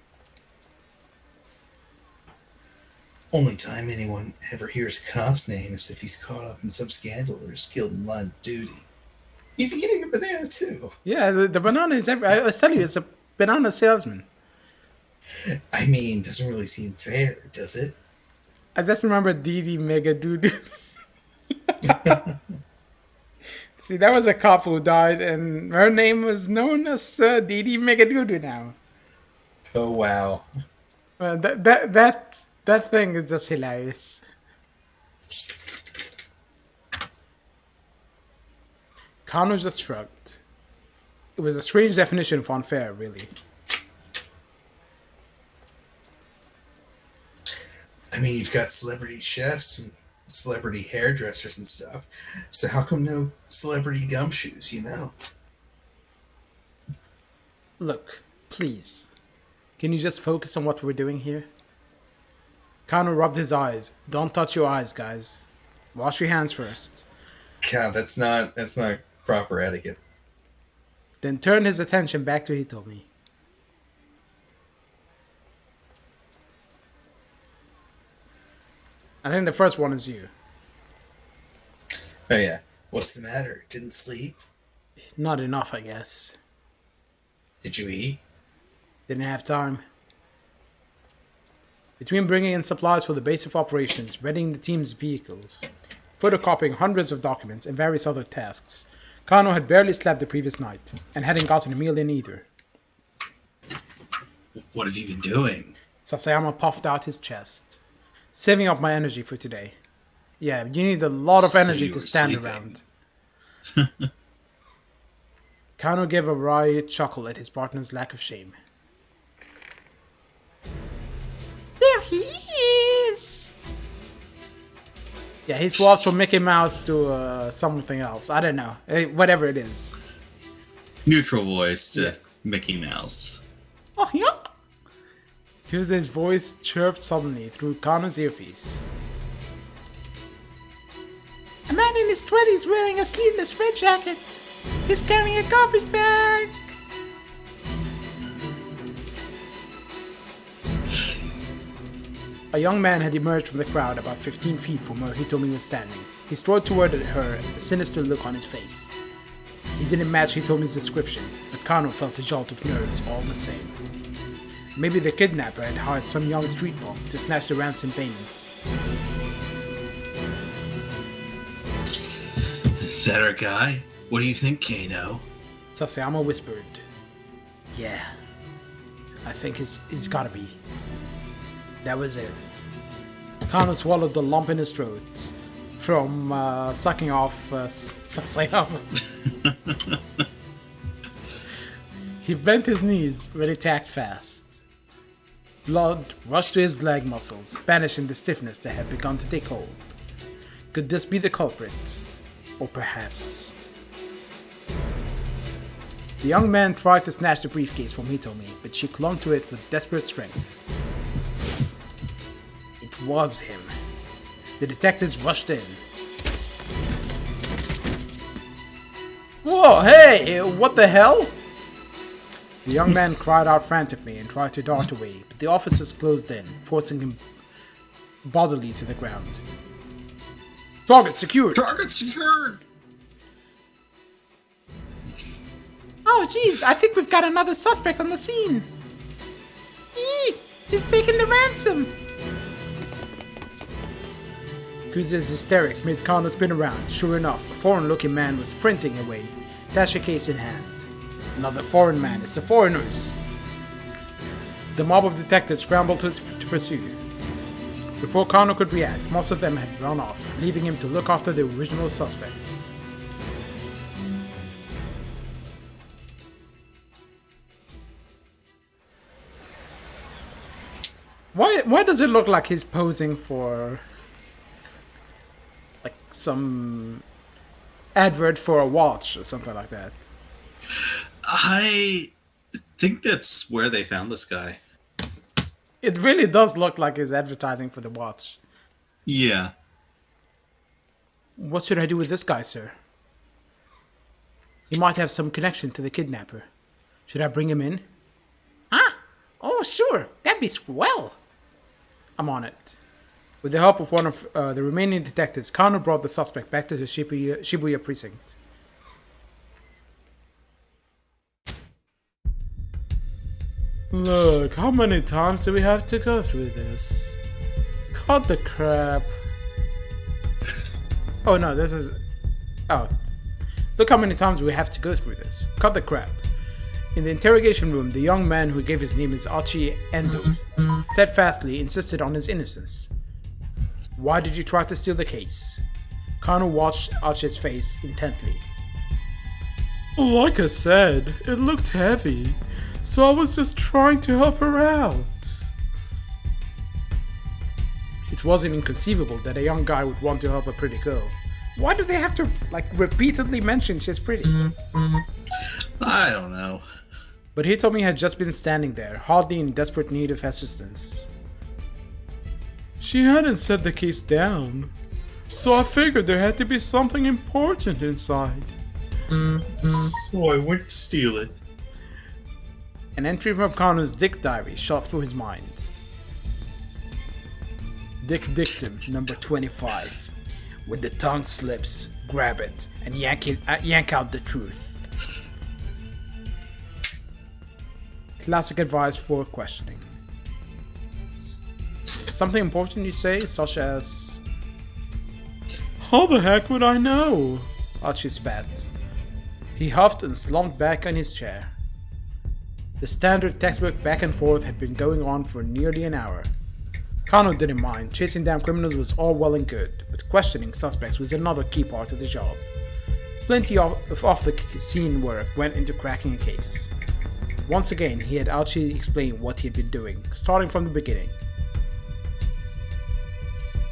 Only time anyone ever hears a cop's name is if he's caught up in some scandal or is killed in line of duty. He's eating a banana, too.
Yeah, the banana is I was telling you, it's a banana salesman.
I mean, doesn't really seem fair, does it?
I just remember Didi Mega Dude. See, that was a cop who died, and her name was known as Didi Mega Dude now.
Oh, wow.
That thing is just hilarious. Kano just shrugged. It was a strange definition of unfair, really.
I mean, you've got celebrity chefs and celebrity hairdressers and stuff. So how come no celebrity gumshoes, you know?
Look, please. Can you just focus on what we're doing here? Kano rubbed his eyes. Don't touch your eyes, guys. Wash your hands first.
God, that's not proper etiquette.
Then turned his attention back to Hitomi. I think the first one is you.
Oh yeah. What's the matter? Didn't sleep?
Not enough, I guess.
Did you eat?
Didn't have time. Between bringing in supplies for the base of operations, readying the team's vehicles, photocopying hundreds of documents, and various other tasks, Kano had barely slept the previous night, and hadn't gotten a meal in either.
What have you been doing?
Sasayama puffed out his chest. Saving up my energy for today. Yeah, you need a lot of energy to stand around. Kano gave a wry chuckle at his partner's lack of shame. There he is! Yeah, he swaps from Mickey Mouse to something else. I don't know. Whatever it is.
Neutral voice to Mickey Mouse.
Oh, yeah! Tuesday's voice chirped suddenly through Kano's earpiece. A man in his 20s wearing a sleeveless red jacket. He's carrying a garbage bag. A young man had emerged from the crowd about 15 feet from where Hitomi was standing. He strode toward her, a sinister look on his face. He didn't match Hitomi's description, but Kano felt a jolt of nerves all the same. Maybe the kidnapper had hired some young street punk to snatch the ransom payment.
That our guy? What do you think, Kano?
Sasayama whispered. Yeah, I think it's gotta be. That was it. Kano swallowed the lump in his throat from sucking off Sasayama. He bent his knees, ready to act fast. Blood rushed to his leg muscles, banishing the stiffness that had begun to take hold. Could this be the culprit? Or perhaps... The young man tried to snatch the briefcase from Hitomi, but she clung to it with desperate strength. It was him. The detectives rushed in. Whoa, hey, what the hell? The young man cried out frantically and tried to dart away, but the officers closed in, forcing him bodily to the ground. Target secured!
Target secured!
Oh jeez, I think we've got another suspect on the scene! He's taking the ransom! Kuze's hysterics made Kano spin around. Sure enough, a foreign-looking man was sprinting away, dash case in hand. Another foreign man. It's the foreigners. The mob of detectives scrambled to pursue. Before Kano could react, most of them had run off, leaving him to look after the original suspect. Why does it look like he's posing for like some advert for a watch or something like that?
I think that's where they found this guy.
It really does look like he's advertising for the watch.
Yeah.
What should I do with this guy, sir? He might have some connection to the kidnapper. Should I bring him in? Huh? Oh, sure. That'd be swell. I'm on it. With the help of one of the remaining detectives, Kano brought the suspect back to the Shibuya precinct. Look, how many times do we have to go through this? Cut the crap. Oh no, this is... Oh. Look how many times we have to go through this. Cut the crap. In the interrogation room, the young man who gave his name as Achi Endo steadfastly insisted on his innocence. Why did you try to steal the case? Kano watched Achi's face intently. Like I said, it looked heavy, so I was just trying to help her out. It wasn't inconceivable that a young guy would want to help a pretty girl. Why do they have to, like, repeatedly mention she's pretty?
I don't know.
But Hitomi had just been standing there, hardly in desperate need of assistance. She hadn't set the case down, so I figured there had to be something important inside.
So I went to steal it.
An entry from Kano's Dick Diary shot through his mind. Dick Dictum, number 25. When the tongue slips, grab it and yank out the truth. Classic advice for questioning. Something important you say, such as... How the heck would I know? Archie spat. He huffed and slumped back in his chair. The standard textbook back and forth had been going on for nearly an hour. Kano didn't mind. Chasing down criminals was all well and good, but questioning suspects was another key part of the job. Plenty of off-the-scene work went into cracking a case. Once again, he had Aochi explain what he had been doing, starting from the beginning.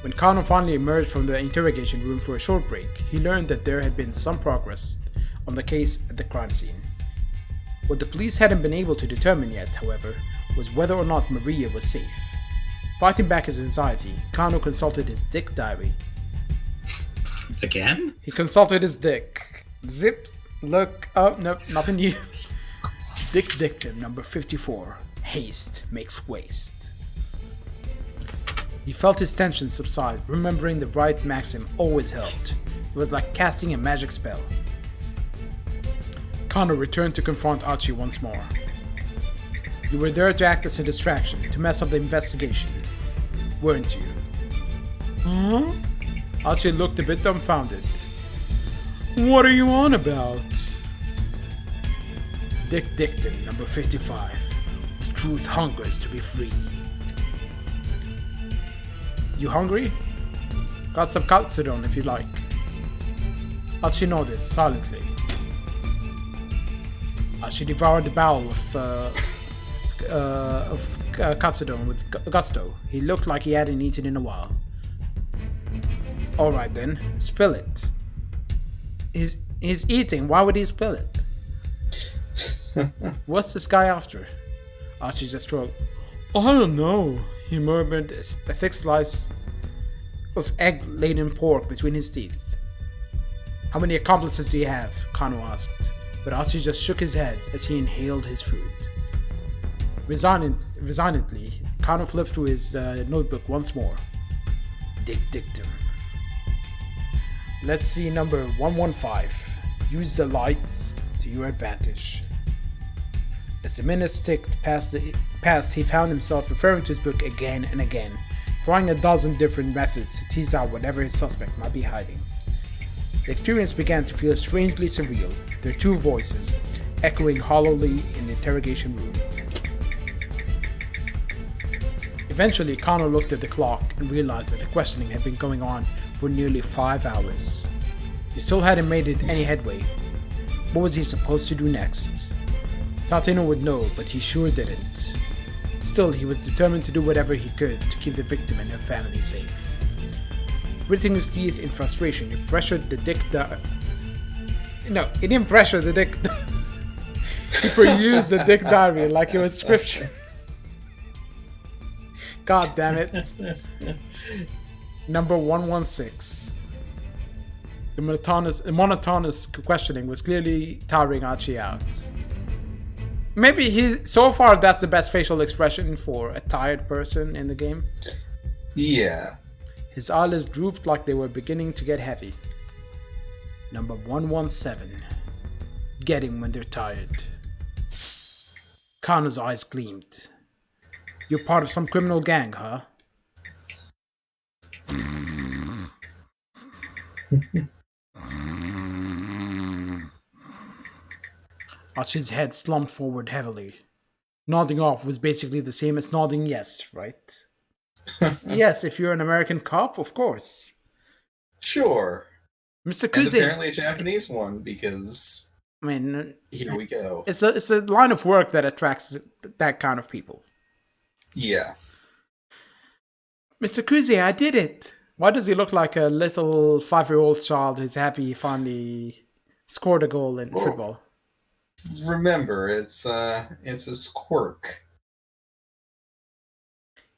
When Kano finally emerged from the interrogation room for a short break, he learned that there had been some progress on the case at the crime scene. What the police hadn't been able to determine yet, however, was whether or not Maria was safe. Fighting back his anxiety, Kano consulted his Dick Diary.
Again?
He consulted his dick. Zip. Look up. Nope, nothing new. Dick Dictum, number 54. Haste makes waste. He felt his tension subside, remembering the bright maxim always helped. It was like casting a magic spell. Kano returned to confront Archie once more. You were there to act as a distraction, to mess up the investigation, weren't you? Huh? Archie looked a bit dumbfounded. What are you on about? Dick Dictum, number 55. The truth hungers to be free. You hungry? Got some katsudon if you like. Archie nodded, silently. Archie devoured the bowl of katsudon with gusto. He looked like he hadn't eaten in a while. Alright then, spill it. He's eating, why would he spill it? What's this guy after? Archie just stroked. I don't know, he murmured, a thick slice of egg-laden pork between his teeth. How many accomplices do you have? Kano asked, but Archie just shook his head as he inhaled his food. Resignedly, Kano flipped through his notebook once more. Dick Dictum. Let's see number 115. Use the lights to your advantage. As the minutes ticked past, he found himself referring to his book again and again, trying a dozen different methods to tease out whatever his suspect might be hiding. The experience began to feel strangely surreal. Their two voices, echoing hollowly in the interrogation room. Eventually, Kano looked at the clock and realized that the questioning had been going on for nearly 5 hours. He still hadn't made any headway. What was he supposed to do next? Tateno would know, but he sure didn't. Still, he was determined to do whatever he could to keep the victim and her family safe. Gritting his teeth in frustration, he pressured the dick No, he didn't pressure the dick. He perused the dick diary like it was scripture. God damn it. Number 116. The monotonous questioning was clearly tiring Archie out. Maybe so far that's the best facial expression for a tired person in the game.
Yeah.
His eyelids drooped like they were beginning to get heavy. Number 117. Getting when they're tired. Kano's eyes gleamed. You're part of some criminal gang, huh? Archie's head slumped forward heavily. Nodding off was basically the same as nodding yes, right? Yes, if you're an American cop, of course.
Sure.
Mr.
And
Kuze.
apparently a Japanese one, because
I mean,
here we go.
It's a line of work that attracts that kind of people.
Yeah.
Mr. Kuze, I did it. Why does he look like a little 5-year-old child who's happy he finally scored a goal in football?
Remember, it's a squirk.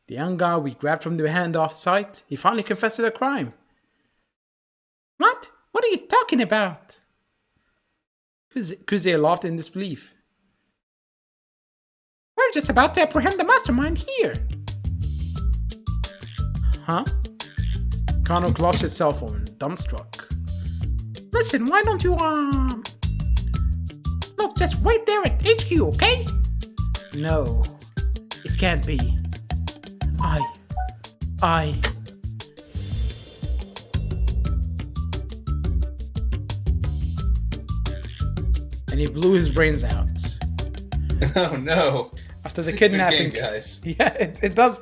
The young guy we grabbed from the handoff site, he finally confessed to the crime. What? What are you talking about? Kuze laughed in disbelief. We're just about to apprehend the mastermind here. Huh? Kano clutched his cell phone, dumbstruck. Listen, why don't you, Look, just wait there at HQ, okay? No, it can't be. And he blew his brains out.
Oh no.
After the kidnapping,
game, guys.
Yeah, it does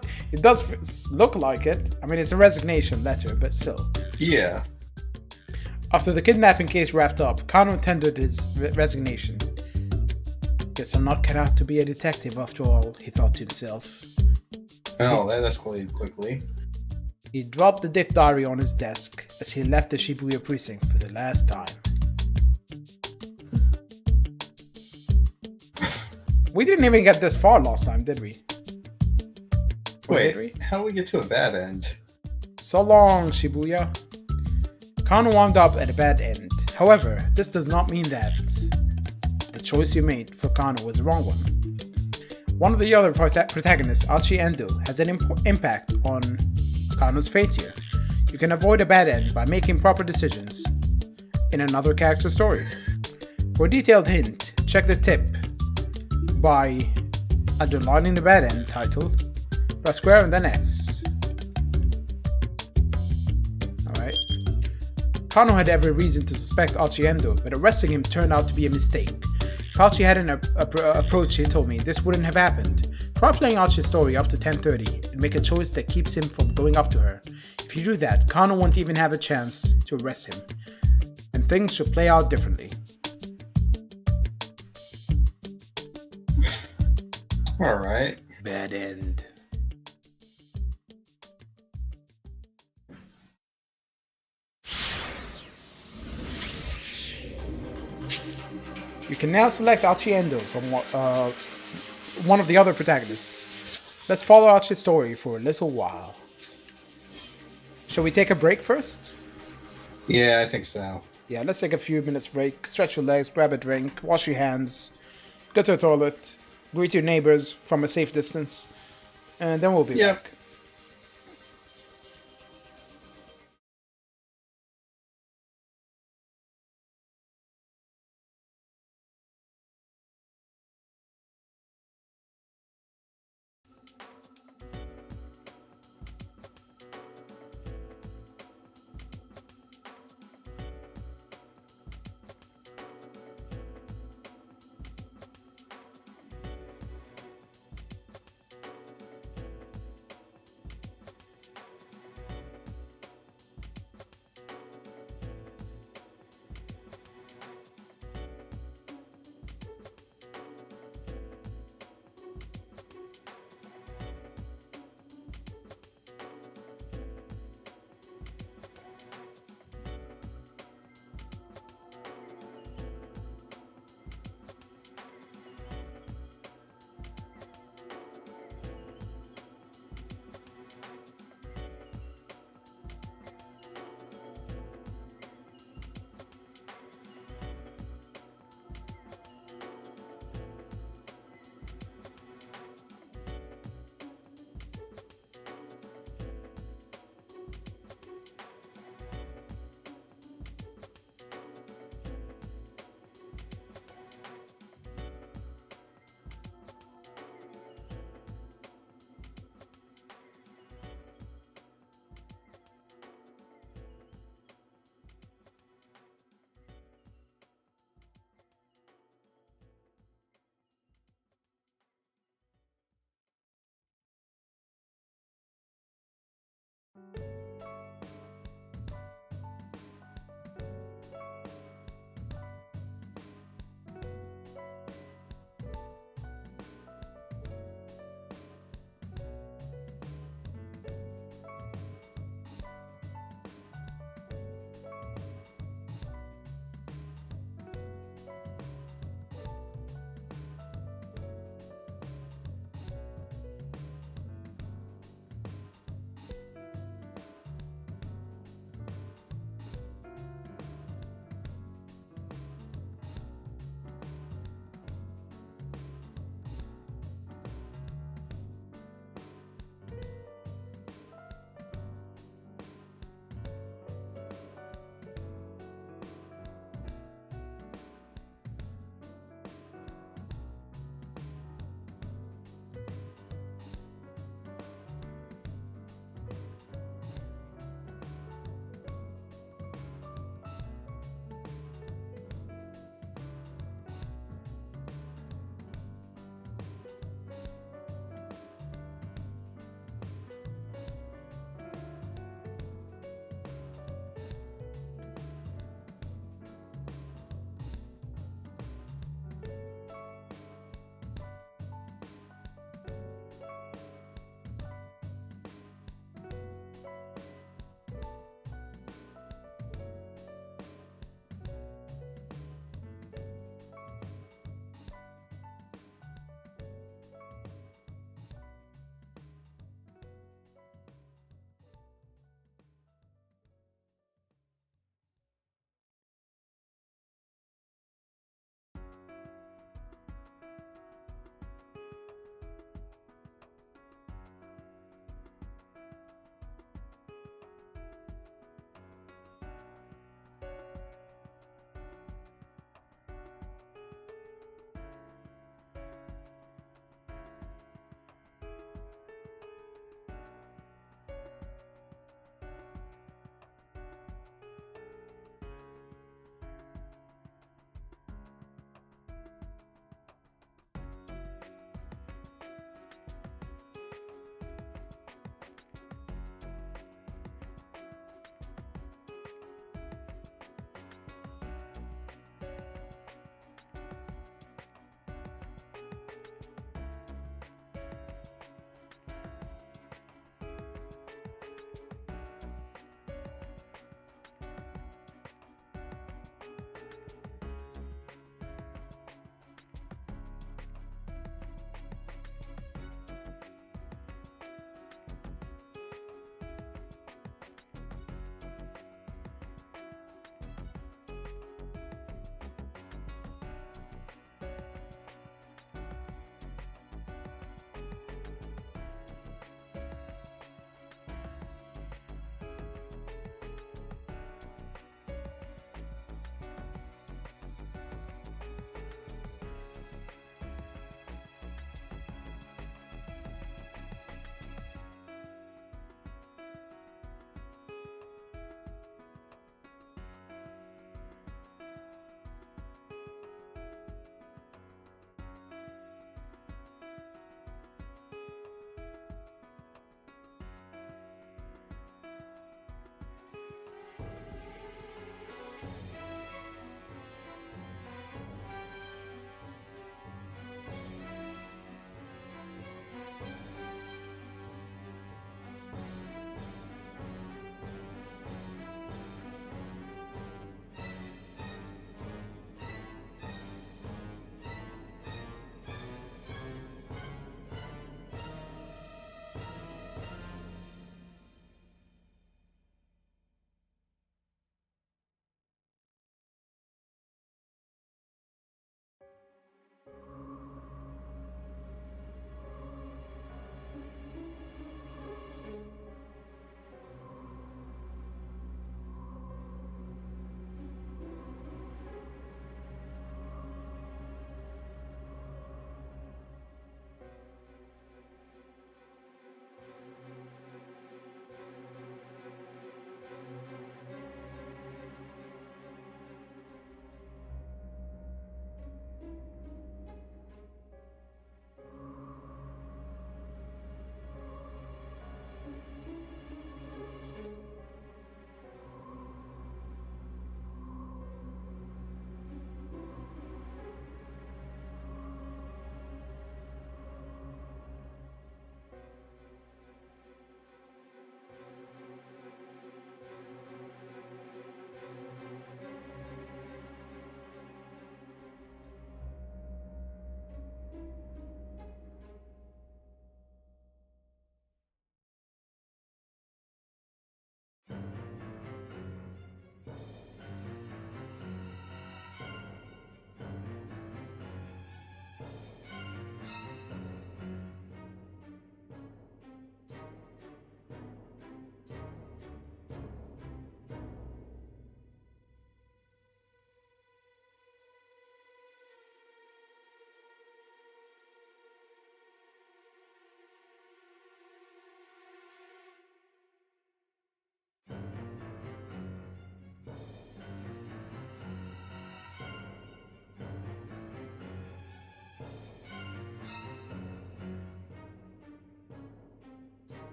look like it. I mean, it's a resignation letter, but still.
Yeah.
After the kidnapping case wrapped up, Kano tendered his resignation. Guess I'm not cut out to be a detective after all, he thought to himself.
Oh, that escalated quickly.
He dropped the dick diary on his desk as he left the Shibuya precinct for the last time. We didn't even get this far last time, did we? Or did we?
Wait, how do we get to a bad end?
So long, Shibuya. Kano wound up at a bad end. However, this does not mean that the choice you made for Kano was the wrong one. One of the other protagonists, Achi Endo, has an impact on Kano's fate here. You can avoid a bad end by making proper decisions in another character's story. For a detailed hint, check the tip by underlining the bad end title, press square and then S. Alright. Kano had every reason to suspect Achi Endo, but arresting him turned out to be a mistake. If Achi hadn't approached, he told me, this wouldn't have happened. Try playing Achi's story up to 10:30 and make a choice that keeps him from going up to her. If you do that, Kano won't even have a chance to arrest him. And things should play out differently.
Alright.
Bad end. You can now select Achi Endo from one of the other protagonists. Let's follow Achi's story for a little while. Shall we take a break first?
Yeah, I think so.
Yeah, let's take a few minutes break, stretch your legs, grab a drink, wash your hands, go to the toilet, greet your neighbors from a safe distance, and then we'll be back.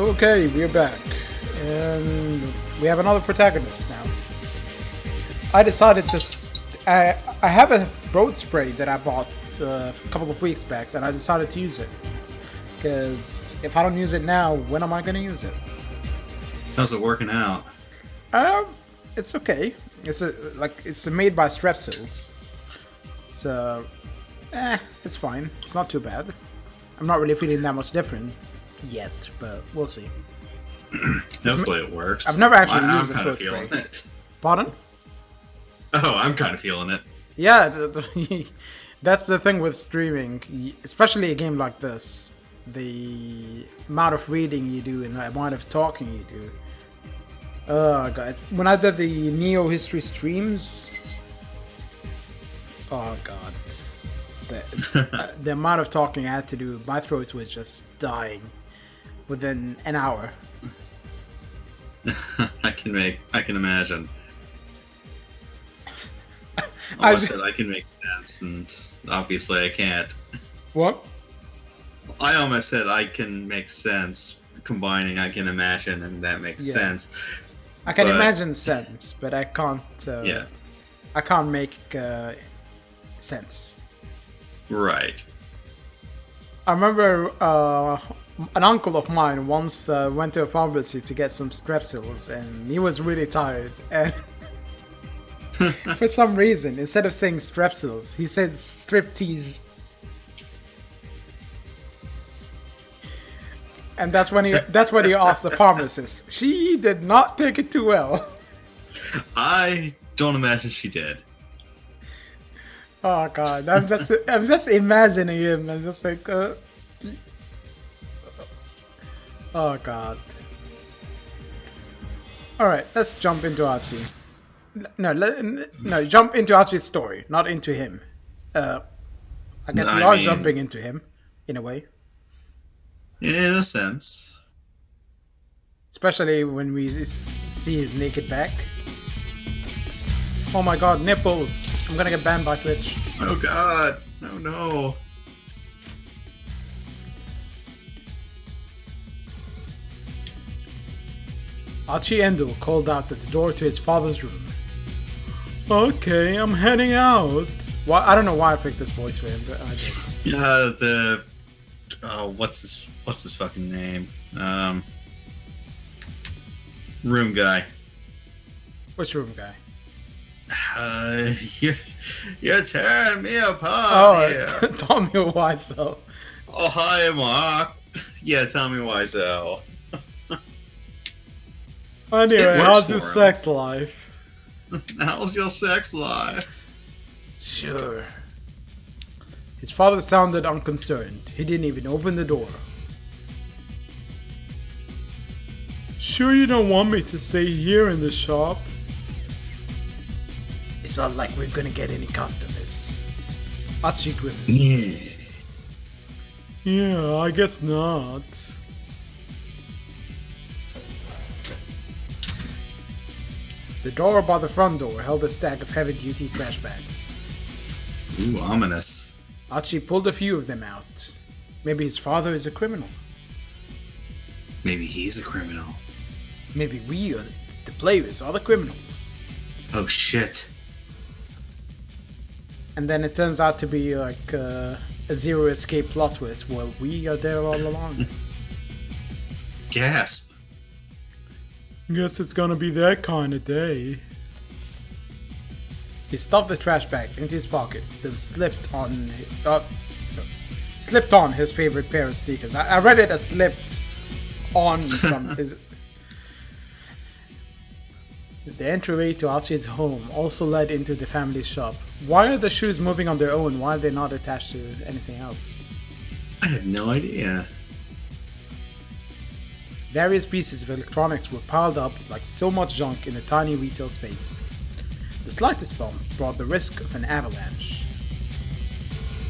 Okay, we're back. And we have another protagonist now. I decided to... I have a throat spray that I bought a couple of weeks back, and I decided to use it. Because if I don't use it now, when am I going to use it?
How's it working out?
It's okay. It's made by Strepsils. So, it's fine. It's not too bad. I'm not really feeling that much different yet, but we'll see.
Hopefully it works.
I've never actually used
I'm
the
kind of
throat
feeling
spray.
it.
Pardon?
Oh, I'm kind of feeling it.
Yeah, that's the thing with streaming, especially a game like this. The amount of reading you do and the amount of talking you do. Oh god, when I did the Neo History streams, oh god, the amount of talking I had to do, my throat was just dying within an hour.
I can imagine.
I
said I can make sense, and obviously I can't.
What?
I almost said I can make sense, combining I can imagine, and that makes sense.
I can imagine sense, but I can't.
Yeah.
I can't make sense.
Right.
I remember an uncle of mine once went to a pharmacy to get some Strepsils, and he was really tired. And for some reason, instead of saying Strepsils, he said striptease. And that's when he asked the pharmacist. She did not take it too well.
I don't imagine she did.
Oh god, I'm just imagining him. I'm just like, oh god. All right, let's jump into Archie. No, jump into Archie's story, not into him. I guess we are jumping into him, in a way.
In a sense.
Especially when we see his naked back. Oh my god, nipples! I'm gonna get banned by Twitch.
Oh god, oh no.
Archie Endo called out at the door to his father's room. Okay, I'm heading out. Well, I don't know why I picked this voice for him, but I did.
Yeah, what's his fucking name? Room guy.
Which room guy?
You're tearing me apart here.
Tommy Wiseau.
Oh, hi, Mark. Yeah, tell me why so.
Anyway, how's your sex life?
How's your sex life?
Sure. His father sounded unconcerned. He didn't even open the door. Sure you don't want me to stay here in the shop? It's not like we're gonna get any customers. Archie grimaced. Yeah, I guess not. The door by the front door held a stack of heavy-duty trash bags.
Ooh, ominous.
Archie pulled a few of them out. Maybe his father is a criminal.
Maybe he's a criminal.
Maybe we, the players, are the criminals.
Oh shit.
And then it turns out to be like a zero escape plot twist where we are there all along.
Gasp.
Guess it's gonna be that kind of day. He stuffed the trash bags into his pocket, then slipped on his favorite pair of sneakers. I read it as slipped on some. The entryway to Archie's home also led into the family's shop. Why are the shoes moving on their own? Why are they not attached to anything else?
I have no idea.
Various pieces of electronics were piled up like so much junk in a tiny retail space. The slightest bump brought the risk of an avalanche.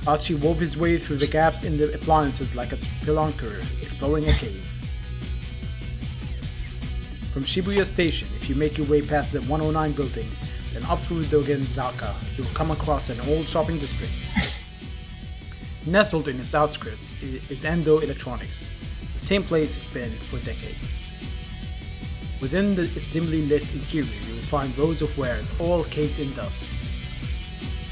Archie wove his way through the gaps in the appliances like a spelunker exploring a cave. From Shibuya Station, if you make your way past the 109 building, then up through Dogenzaka, you will come across an old shopping district. Nestled in its outskirts is Endo Electronics, a the same place it's been for decades. Within its dimly lit interior, you will find rows of wares all caked in dust.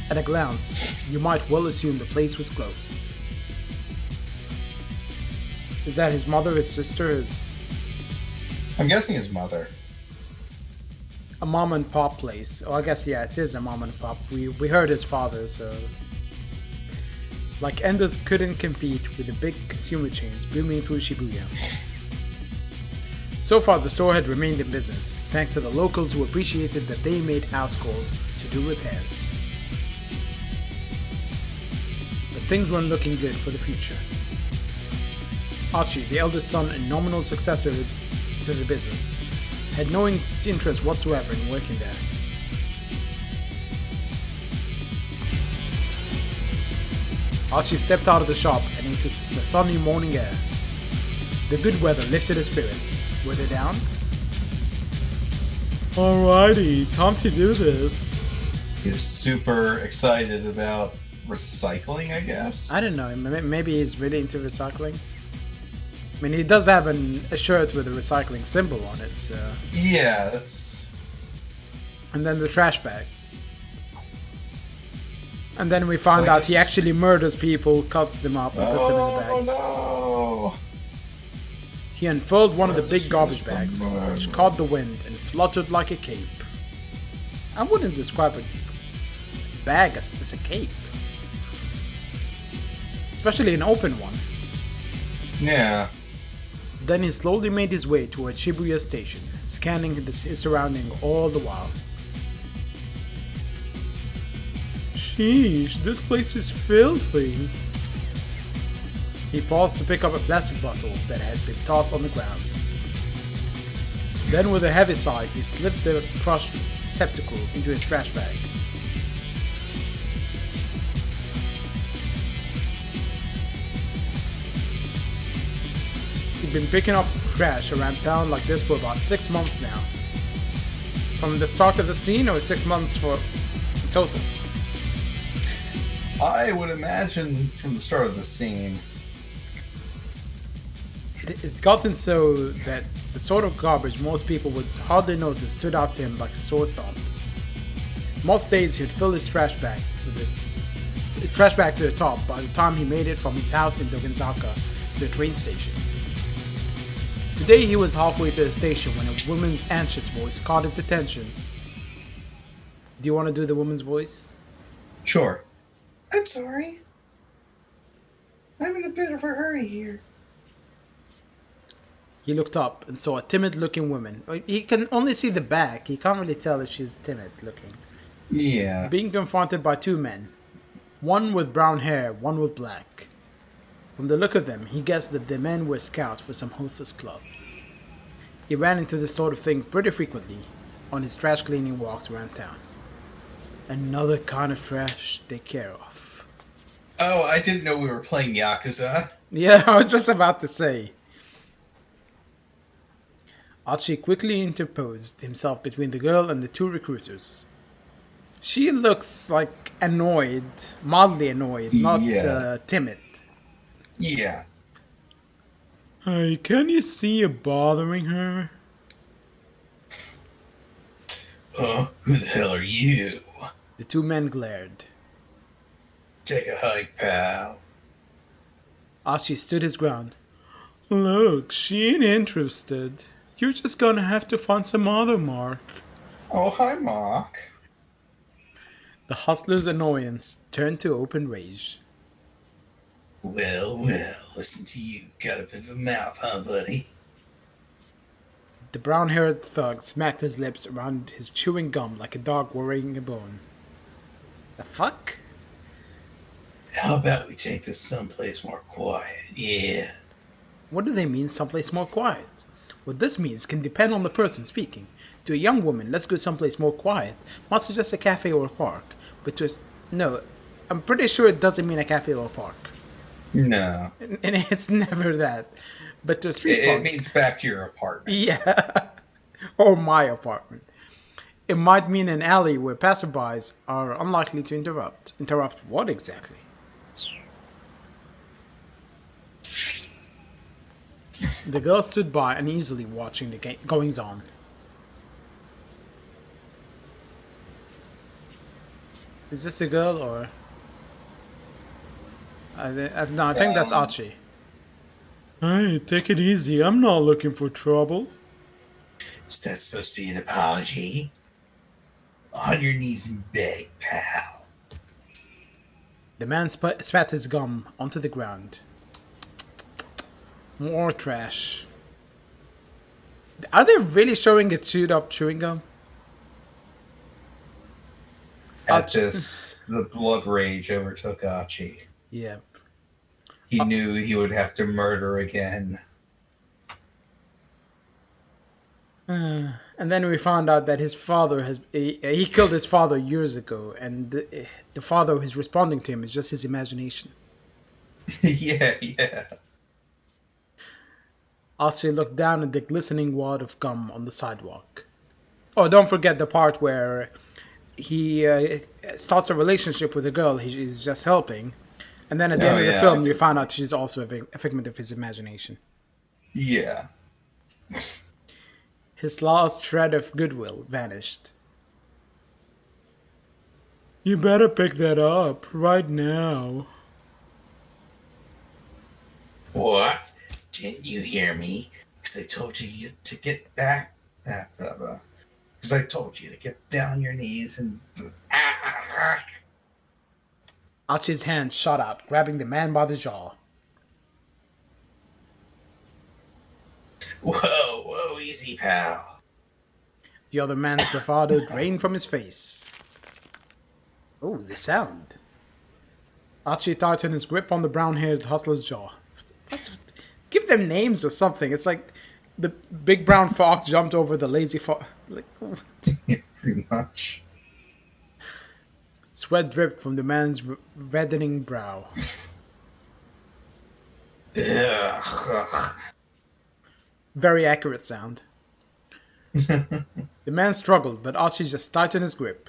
At a glance, you might well assume the place was closed. Is that his mother, his sister,
I'm guessing his mother.
a mom and pop place? Oh, I guess, yeah, it is a mom and pop. We heard his father, so... Like Enders couldn't compete with the big consumer chains booming through Shibuya. So far, the store had remained in business, thanks to the locals who appreciated that they made house calls to do repairs. But things weren't looking good for the future. Archie, the eldest son and nominal successor to the business, had no interest whatsoever in working there. Archie stepped out of the shop and into the sunny morning air. The good weather lifted his spirits. Were they down? Alrighty, time to do this.
He's super excited about recycling, I guess.
I don't know, maybe he's really into recycling. I mean, he does have a shirt with a recycling symbol on it, so...
Yeah, that's...
And then the trash bags. And then we found out he actually murders people, cuts them up, and puts them in the bags.
Oh no!
He unfurled one of the big garbage bags, which caught the wind and fluttered like a cape. I wouldn't describe a bag as a cape. Especially an open one.
Yeah.
Then he slowly made his way toward Shibuya Station, scanning his surrounding all the while. Sheesh, this place is filthy. He paused to pick up a plastic bottle that had been tossed on the ground. Then with a heavy sigh, he slipped the crushed receptacle into his trash bag. He'd been picking up trash around town like this for about 6 months now. From the start of the scene, or 6 months for total?
I would imagine from the start of the scene.
It's gotten so that the sort of garbage most people would hardly notice stood out to him like a sore thumb. Most days he'd fill his trash bag to the top by the time he made it from his house in Dogenzaka to the train station. Today he was halfway to the station when a woman's anxious voice caught his attention. Do you want to do the woman's voice?
Sure. I'm sorry. I'm in a bit of a hurry here.
He looked up and saw a timid-looking woman. He can only see the back. He can't really tell if she's timid-looking.
Yeah.
Being confronted by 2 men. One with brown hair, one with black. From the look of them, he guessed that the men were scouts for some hostess club. He ran into this sort of thing pretty frequently on his trash cleaning walks around town. Another kind of trash to take care of.
Oh, I didn't know we were playing Yakuza.
Yeah, I was just about to say. Archie quickly interposed himself between the girl and the 2 recruiters. She looks like annoyed, mildly annoyed, not timid.
Yeah.
Hey, can you see you bothering her?
Huh? Who the hell are you?
The 2 men glared.
Take a hike, pal.
Archie stood his ground. Look, she ain't interested. You're just gonna have to find some other Mark.
Oh, hi, Mark.
The hustler's annoyance turned to open rage.
Well, listen to you. Got a bit of a mouth, huh, buddy?
The brown-haired thug smacked his lips around his chewing gum like a dog worrying a bone. The fuck?
How about we take this someplace more quiet? Yeah.
What do they mean, someplace more quiet? What this means can depend on the person speaking. To a young woman, let's go someplace more quiet might suggest a cafe or a park. But no, I'm pretty sure it doesn't mean a cafe or a park.
No.
And it's never that. But to a street park...
It means back to your apartment.
Yeah. Or my apartment. It might mean an alley where passerbys are unlikely to interrupt. Interrupt what exactly? The girl stood by uneasily watching the goings on. Is this a girl or... no, I think that's Archie. Hey, take it easy. I'm not looking for trouble.
Is that supposed to be an apology? On your knees and beg, pal.
The man spat his gum onto the ground. More trash. Are they really showing it chewed up chewing gum?
At this, the blood rage overtook Archie.
Yeah.
He knew he would have to murder again.
And then we found out that his father he killed his father years ago, and the father who's responding to him is just his imagination.
Yeah.
Archie looked down at the glistening wad of gum on the sidewalk. Oh, don't forget the part where he starts a relationship with a girl he's just helping, and then at the end of the film you find out she's also a figment of his imagination.
Yeah.
His last shred of goodwill vanished. You better pick that up right now.
What? Didn't you hear me? Because I told you to get back. Because I told you to get down on your knees and...
Archie's hand shot out, grabbing the man by the jaw.
Whoa, easy, pal.
The other man's bravado drained from his face. Oh, the sound. Archie tightened his grip on the brown-haired hustler's jaw. Give them names or something. It's like the big brown fox jumped over the lazy fox. Like,
Pretty much.
Sweat dripped from the man's reddening brow. Very accurate sound. The man struggled, but Archie just tightened his grip.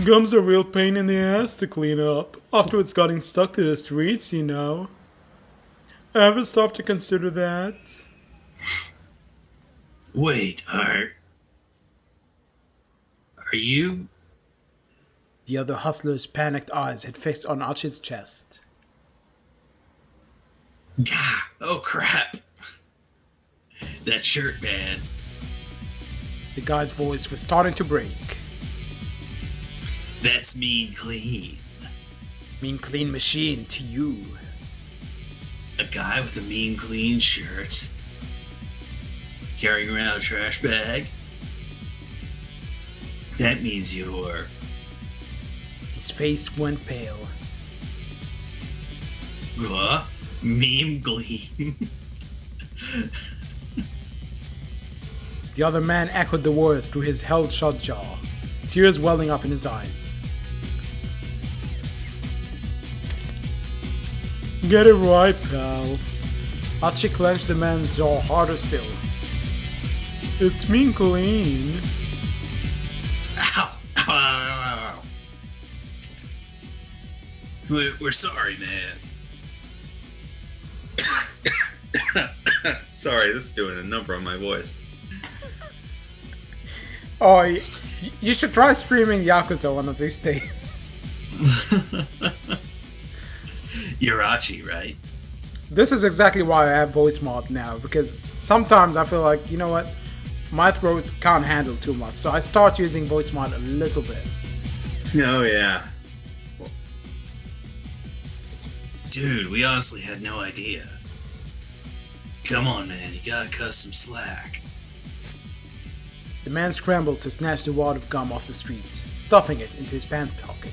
Gum's a real pain in the ass to clean up, after it's gotten stuck to the streets, you know. I haven't stopped to consider that.
Wait, are you...
The other hustler's panicked eyes had fixed on Archie's chest.
Gah, oh crap. That shirt, man.
The guy's voice was starting to break.
That's mean clean.
Mean clean machine to you.
A guy with a mean clean shirt. Carrying around a trash bag. That means you're...
His face went pale.
What? Mean clean?
The other man echoed the words through his held-shut jaw, tears welling up in his eyes. Get it right, pal. Archie clenched the man's jaw harder still. It's mean clean.
Ow! Ow, ow, ow, ow. We're sorry, man.
Sorry, this is doing a number on my voice.
Oh, you should try streaming Yakuza one of these days.
You're Archie, right?
This is exactly why I have voice mod now, because sometimes I feel like, you know what, my throat can't handle too much, so I start using voice mod a little bit.
Oh, yeah.
Dude, we honestly had no idea. Come on, man, you gotta cut some slack.
The man scrambled to snatch the wad of gum off the street, stuffing it into his pant pocket.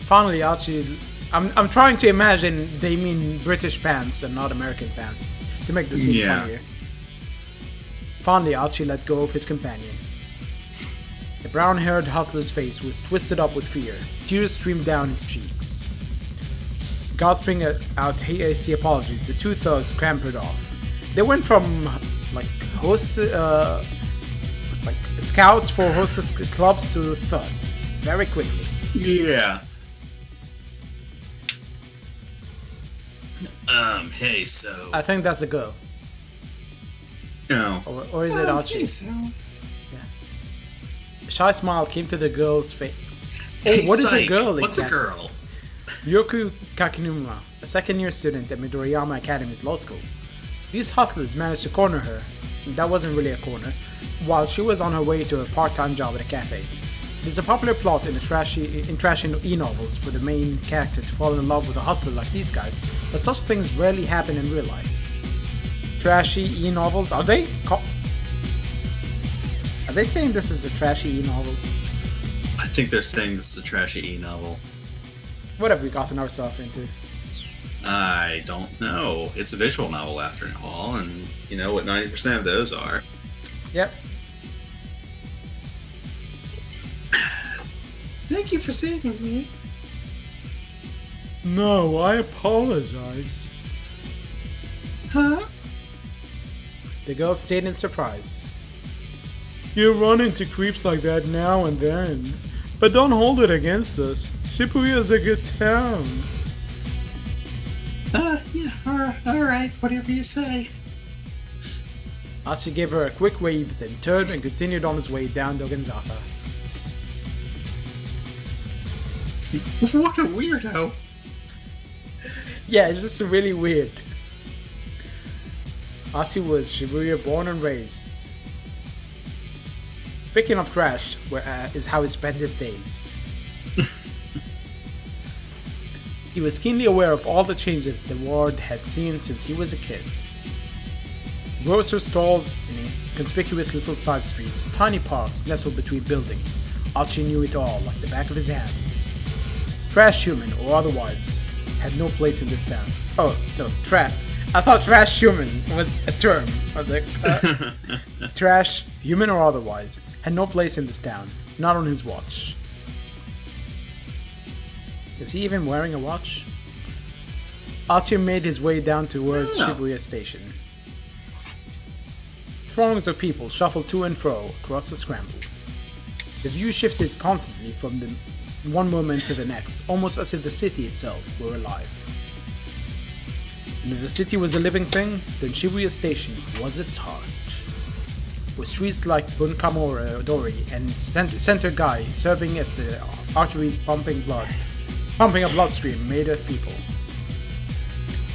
Finally, Archie... I'm trying to imagine they mean British pants and not American pants to make the scene funnier. Finally, Archie let go of his companion. The brown-haired hustler's face was twisted up with fear. Tears streamed down his cheeks. Gasping out hasty apologies, the two thugs scampered off. They went from like scouts for hostess clubs to thugs very quickly.
Yeah. Hey, so.
I think that's a girl.
No.
Or is it Archie?
Hey, so.
A shy smile came to the girl's face.
Hey,
what is a
psych,
girl
What's a
exactly?
girl?
Yoku Kakinuma, a second-year student at Midoriyama Academy's law school. These hustlers managed to corner her, that wasn't really a corner, while she was on her way to a part-time job at a cafe. There's a popular plot in trashy e-novels for the main character to fall in love with a hustler like these guys, but such things rarely happen in real life. Trashy e-novels, are they? Are they saying this is a trashy e-novel?
I think they're saying this is a trashy e-novel.
What have we gotten ourselves into?
I don't know. It's a visual novel after all, and you know what 90% of those are.
Yep.
Thank you for saving me.
No, I apologize.
Huh?
The girl stayed in surprise. You run into creeps like that now and then, but don't hold it against us. Shibuya's a good town.
Yeah, alright, whatever you say.
Archie gave her a quick wave, then turned and continued on his way down Dogenzaka.
What a weirdo.
Yeah, it's just really weird. Archie was Shibuya born and raised. Picking up trash is how he spent his days. He was keenly aware of all the changes the ward had seen since he was a kid. Grocery stalls in conspicuous little side streets, tiny parks nestled between buildings. Archie knew it all like the back of his hand. Trash human or otherwise had no place in this town. Oh, no, trash. I thought trash human was a term. I was like, trash, human or otherwise, had no place in this town. Not on his watch. Is he even wearing a watch? Archie made his way down towards Shibuya Station. Throngs of people shuffled to and fro across the scramble. The view shifted constantly from the one moment to the next, almost as if the city itself were alive. And if the city was a living thing, then Shibuya Station was its heart. With streets like Bunkamura Dori and Center Guy serving as the arteries pumping a bloodstream made of people.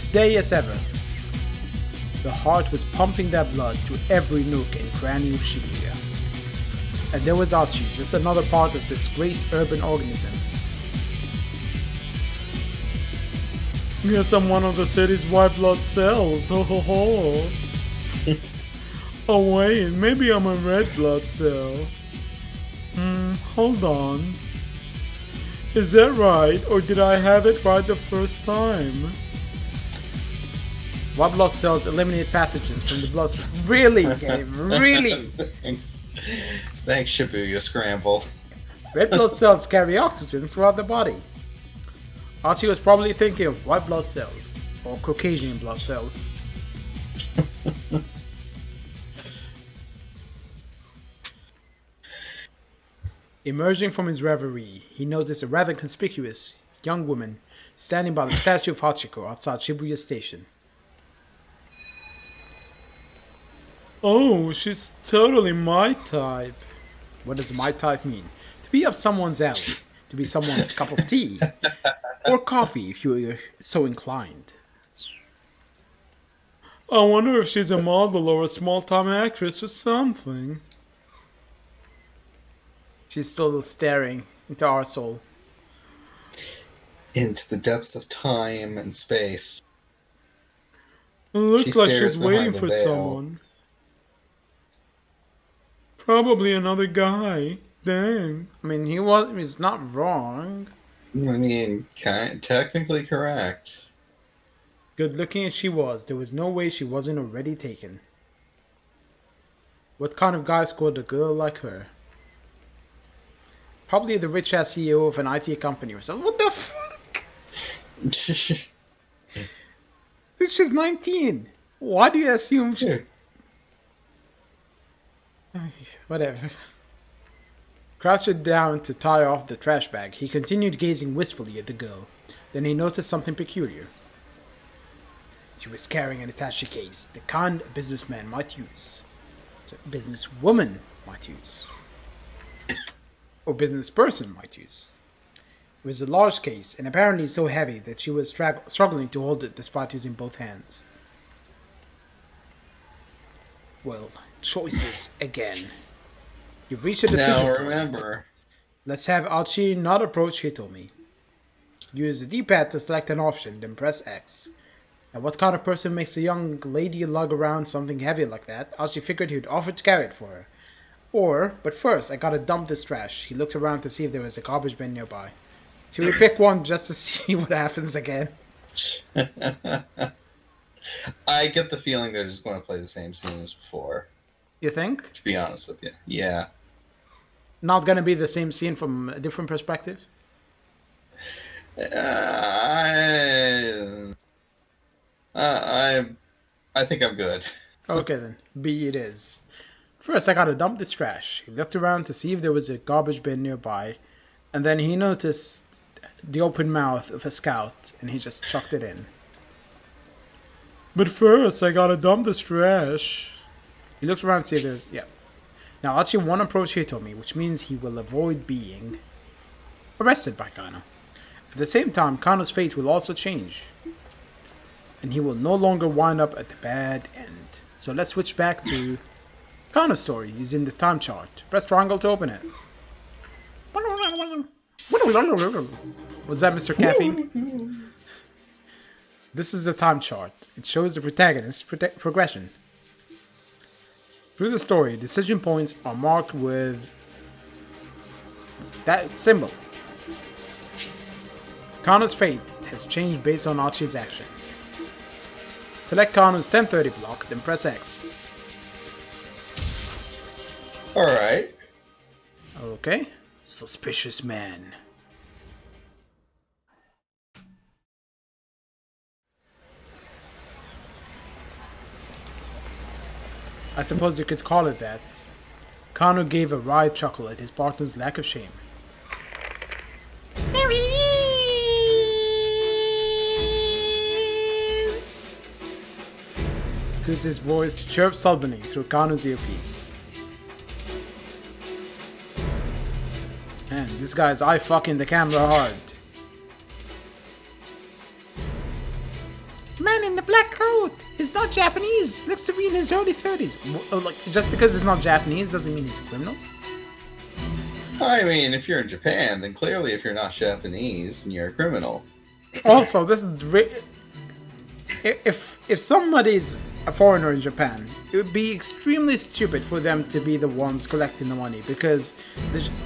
Today as ever, the heart was pumping that blood to every nook and cranny of Shibuya. And there was Archie, just another part of this great urban organism. Guess I'm one of the city's white blood cells, ho ho ho. Oh wait, maybe I'm a red blood cell. Hold on. Is that right, or did I have it right the first time? White blood cells eliminate pathogens from the bloodstream. Really, Gabe? Really?
Thanks, Shibuya Scramble.
Red blood cells carry oxygen throughout the body. Archie was probably thinking of white blood cells, or Caucasian blood cells. Emerging from his reverie, he noticed a rather conspicuous young woman standing by the statue of Hachiko outside Shibuya Station. Oh, she's totally my type. What does my type mean? To be up someone's alley, to be someone's cup of tea, or coffee if you're so inclined. I wonder if she's a model or a small-time actress or something. She's still staring into our soul.
Into the depths of time and space.
It looks
She
like
stares
she's waiting
behind the
for
veil.
someone. Probably another guy. Dang. I mean, he's not wrong.
I mean, technically correct.
Good looking as she was, there was no way she wasn't already taken. What kind of guy scored a girl like her? Probably the rich-ass CEO of an IT company or something. What the fuck? Dude, she's 19. Why do you assume she...
Dude,
Whatever. Crouched down to tie off the trash bag, he continued gazing wistfully at the girl. Then he noticed something peculiar. She was carrying an attaché case the kind a businessman might use. So a businesswoman might use. Or business person might use. It was a large case, and apparently so heavy that she was struggling to hold it despite using both hands. Well, choices again. You've reached a decision.
Now remember.
Let's have Archie not approach Hitomi. Use the D-pad to select an option, then press X. Now what kind of person makes a young lady lug around something heavy like that? Archie figured he'd offer to carry it for her. Or, but first, I gotta dump this trash. He looked around to see if there was a garbage bin nearby. Should we pick one just to see what happens again?
I get the feeling they're just going to play the same scene as before.
You think?
To be honest with you. Yeah.
Not gonna be the same scene from a different perspective?
I think I'm good.
Okay then, B it is. First, I gotta dump this trash. He looked around to see if there was a garbage bin nearby, and then he noticed the open mouth of a scout, and he just chucked it in. But first, I gotta dump this trash. He looks around to see if there's... yeah. Now, Archie won't approach Hitomi, which means he will avoid being arrested by Kano. At the same time, Kano's fate will also change. And he will no longer wind up at the bad end. So let's switch back to Kano's story using the time chart. Press triangle to open it. Was that Mr. Caffeine? This is the time chart. It shows the protagonist's progression. Through the story, decision points are marked with that symbol. Kano's fate has changed based on Archie's actions. Select Kano's 1030 block, then press X.
Alright.
Okay. Suspicious man. I suppose you could call it that. Kano gave a wry chuckle at his partner's lack of shame. There he is! Used his voice to chirp sullenly through Kano's earpiece. Man, this guy's eye-fucking the camera hard. Man in the black coat! He's not Japanese! Looks to be in his early 30s. Like, just because he's not Japanese doesn't mean he's a criminal.
I mean, if you're in Japan, then clearly if you're not Japanese, then you're a criminal.
Also, this is... If somebody's a foreigner in Japan, it would be extremely stupid for them to be the ones collecting the money, because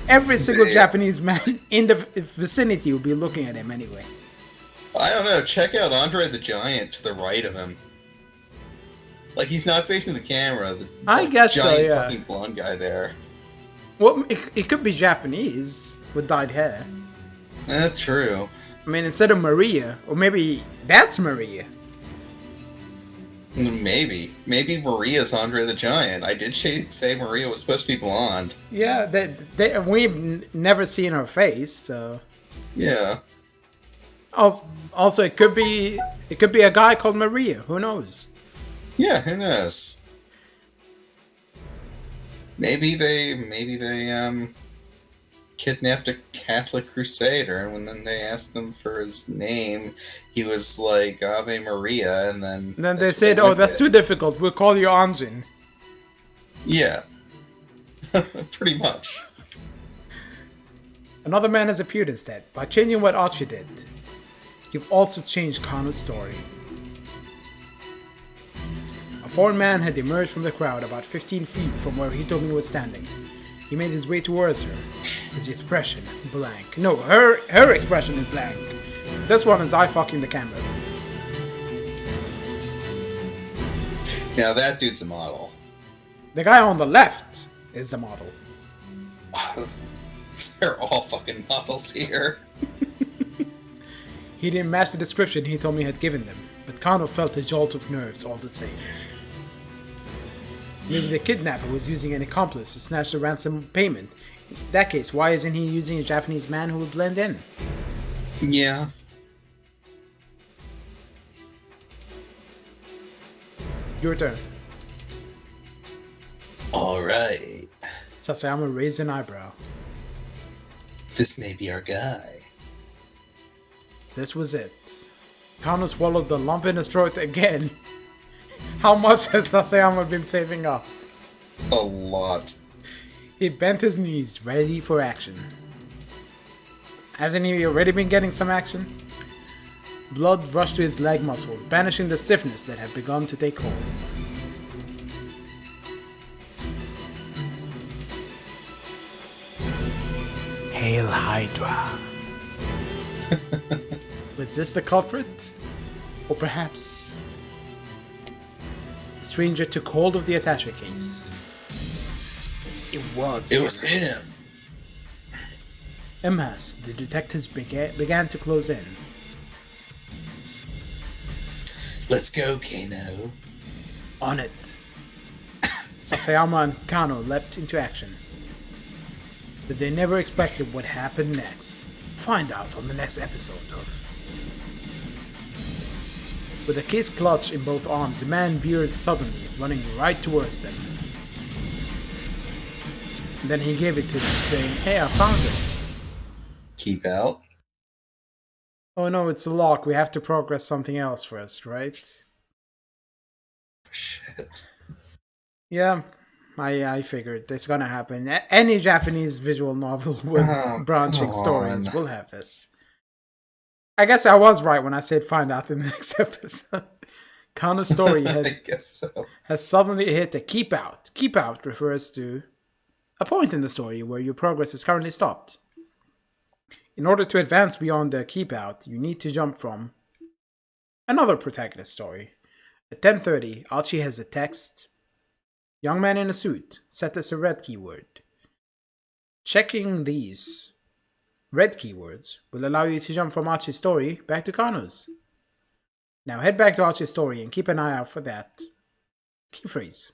every single Japanese man in the vicinity will be looking at him anyway.
I don't know, check out Andre the Giant to the right of him. Like, he's not facing the camera.
I guess so,
giant
yeah.
fucking blonde guy there.
Well, it could be Japanese with dyed hair.
True.
I mean, instead of Maria, or maybe that's Maria.
Maybe. Maybe Maria's Andre the Giant. I did say Maria was supposed to be blonde.
Yeah, we've never seen her face, so...
Yeah.
Also, it could be a guy called Maria. Who knows?
Yeah, who knows? Maybe they kidnapped a Catholic crusader, and then they asked them for his name. He was like Ave Maria, and then
they said, "Oh, that's too difficult. We'll call you Anjin."
Yeah, pretty much.
Another man has appeared instead. By changing what Archie did, you've also changed Kano's story. A foreign man had emerged from the crowd about 15 feet from where Hitomi was standing. He made his way towards her, his expression blank. No, her expression is blank. This one is eye-fucking the camera.
Now that dude's a model.
The guy on the left is the model.
They're all fucking models here.
He didn't match the description Hitomi had given them, but Kano felt a jolt of nerves all the same. Maybe the kidnapper was using an accomplice to snatch the ransom payment. In that case, why isn't he using a Japanese man who would blend in?
Yeah.
Your turn.
Alright.
Sasayama raised an eyebrow.
This may be our guy.
This was it. Kano swallowed the lump in his throat again. How much has Sasayama been saving up?
A lot.
He bent his knees, ready for action. Hasn't he already been getting some action? Blood rushed to his leg muscles, banishing the stiffness that had begun to take hold. Hail Hydra. Was this the culprit? Or perhaps... The stranger took hold of the attaché case. It was
him.
Emas, the detectives began to close in.
Let's go, Kano.
On it. Sasayama and Kano leapt into action. But they never expected what happened next. Find out on the next episode of... With a case clutch in both arms, the man veered suddenly, running right towards them. And then he gave it to them, saying, "Hey, I found this."
Keep out.
Oh no, it's a lock. We have to progress something else first, right?
Shit.
Yeah, I figured it's gonna happen. Any Japanese visual novel with branching stories will have this. I guess I was right when I said find out in the next episode. Kano's story
I guess so.
has suddenly hit a keep out. Keep out refers to a point in the story where your progress is currently stopped. In order to advance beyond the keep out, you need to jump from another protagonist story. At 10:30, Archie has a text. Young man in a suit, set as a red keyword. Checking these red keywords will allow you to jump from Archie's story back to Kano's. Now head back to Archie's story and keep an eye out for that key phrase.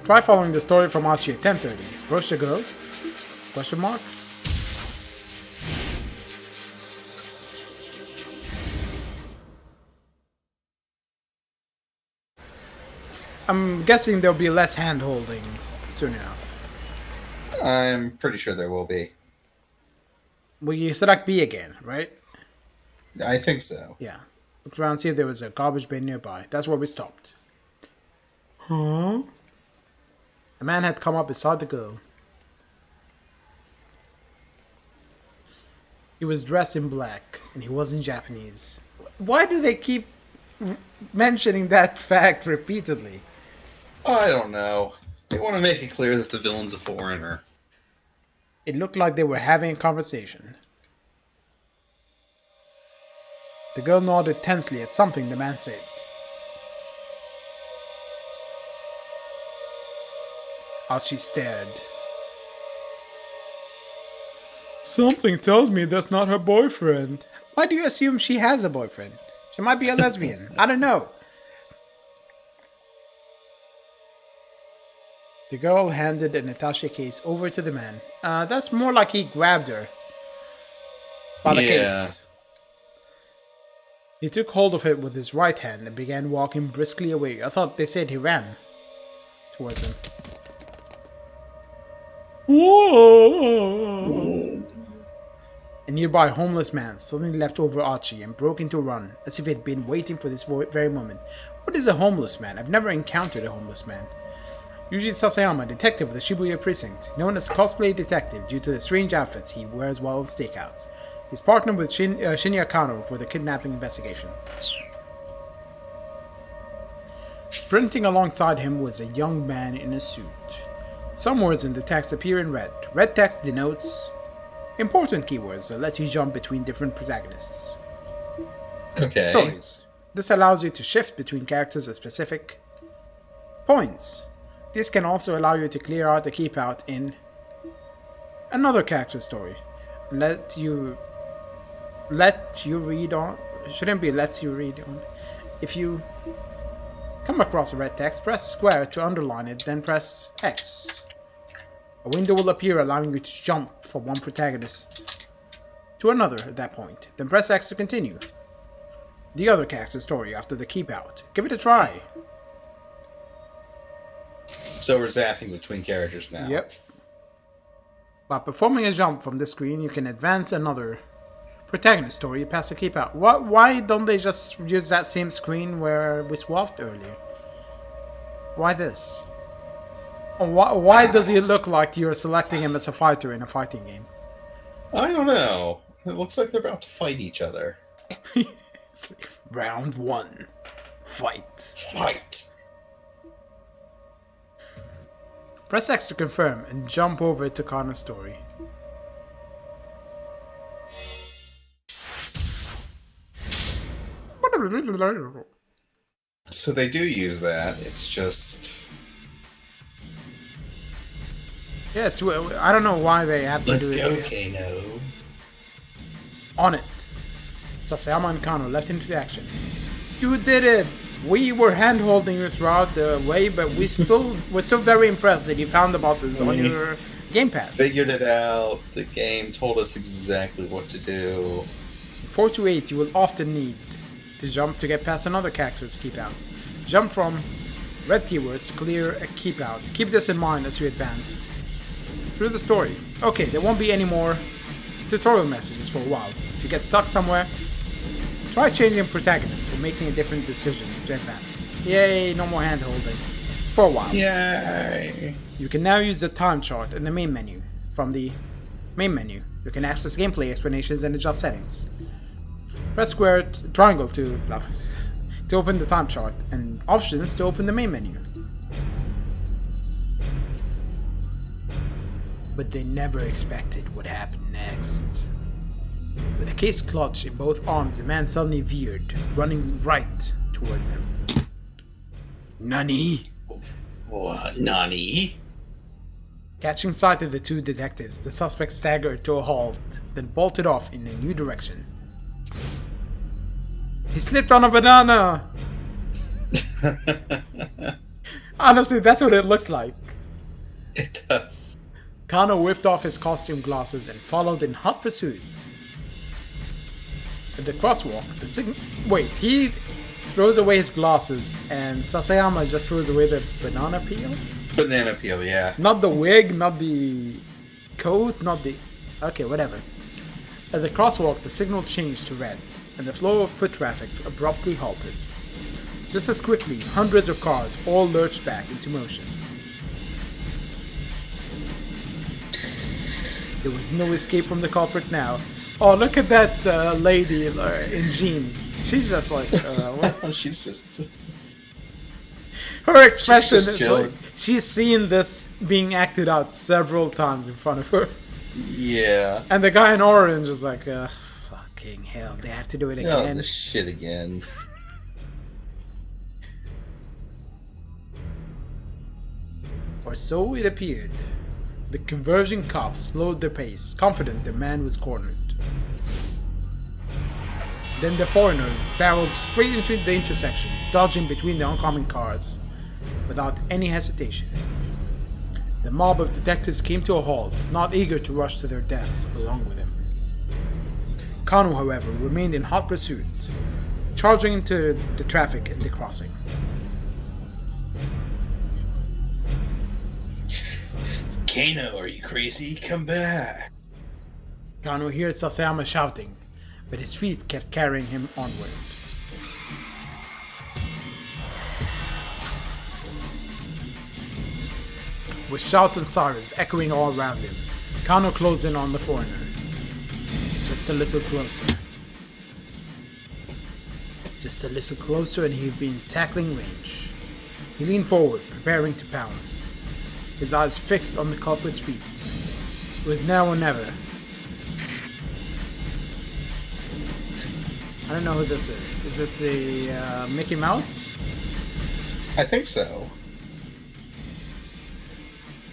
Try following the story from Archie at 10:30. Approach the girl? Question mark? I'm guessing there'll be less hand-holding soon enough.
I'm pretty sure there will be.
We select B again, right?
I think so.
Yeah. Look around, see if there was a garbage bin nearby. That's where we stopped. Huh? A man had come up beside the girl. He was dressed in black, and he wasn't Japanese. Why do they keep mentioning that fact repeatedly?
I don't know. They want to make it clear that the villain's a foreigner.
It looked like they were having a conversation. The girl nodded tensely at something the man said. Archie stared. Something tells me that's not her boyfriend. Why do you assume she has a boyfriend? She might be a lesbian. I don't know. The girl handed an attaché case over to the man. That's more like he grabbed her by the case. He took hold of it with his right hand and began walking briskly away. I thought they said he ran towards him. Whoa! A nearby homeless man suddenly leapt over Archie and broke into a run, as if he had been waiting for this very moment. What is a homeless man? I've never encountered a homeless man. Yuji Sasayama, detective of the Shibuya precinct, known as cosplay detective due to the strange outfits he wears while on stakeouts. He's partnered with Shinya Kano for the kidnapping investigation. Sprinting alongside him was a young man in a suit. Some words in the text appear in red. Red text denotes important keywords that let you jump between different protagonists.
Okay.
Stories. This allows you to shift between characters at specific points. This can also allow you to clear out the keep out in another character's story. Let you read on. Shouldn't be lets you read on. If you come across a red text, press square to underline it, then press X. A window will appear allowing you to jump from one protagonist to another at that point. Then press X to continue. the other character's story after the keep out. Give it a try.
So we're zapping between characters now.
Yep. By performing a jump from the screen, you can advance another protagonist story past the keep out. Why don't they just use that same screen where we swapped earlier? Why this? Why does he look like you're selecting him as a fighter in a fighting game?
I don't know. It looks like they're about to fight each other.
Round 1. Fight.
Fight!
Press X to confirm and jump over to Kano's story.
So they do use that. It's just...
Yeah, it's. I don't know why they have to
Let's
do
go,
it.
Kano.
On it. Sasayama and Kano leapt into action. You did it! We were hand-holding you throughout the way, but we're still very impressed that you found the buttons on your gamepad.
Figured it out. The game told us exactly what to do.
In 4 to 8, you will often need to jump to get past another character's keep out. Jump from red keywords to clear a keep out. Keep this in mind as you advance through the story. Okay, there won't be any more tutorial messages for a while. If you get stuck somewhere, try changing protagonists or making different decisions to advance. Yay, no more hand holding. For a while.
Yay!
You can now use the time chart in the main menu. From the main menu, you can access gameplay explanations and adjust settings. Press square triangle to open the time chart, and options to open the main menu. But they never expected what happened next. With a case clutch in both arms, the man suddenly veered, running right toward them. Nani?
What? Nani?
Catching sight of the two detectives, the suspect staggered to a halt, then bolted off in a new direction. He slipped on a banana! Honestly, that's what it looks like.
It does.
Kano whipped off his costume glasses and followed in hot pursuit. At the crosswalk, he throws away his glasses and Sasayama just throws away the banana peel?
Banana peel, yeah.
Not the wig, not the coat, not the... Okay, whatever. At the crosswalk, the signal changed to red, and the flow of foot traffic abruptly halted. Just as quickly, hundreds of cars all lurched back into motion. There was no escape from the culprit now. Oh, look at that lady in jeans. She's just like... what?
She's just...
Her expression
She's just
is like, she's seen this being acted out several times in front of her.
Yeah.
And the guy in orange is like, fucking hell, they have to do it
Oh,
again.
this shit again.
Or so it appeared. The converging cops slowed their pace, confident the man was cornered. Then the foreigner barreled straight into the intersection, dodging between the oncoming cars, without any hesitation. The mob of detectives came to a halt, not eager to rush to their deaths along with him. Kano, however, remained in hot pursuit, charging into the traffic at the crossing.
Kano, are you crazy? Come back.
Kano heard Sasayama shouting, but his feet kept carrying him onward. With shouts and sirens echoing all around him, Kano closed in on the foreigner. Just a little closer. Just a little closer and he'd be in tackling range. He leaned forward, preparing to pounce, his eyes fixed on the culprit's feet. It was now or never. I don't know who this is. Is this the Mickey Mouse?
I think so.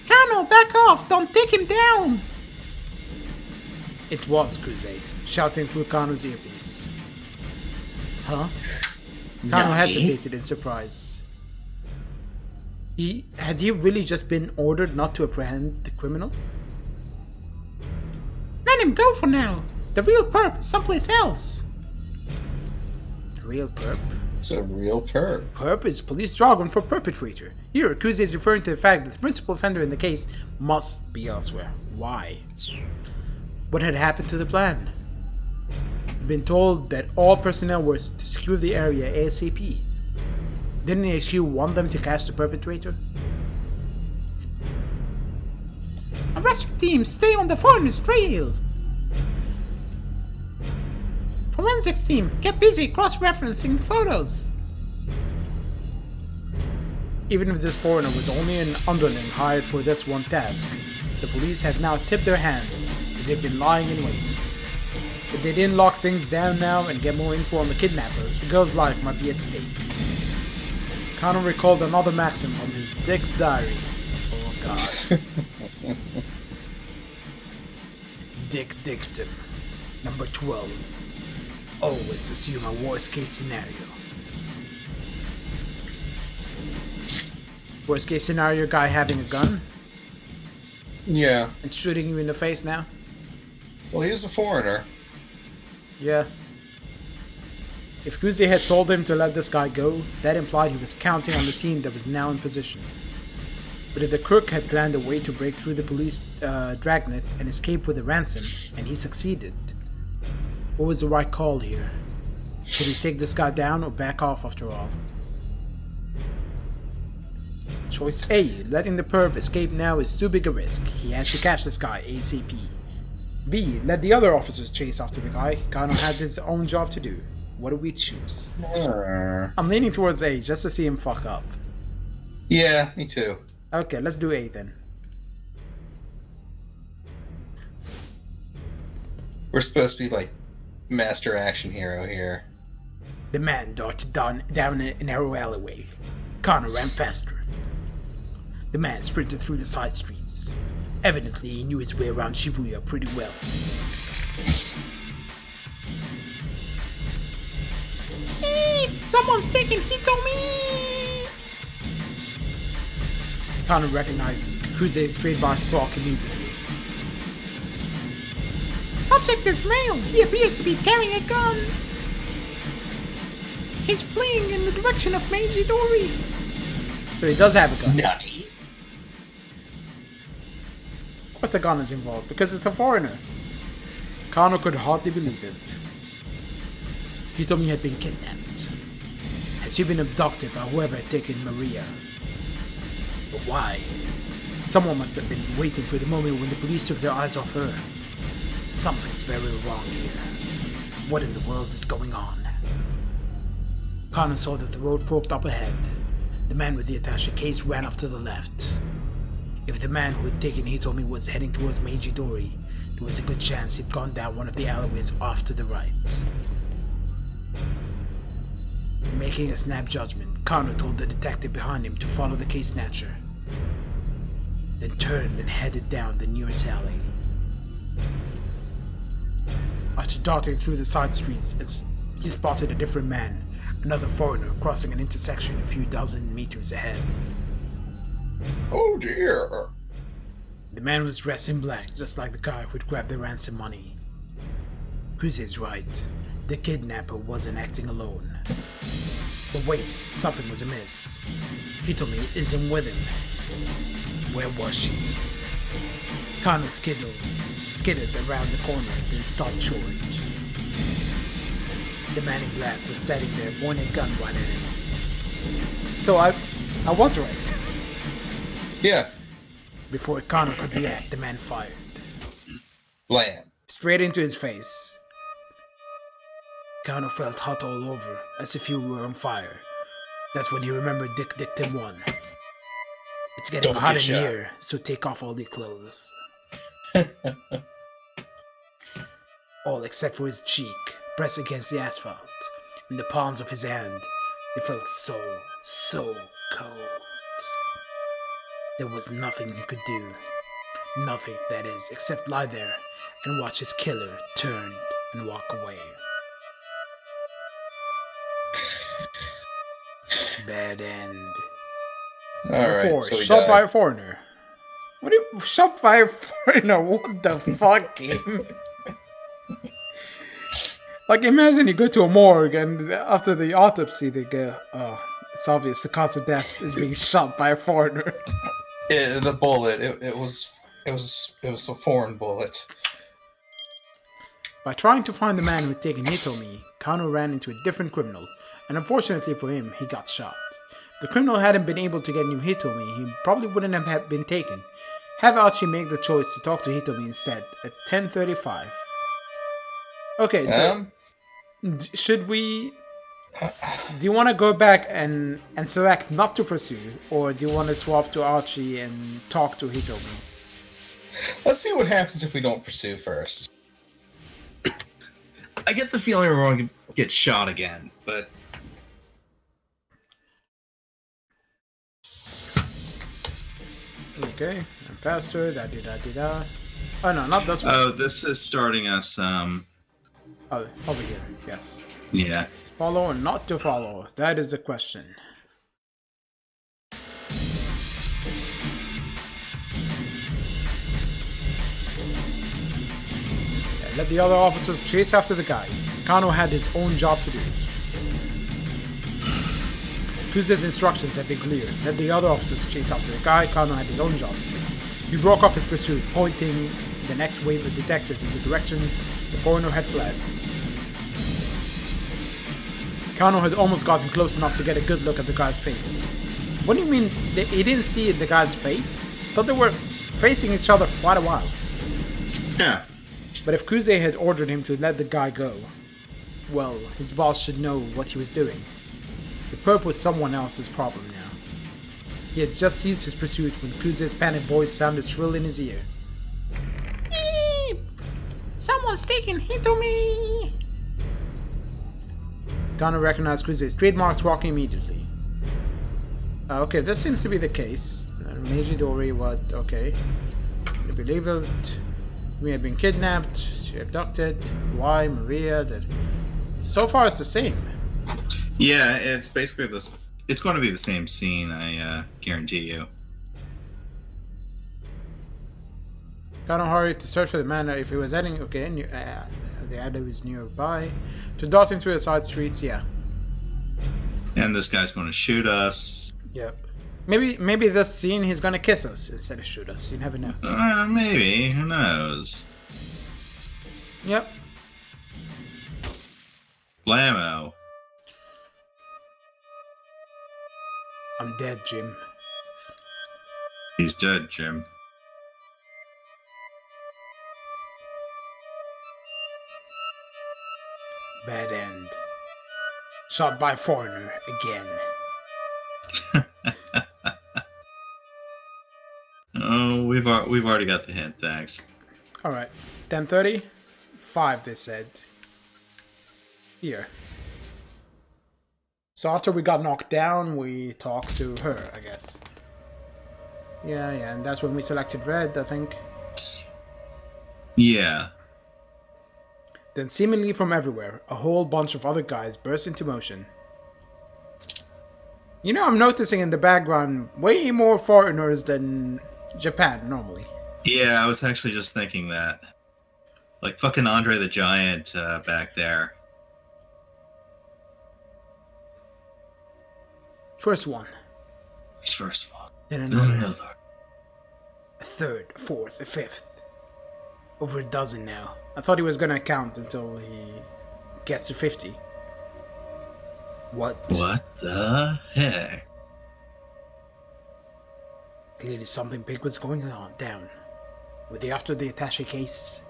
Kano, back off! Don't take him down! It was Kuze, shouting through Kano's earpiece. Huh? Kano hesitated in surprise. Had he really just been ordered not to apprehend the criminal? Let him go for now. The real perp is someplace else. Real perp?
It's a real perp.
Perp is police jargon for perpetrator. Here, Kuze is referring to the fact that the principal offender in the case must be elsewhere. Why? What had happened to the plan? Been told that all personnel were to secure the area ASAP. Didn't the HQ want them to catch the perpetrator? A rescue team, stay on the foreigner's trail! Forensics team, get busy cross-referencing the photos! Even if this foreigner was only an underling hired for this one task, the police had now tipped their hand that they've been lying in wait. If they didn't lock things down now and get more info on the kidnapper, the girl's life might be at stake. Connor recalled another maxim from his dick diary. Oh god. Dick dictum. Number 12. Always assume a worst case scenario. Worst case scenario, guy having a gun
Yeah.
and shooting you in the face now?
Well, he's a foreigner.
Yeah. If Kuze had told him to let this guy go, that implied he was counting on the team that was now in position. But if the crook had planned a way to break through the police dragnet and escape with a ransom, and he succeeded, what was the right call here? Should he take this guy down or back off after all? Choice A, letting the perp escape now is too big a risk. He had to catch this guy ASAP. B, let the other officers chase after the guy. Kano had his own job to do. What do we choose? I'm leaning towards A, just to see him fuck up.
Yeah, me too.
Okay, let's do A then.
We're supposed to be like master action hero here.
The man darted down a narrow alleyway. Connor ran faster. The man sprinted through the side streets. Evidently, he knew his way around Shibuya pretty well. Hey, someone's taking Hitomi! Connor recognized Kuze's trademark squawk immediately. Subject is male. He appears to be carrying a gun. He's fleeing in the direction of Meiji Dori. So he does have a gun.
Nani?
Of course a gun is involved, because it's a foreigner. Kano could hardly believe it. Hitomi had been kidnapped. Had she been abducted by whoever had taken Maria? But why? Someone must have been waiting for the moment when the police took their eyes off her. Something's very wrong here. What in the world is going on? Kano saw that the road forked up ahead. The man with the attaché case ran off to the left. If the man who had taken Hitomi was heading towards Meiji Dori, there was a good chance he'd gone down one of the alleyways off to the right. Making a snap judgment, Kano told the detective behind him to follow the case snatcher, then turned and headed down the nearest alley. After darting through the side streets, he spotted a different man, another foreigner, crossing an intersection a few dozen meters ahead.
Oh dear.
The man was dressed in black, just like the guy who'd grabbed the ransom money. Kuze's right. The kidnapper wasn't acting alone. But wait, something was amiss. Hitomi isn't with him. Where was she? Kano skidded around the corner, then stopped short. The man in black was standing there, pointing a gun right at him. So I was right.
Yeah.
Before Kano could react, the man fired.
Blam.
Straight into his face. Kano felt hot all over, as if he were on fire. That's when he remembered Dick Dictum 1. It's getting
Don't
hot
get
in
shot.
here, so take off all your clothes. All except for his cheek, pressed against the asphalt, in the palms of his hand. They felt so cold. There was nothing he could do. Nothing, that is, except lie there and watch his killer turn and walk away. Bad end.
Alright,
Four,
so we
shot
died.
by a foreigner. What do you... Shot by a foreigner? What the fuck, game? Like, imagine you go to a morgue and after the autopsy they go, oh, it's obvious the cause of death is being shot by a foreigner.
The bullet, it was a foreign bullet.
By trying to find the man who had taken Hitomi, Kano ran into a different criminal, and unfortunately for him, he got shot. If the criminal hadn't been able to get new Hitomi, he probably wouldn't have been taken. Have Archie make the choice to talk to Hitomi instead at 10:35. Okay, so should we? Do you want to go back and select not to pursue, or do you want to swap to Archie and talk to Hitomi?
Let's see what happens if we don't pursue first.
I get the feeling we're going to get shot again, but
Okay, I'm faster. Da da da da da. Oh no, not this one.
oh, this is starting us.
Oh, over here. Yes.
Yeah.
Follow or not to follow? That is the question. Yeah, let the other officers chase after the guy. Kano had his own job to do. Kuze's instructions had been clear. Let the other officers chase after the guy. Kano had his own job to do. He broke off his pursuit, pointing the next wave of detectives in the direction the foreigner had fled. Kano had almost gotten close enough to get a good look at the guy's face. What do you mean he didn't see the guy's face? Thought they were facing each other for quite a while.
Yeah.
But if Kuze had ordered him to let the guy go, well, his boss should know what he was doing. The perp was someone else's problem now. He had just ceased his pursuit when Kuze's panicked voice sounded shrill in his ear. Eep! Someone's taking Hitomi! Kano recognized Kuze's trademarks walking immediately. Okay, this seems to be the case. Meiji-dori, what? Okay. They believe it. We have been kidnapped. She abducted. Why? Maria. That. So far, it's the same.
Yeah, it's basically this. It's going to be the same scene, I guarantee you.
Kano hurried to search for the man if he was heading. Okay, the alley was nearby. To dart into the side streets, yeah.
And this guy's going to shoot us.
Yep. Maybe this scene he's gonna kiss us instead of shoot us. You never know.
Maybe. Who knows?
Yep.
Blammo.
I'm dead, Jim.
He's dead, Jim.
Bad end. Shot by foreigner again.
Oh, we've already got the hint. Thanks.
All right. 10:30. 5. They said. Here. So after we got knocked down, we talked to her, I guess. Yeah, and that's when we selected red, I think.
Yeah.
Then seemingly from everywhere, a whole bunch of other guys burst into motion. You know, I'm noticing in the background way more foreigners than Japan normally.
Yeah, I was actually just thinking that. Like fucking Andre the Giant back there.
First one.
First one.
Then
Then
another.
another.
A third, a fourth, a fifth. Over a dozen now. I thought he was gonna count until he gets to 50. What?
What the heck?
Clearly something big was going on down. Were they after the attaché case?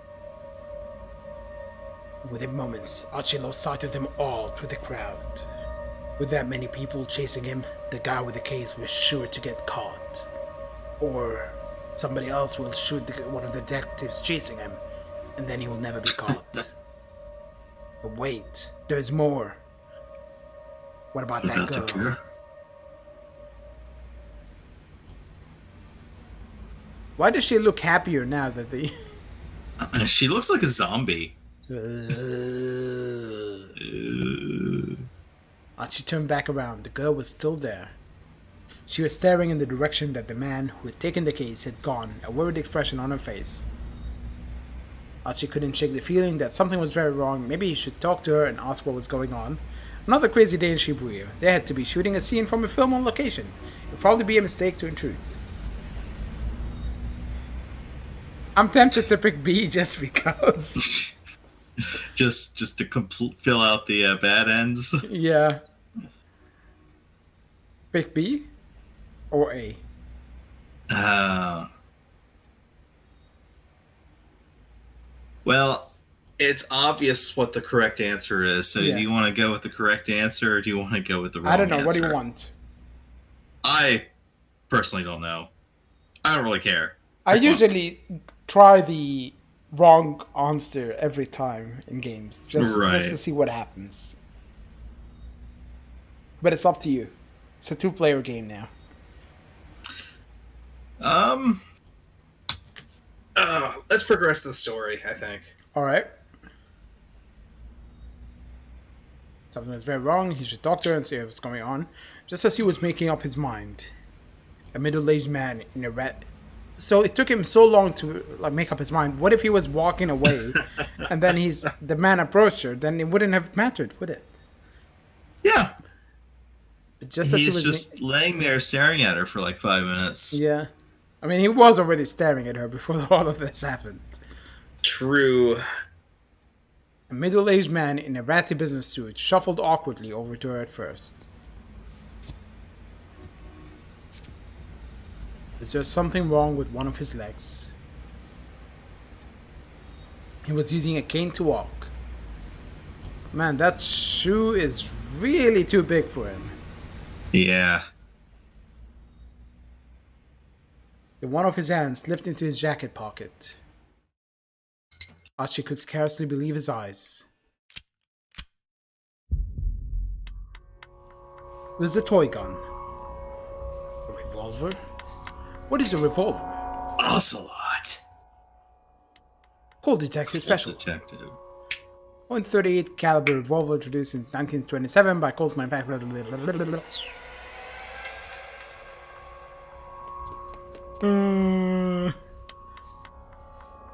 Within moments, Archie lost sight of them all through the crowd. With that many people chasing him, the guy with the case was sure to get caught. Or somebody else will shoot one of the detectives chasing him, and then he will never be caught. But wait, there's more. What about that
About the
girl?
girl?
Why does she look happier now that the...
She looks like a zombie.
Archie turned back around. The girl was still there. She was staring in the direction that the man who had taken the case had gone, a worried expression on her face. Archie couldn't shake the feeling that something was very wrong. Maybe he should talk to her and ask what was going on. Another crazy day in Shibuya. They had to be shooting a scene from a film on location. It would probably be a mistake to intrude. I'm tempted to pick B just because.
just to fill out the bad ends.
Yeah. Pick B or A?
Well, it's obvious what the correct answer is. So
Yeah.
do you want to go with the correct answer, or do you want to go with the wrong
I don't know.
answer?
What do you want?
I personally don't know. I don't really care.
I usually try the wrong answer every time in games, just to see what happens. But it's up to you. It's a 2-player game now.
Let's progress the story, I think.
Alright. Something was very wrong. He should talk to her and see what's going on. Just as he was making up his mind, a middle-aged man in a red... So it took him so long to make up his mind. What if he was walking away and then the man approached her? Then it wouldn't have mattered, would it?
Yeah.
But just as
He's
he was
just laying there staring at her for like 5 minutes.
Yeah. I mean, he was already staring at her before all of this happened.
True.
A middle-aged man in a ratty business suit shuffled awkwardly over to her at first. Is there something wrong with one of his legs? He was using a cane to walk. Man, that shoe is really too big for him.
Yeah.
One of his hands slipped into his jacket pocket. Archie could scarcely believe his eyes. It was a toy gun. A revolver? What is a revolver?
Ocelot.
Cold Detective Special.
Detective.
.38 caliber revolver introduced in 1927 by Colt's manufacturer.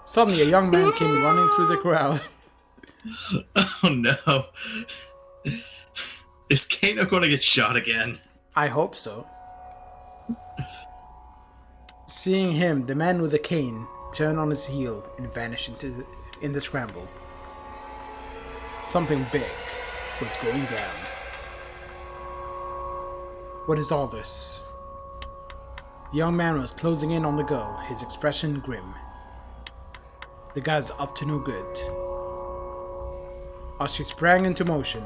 Suddenly, a young man came running through the crowd.
Oh no. Is Kano going to get shot again?
I hope so. Seeing him, the man with the cane turned on his heel and vanished in the scramble. Something big was going down. What is all this? The young man was closing in on the girl, his expression grim. The guy's up to no good. As she sprang into motion.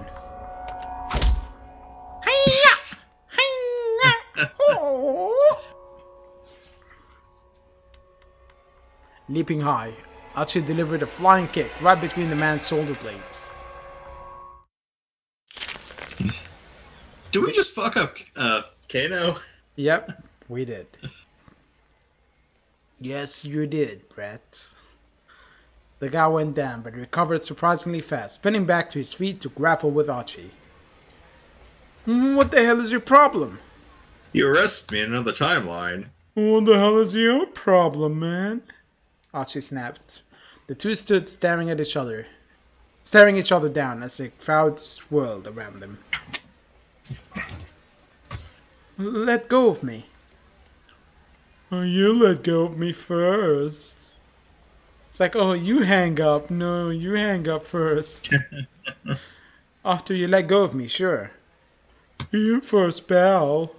Leaping high, Archie delivered a flying kick right between the man's shoulder blades.
Do we just fuck up Kano?
Yep, we did. Yes, you did, Brett. The guy went down, but recovered surprisingly fast, spinning back to his feet to grapple with Archie. What the hell is your problem?
You arrested me in another timeline.
What the hell is your problem, man? Archie snapped. The two stood staring each other down as the crowd swirled around them. Let go of me. Oh, you let go of me first. It's like, oh, you hang up. No, you hang up first. After you let go of me, sure. You first, pal.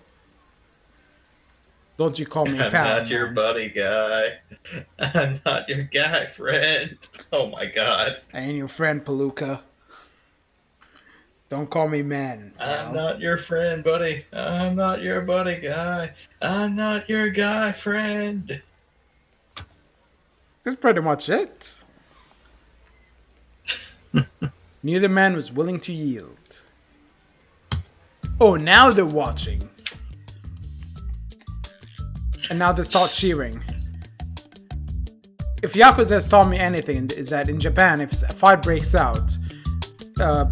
Don't you call me
I'm
pal,
not your
man.
buddy guy. I'm not your guy friend. Oh my god.
I ain't your friend, Palooka. Don't call me man. pal.
I'm not your friend, buddy. I'm not your buddy guy. I'm not your guy friend.
That's pretty much it. Neither man was willing to yield. Oh, now they're watching. And now they start cheering. If Yakuza has taught me anything, is that in Japan, if a fight breaks out,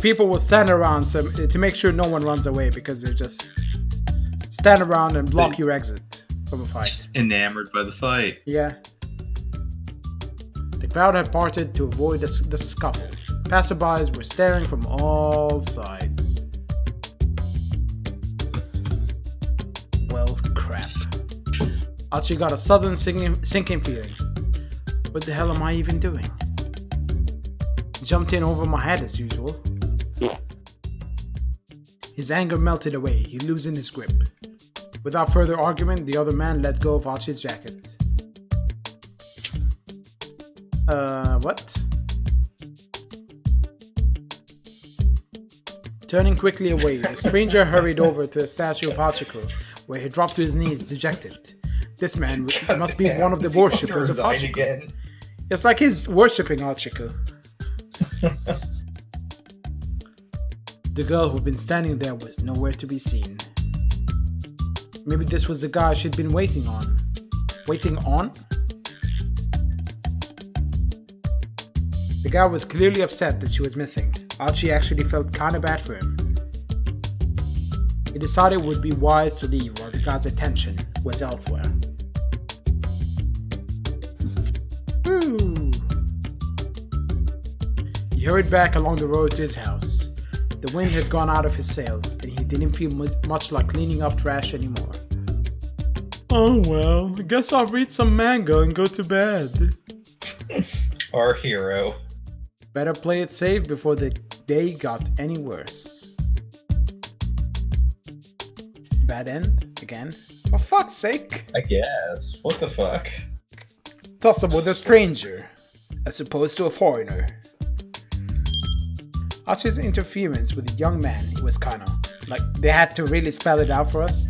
people will stand around to make sure no one runs away, because they just stand around and block your exit from a fight.
Just enamored by the fight.
Yeah. The The crowd had parted to avoid the scuffle. Passerbys were staring from all sides. Well, crap. Archie got a sudden sinking feeling. What the hell am I even doing? He jumped in over my head as usual. His anger melted away. He loosened his grip. Without further argument, the other man let go of Archie's jacket. What? Turning quickly away, the stranger hurried over to a statue of Hachiko, where he dropped to his knees, dejected. This man must be one of the worshippers of Hachiko. Again. It's like he's worshipping Hachiko. The girl who'd been standing there was nowhere to be seen. Maybe this was the guy she'd been waiting on. Waiting on? The guy was clearly upset that she was missing. Archie actually felt kinda bad for him. He decided it would be wise to leave while the guy's attention was elsewhere. He hurried back along the road to his house. The wind had gone out of his sails, and he didn't feel much like cleaning up trash anymore. Oh well, I guess I'll read some manga and go to bed.
Our hero.
Better play it safe before the day got any worse. Bad end? Again? For fuck's sake!
I guess. What the fuck?
Toss up with a stranger, as opposed to a foreigner. Archie's interference with the young man was kinda like they had to really spell it out for us,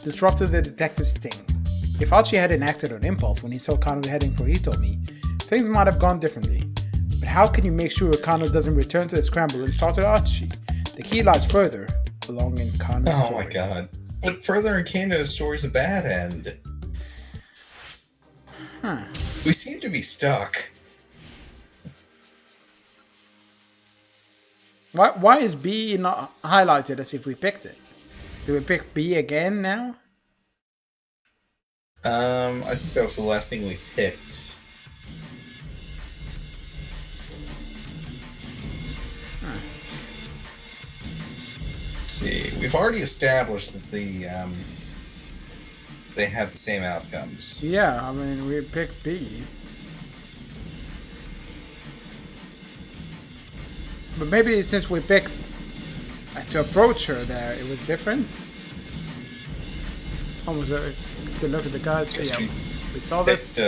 disrupted the detective's sting. If Archie hadn't acted on impulse when he saw Kano heading for Hitomi, things might have gone differently. But how can you make sure Kano doesn't return to the scramble and start at Archie? The key lies further along in Kano's story.
Oh my god. But further in Kano's story's a bad end. We seem to be stuck.
Why is B not highlighted as if we picked it? Do we pick B again now?
I think that was the last thing we picked. Let's see. We've already established that they have the same outcomes.
Yeah, I mean, we picked B. But maybe since we picked to approach her there, it was different. Almost a good look at the guys. Yeah, we saw this.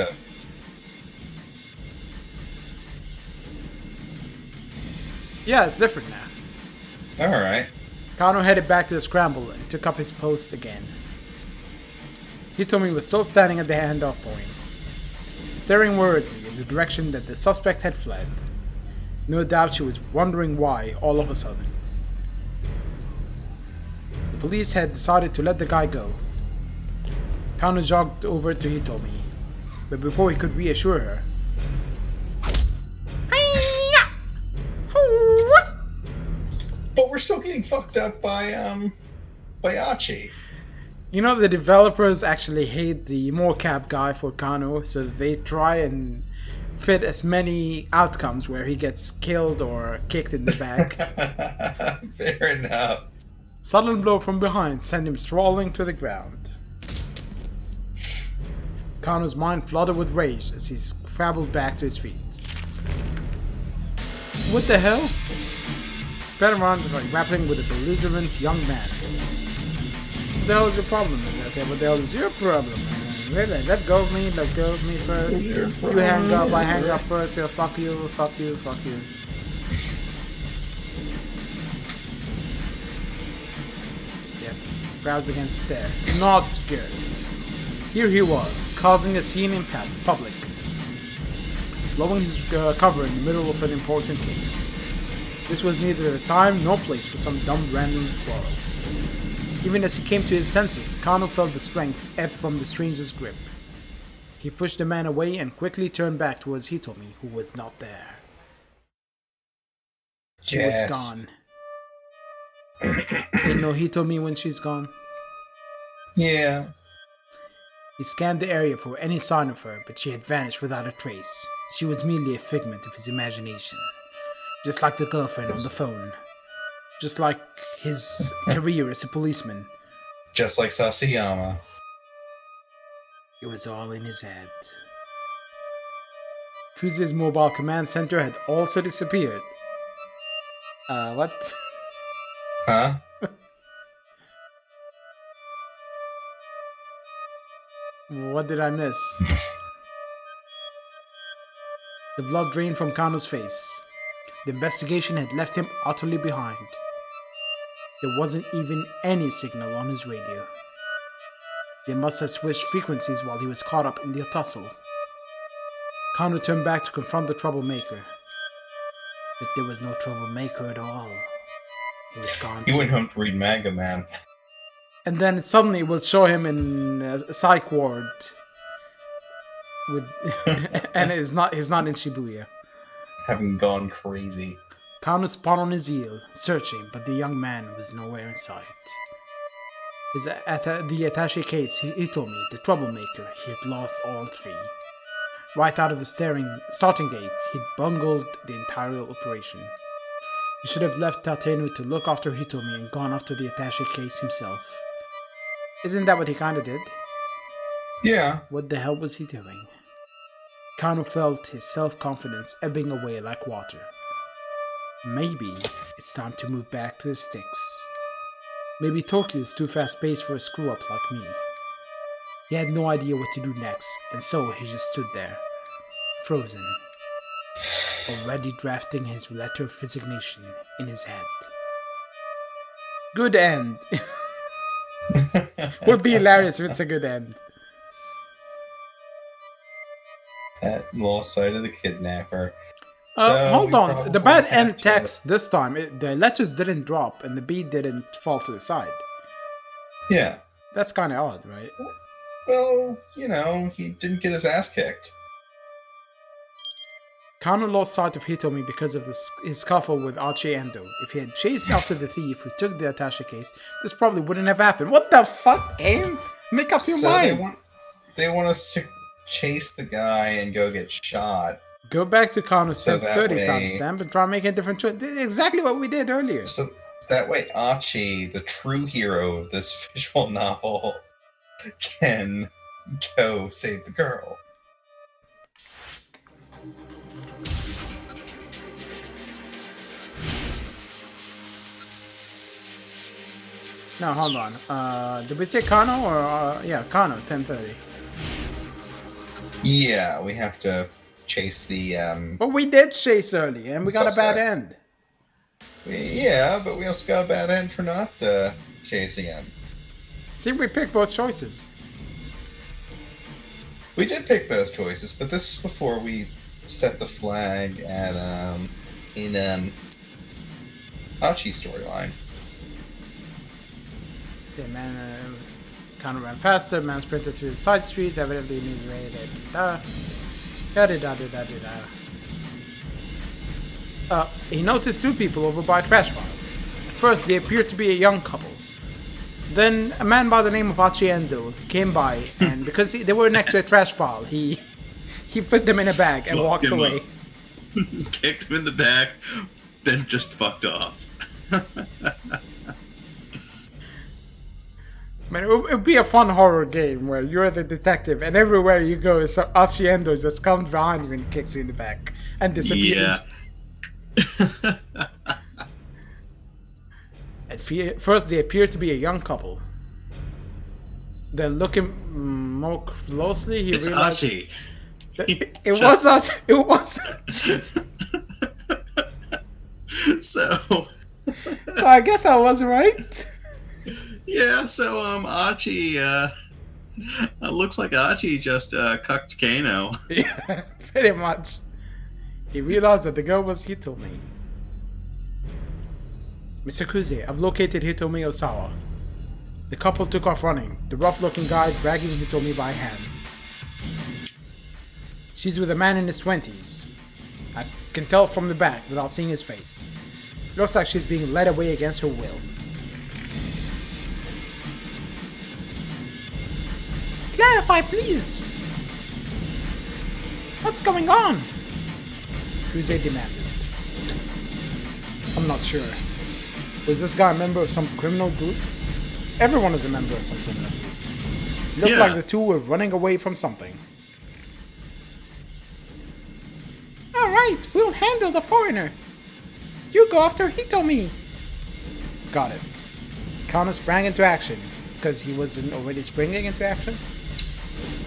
Yeah, it's different now.
Alright.
Kano headed back to the scramble and took up his post again. Hitomi was still standing at the handoff point, staring worriedly in the direction that the suspect had fled. No doubt she was wondering why all of a sudden. The police had decided to let the guy go. Kano jogged over to Hitomi, but before he could reassure her,
but we're still getting fucked up by Archie.
You know, the developers actually hate the mocap guy for Kano, so they try and fit as many outcomes where he gets killed or kicked in the back.
Fair enough.
Sudden blow from behind sent him sprawling to the ground. Kano's mind flooded with rage as he scrabbled back to his feet. What the hell? Ran around like grappling with a belligerent young man. What the hell is your problem? Okay, what the hell is your problem? Really? Let go of me first. You hang up, I hang up first. Yeah, fuck you. Yep. Crowds began to stare. Not good. Here he was, causing a scene in public, blowing his cover in the middle of an important case. This was neither the time nor place for some dumb random quarrel. Even as he came to his senses, Kano felt the strength ebb from the stranger's grip. He pushed the man away and quickly turned back towards Hitomi, who was not there. She was gone. Ain't no Hitomi when she's gone.
Yeah.
He scanned the area for any sign of her, but she had vanished without a trace. She was merely a figment of his imagination. Just like the girlfriend on the phone. Just like his career as a policeman.
Just like Sasayama.
It was all in his head. Kuze's mobile command center had also disappeared. What?
Huh?
What did I miss? The blood drained from Kano's face. The investigation had left him utterly behind. There wasn't even any signal on his radio. They must have switched frequencies while he was caught up in the tussle. Kano turned back to confront the troublemaker. But there was no troublemaker at all. He was gone.
He went home to read manga, man.
And then suddenly it will show him in a psych ward. With and he's not in Shibuya.
Having gone crazy.
Kano spun on his heel, searching, but the young man was nowhere in sight. The attaché case, Hitomi, the troublemaker, he had lost all three. Right out of the starting gate, he'd bungled the entire operation. He should have left Tatenu to look after Hitomi and gone after the attaché case himself. Isn't that what he kinda did?
Yeah.
What the hell was he doing? Kano felt his self-confidence ebbing away like water. Maybe it's time to move back to the sticks. Maybe Tokyo is too fast-paced for a screw-up like me. He had no idea what to do next, and so he just stood there, frozen, already drafting his letter of resignation in his head. Good end. Would be hilarious if it's a good end.
At lost sight of the kidnapper.
Hold on.
probably
The bad
have
end
to-
text this time, the letters didn't drop and the beat didn't fall to the side.
Yeah.
That's kind of odd, right?
Well, he didn't get his ass kicked.
Kano lost sight of Hitomi because of his scuffle with Archie Endo. If he had chased after the thief who took the attaché case, this probably wouldn't have happened. What the fuck, game? Make up your
So
mind.
they want us to chase the guy and go get shot.
Go back to Kano's
So
set
that
30
way-
timestamp and try making a different choice. This is exactly what we did earlier.
So that way Archie, the true hero of this visual novel, can go save the girl.
No, hold on. Did we say Kano or yeah, Kano 10:30?
Yeah, we have to chase the
But we did chase early, and we got a bad
Suspect.
end.
yeah, but we also got a bad end for not chasing him.
See, we picked both choices.
We did pick both choices, but this is before we set the flag at in Archie's storyline.
The man Kano ran faster. Man sprinted through the side streets. Evidently, he's ready. He noticed two people over by a trash pile. At first, they appeared to be a young couple. Then, a man by the name of Archie Endo came by, and because they were next to a trash pile, he put them in a bag and
Fucked
walked
him
away.
up. Kicked him in the back, then just fucked off.
Man, it would be a fun horror game where you're the detective, and everywhere you go, so Archie Endo just comes behind you and kicks you in the back and disappears.
Yeah.
At first, they appear to be a young couple. Then, looking more closely, he
It's
realized
Archie.
that it was Archie. It was.
So,
So I guess I was right.
yeah, so Archie looks like Archie just cucked Kano.
Yeah, pretty much. He realized that the girl was Hitomi. Mr. Kuze, I've located Hitomi Osawa. The couple took off running, the rough-looking guy dragging Hitomi by hand. She's with a man in his 20s. I can tell from the back without seeing his face. Looks like she's being led away against her will. Clarify, please! What's going on? Kuze demanded. I'm not sure. Was this guy a member of some criminal group? Everyone is a member of some criminal group. It looked like the two were running away from something. Alright, we'll handle the foreigner. You go after Hitomi. Got it. Kano sprang into action. Because he wasn't already springing into action?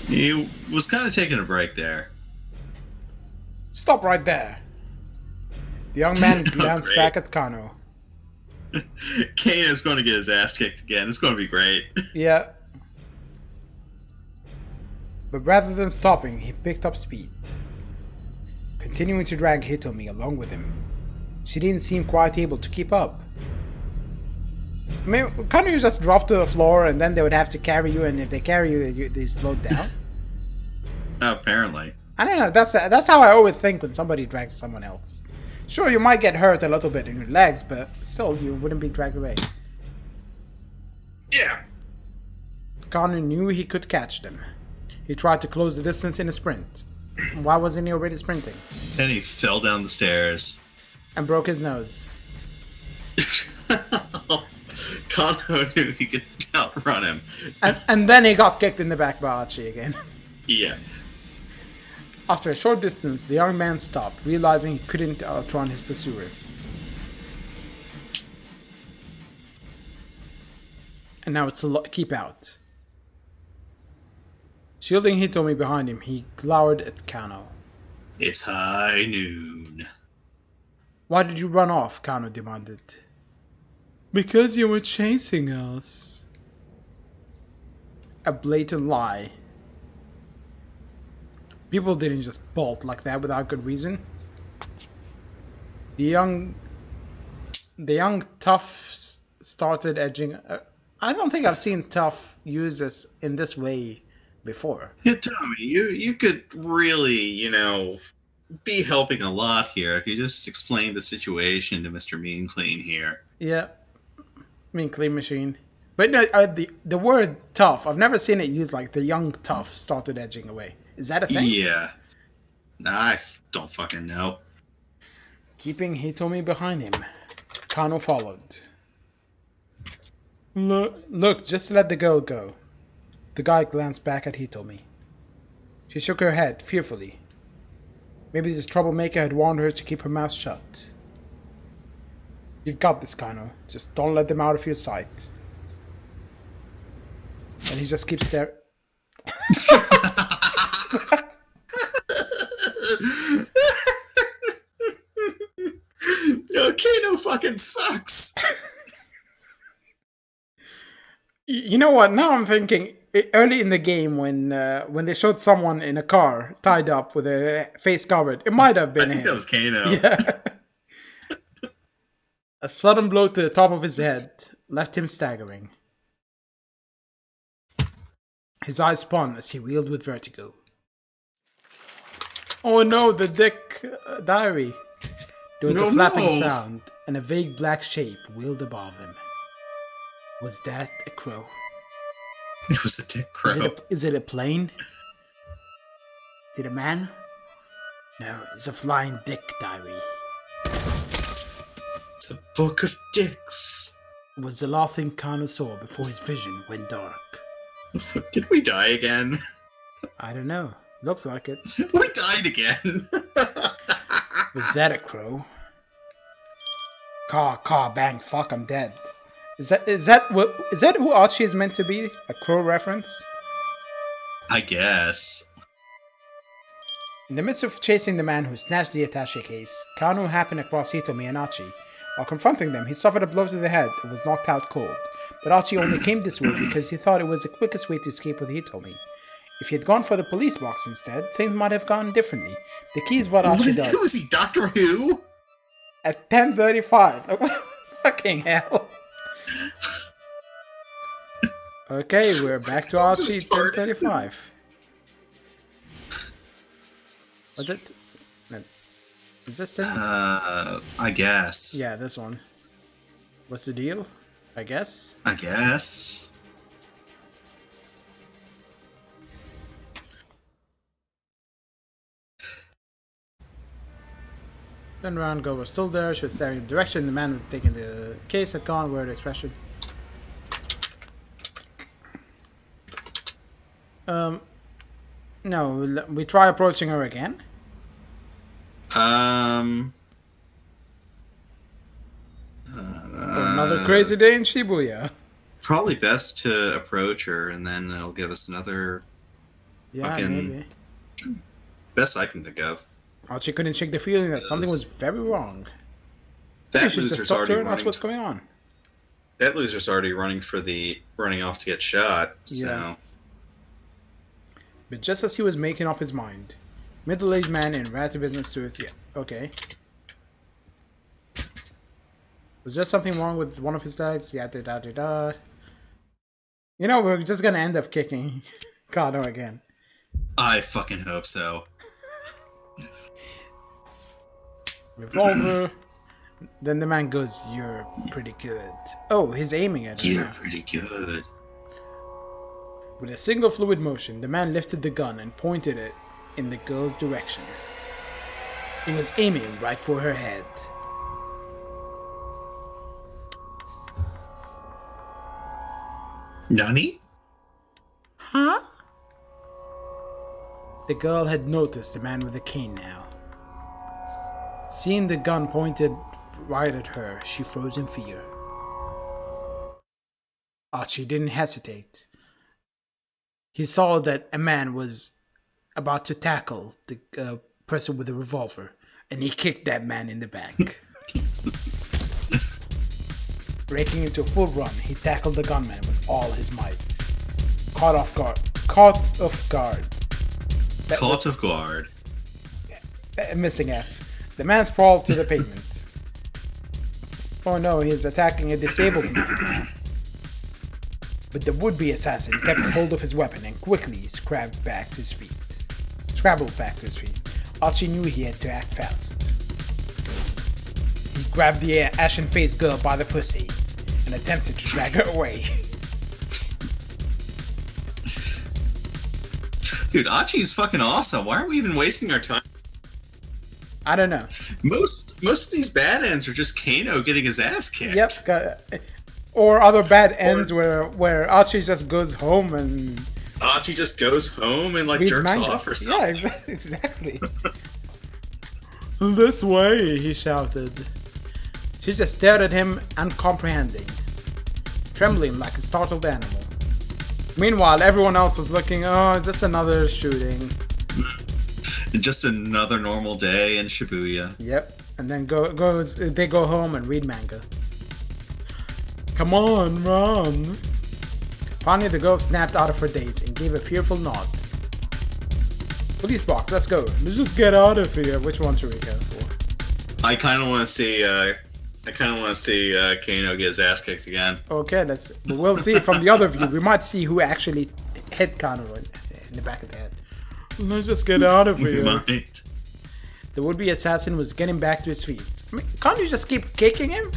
He was kind of taking a break there.
Stop right there. The young man glanced back at Kano.
Kano's going to get his ass kicked again. It's going to be great.
Yeah. But rather than stopping, he picked up speed, continuing to drag Hitomi along with him. She didn't seem quite able to keep up. I mean, can't you just drop to the floor and then they would have to carry you, and if they carry you, they slow down?
Apparently.
I don't know, that's how I always think when somebody drags someone else. Sure, you might get hurt a little bit in your legs, but still, you wouldn't be dragged away.
Yeah.
Connor knew he could catch them. He tried to close the distance in a sprint. Why wasn't he already sprinting?
Then he fell down the stairs.
And broke his nose.
Kano knew he could outrun him.
And then he got kicked in the back by Archie again.
Yeah.
After a short distance, the young man stopped, realizing he couldn't outrun his pursuer. And now it's a keep out. Shielding Hitomi behind him, he glowered at Kano.
It's high noon.
Why did you run off? Kano demanded. Because you were chasing us. A blatant lie. People didn't just bolt like that without good reason. The young Tough started edging. I don't think I've seen Tough use this in this way before.
Yeah, Tommy, you could really, be helping a lot here if you just explained the situation to Mr. Mean Clean here.
Yeah, Mean Clean Machine. But no, the word tough, I've never seen it used like the young Tough started edging away. Is that a thing?
Yeah. I don't fucking know.
Keeping Hitomi behind him, Kano followed. Look, just let the girl go. The guy glanced back at Hitomi. She shook her head fearfully. Maybe this troublemaker had warned her to keep her mouth shut. You've got this, Kano. Just don't let them out of your sight. And he just keeps staring.
Yo, Kano fucking sucks.
You know what? Now I'm thinking early in the game when they showed someone in a car tied up with a face covered, it might have been
I think
him.
that was Kano.
Yeah. A sudden blow to the top of his head left him staggering. His eyes spun as he reeled with vertigo. Oh no, the Dick diary. There was a flapping sound, and a vague black shape wheeled above him. Was that a crow?
It was a dick crow.
Is it a plane? Is it a man? No, it's a flying dick diary.
It's a book of dicks.
It was the last thing Kano saw before his vision went dark.
Did we die again?
I don't know. Looks like it.
We died again.
Was that a crow? Caw, bang, fuck, I'm dead. Is that who Archie is meant to be? A crow reference?
I guess.
In the midst of chasing the man who snatched the attaché case, Kano happened across Hitomi and Archie. While confronting them, he suffered a blow to the head and was knocked out cold. But Archie only came this way because he thought it was the quickest way to escape with Hitomi. If he had gone for the police box instead, things might have gone differently. The key is what Archie does.
Who is he, Doctor Who?
At 10:35. Fucking hell. Okay, we're back to Archie 10:35. Was it? No. Is this it?
I guess.
Yeah, this one. What's the deal? I guess.
I guess.
Then round girl was still there. She was staring in the direction the man was taking the case had gone. Weird expression. No, we try approaching her again. Another crazy day in Shibuya.
Probably best to approach her, and then it'll give us another.
Yeah,
Fucking-
maybe.
Best I can think of.
Oh, she couldn't shake the feeling that something was very wrong. We
That
should just
loser's
stop
already
her and ask
running.
what's going on.
That loser's already running off to get shot. So.
Yeah. But just as he was making up his mind, middle-aged man in ratty business suit. Yeah, okay. Was there something wrong with one of his legs? Yeah, da. You know, we're just gonna end up kicking Kano again.
I fucking hope so.
Revolver. Then the man goes, "You're pretty good." Oh, he's aiming at her
You're
now.
pretty good.
With a single fluid motion, the man lifted the gun and pointed it in the girl's direction. He was aiming right for her head.
Nani?
Huh? The girl had noticed the man with the cane now. Seeing the gun pointed right at her, she froze in fear. Archie didn't hesitate. He saw that a man was about to tackle the person with the revolver, and he kicked that man in the back. Breaking into a full run, he tackled the gunman with all his might. Caught off guard. Caught off guard.
Caught off guard.
Missing F. The man's fall to the pavement. Oh no, he's attacking a disabled man. But the would-be assassin kept hold of his weapon and quickly scrabbled back to his feet. Archie knew he had to act fast. He grabbed the ashen-faced girl by the pussy and attempted to drag her away.
Dude, Archie's fucking awesome. Why are we even wasting our time?
I don't know.
Most of these bad ends are just Kano getting his ass kicked.
Yep. Or other bad ends where Archie just goes home and
Archie just goes home and like
reads
jerks
manga.
off or something.
Yeah, exactly. This way, he shouted. She just stared at him, uncomprehending, trembling like a startled animal. Meanwhile, everyone else was looking, oh, it's just another shooting.
Just another normal day in Shibuya.
Yep. And then they go home and read manga. Come on, run. Finally, the girl snapped out of her daze and gave a fearful nod. Police box, let's go. Let's just get out of here. Which one should we go for?
I kind of want to see. Kano get his ass kicked again.
Okay, we'll see it from the other view. We might see who actually hit Kano in the back of the head. Let's just get out of
We
here.
might.
The would-be assassin was getting back to his feet. I mean, can't you just keep kicking him?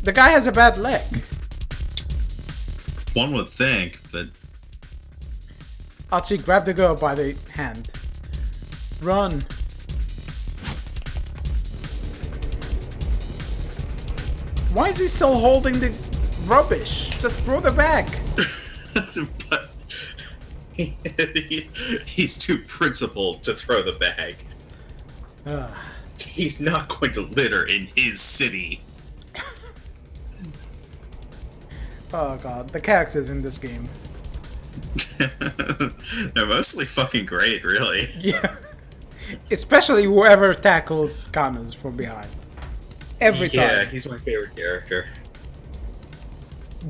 The guy has a bad leg.
One would think, but
Archie grabbed the girl by the hand. Run. Why is he still holding the rubbish? Just throw the bag.
but he's too principled to throw the bag. He's not going to litter in his city.
Oh god, the characters in this game.
They're mostly fucking great, really.
Yeah. Especially whoever tackles Kanos from behind. Every
Yeah,
time.
he's my favorite character.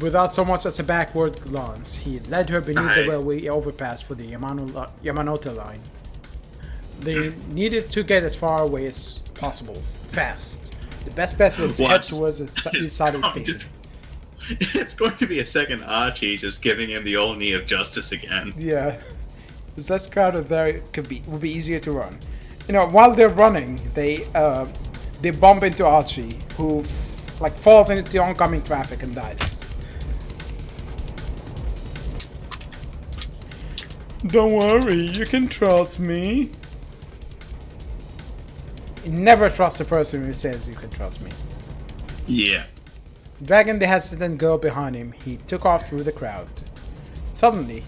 Without so much as a backward glance, he led her beneath the railway overpass for the Yamanote line. They needed to get as far away as possible, fast. The best bet was to head towards the east side of the station.
It's going to be a second Archie just giving him the old knee of justice again.
Yeah. Because that's kind of there would be easier to run. You know, while they're running, they bump into Archie, who falls into the oncoming traffic and dies. Don't worry, you can trust me. never trust a person who says you can trust me.
Yeah.
Dragging the hesitant girl behind him, he took off through the crowd. Suddenly,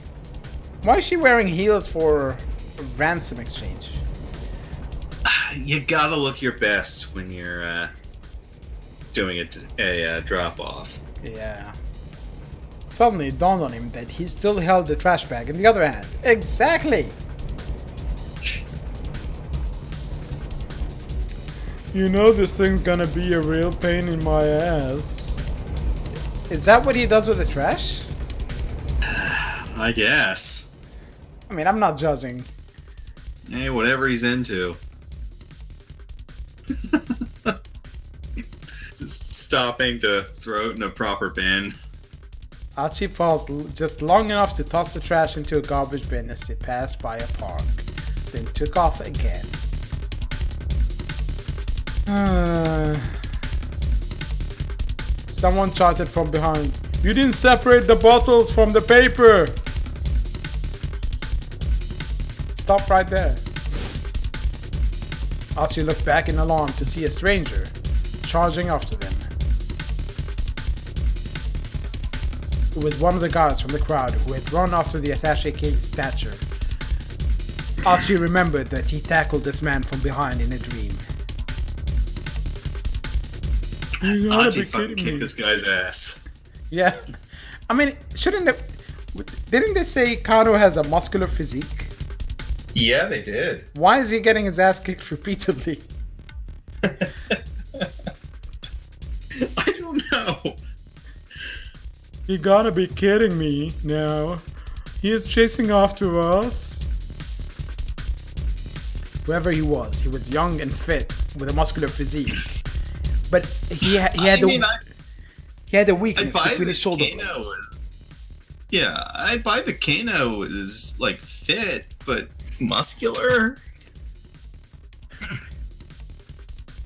why is she wearing heels for a ransom exchange?
You gotta look your best when you're doing a drop off.
Yeah. Suddenly it dawned on him that he still held the trash bag in the other hand. Exactly! You know this thing's gonna be a real pain in my ass. Is that what he does with the trash?
I guess.
I mean, I'm not judging.
Hey, whatever he's into. Just stopping to throw it in a proper bin.
Archie paused just long enough to toss the trash into a garbage bin as they passed by a park, then took off again. Someone shouted from behind, "You didn't separate the bottles from the paper!" Stop right there. Archie looked back in alarm to see a stranger charging after them. It was one of the guards from the crowd who had run after the attaché case's statue. Archie remembered that he tackled this man from behind in a dream. You gotta
Archie
be
fucking
kidding
kicked
me.
this guy's ass.
Yeah. I mean, didn't they say Kano has a muscular physique?
Yeah, they did.
Why is he getting his ass kicked repeatedly?
I don't know.
You gotta be kidding me now. He is chasing after us. Whoever he was young and fit with a muscular physique. But he had a weakness between his shoulder blades.
Yeah, I'd buy the Kano is like fit, but muscular.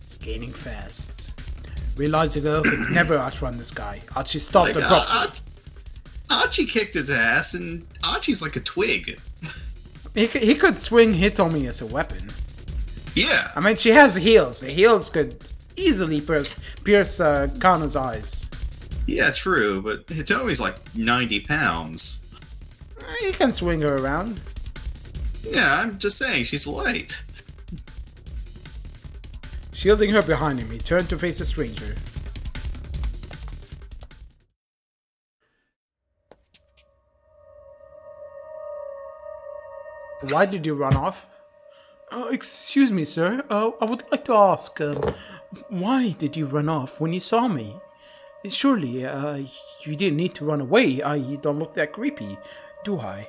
He's gaining fast. Realized the girl could never outrun this guy. Archie stopped abruptly.
Archie kicked his ass, and Archie's like a twig.
He could swing Hitomi as a weapon.
Yeah.
I mean, she has heels. The heels could easily pierce Kano's eyes.
Yeah, true, but Hitomi's like 90 pounds.
He can swing her around.
Yeah, I'm just saying, she's light.
Shielding her behind him, he turned to face the stranger. Why did you run off? Excuse me, sir. I would like to ask, why did you run off when you saw me? Surely, you didn't need to run away. You don't look that creepy, do I?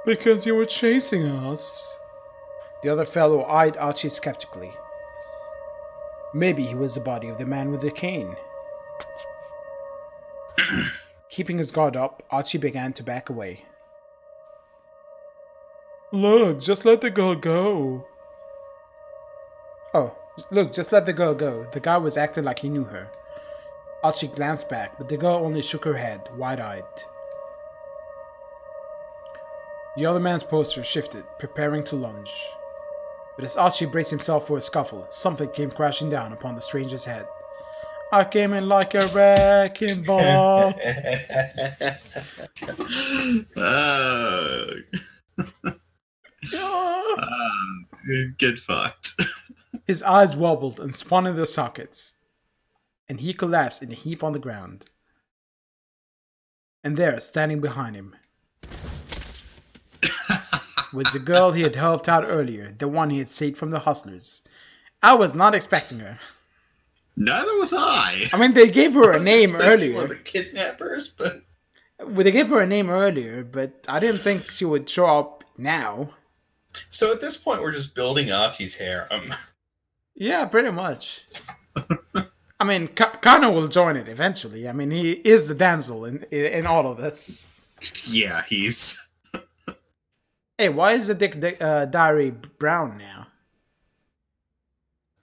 Because you were chasing us. The other fellow eyed Archie skeptically. Maybe he was the body of the man with the cane. Keeping his guard up, Archie began to back away. Look, just let the girl go. Oh, look, just let the girl go. The guy was acting like he knew her. Archie glanced back, but the girl only shook her head, wide-eyed. The other man's posture shifted, preparing to lunge. But as Archie braced himself for a scuffle, something came crashing down upon the stranger's head. I came in like a wrecking ball.
Get fucked.
His eyes wobbled and spun in their sockets, and he collapsed in a heap on the ground. And there, standing behind him, was the girl he had helped out earlier, the one he had saved from the hustlers. I was not expecting her.
Neither was I.
I mean, they gave her a name earlier.
One of the kidnappers, but
Well, they gave her a name earlier, but I didn't think she would show up now.
so at this point we're just building Archie's harem.
Yeah, pretty much. I mean, Kano will join it eventually. I mean, he is the damsel in all of this.
Yeah, he's...
Hey, why is the diary brown now?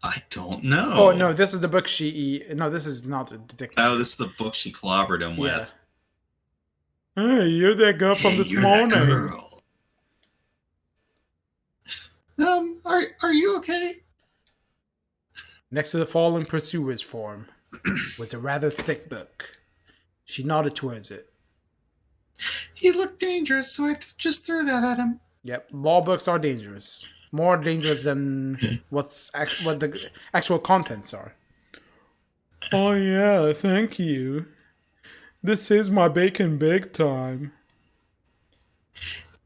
I don't know.
Oh, no, this is the book No, this is not the dick.
Oh, this is the book she clobbered him
Yeah.
with.
Hey, you're that girl from this morning.
I Are you okay?
Next to the fallen pursuer's form was a rather thick book. She nodded towards it.
He looked dangerous, so I just threw that at him.
Yep, law books are dangerous. More dangerous than what the actual contents are. Oh yeah, thank you. This is my bacon big time.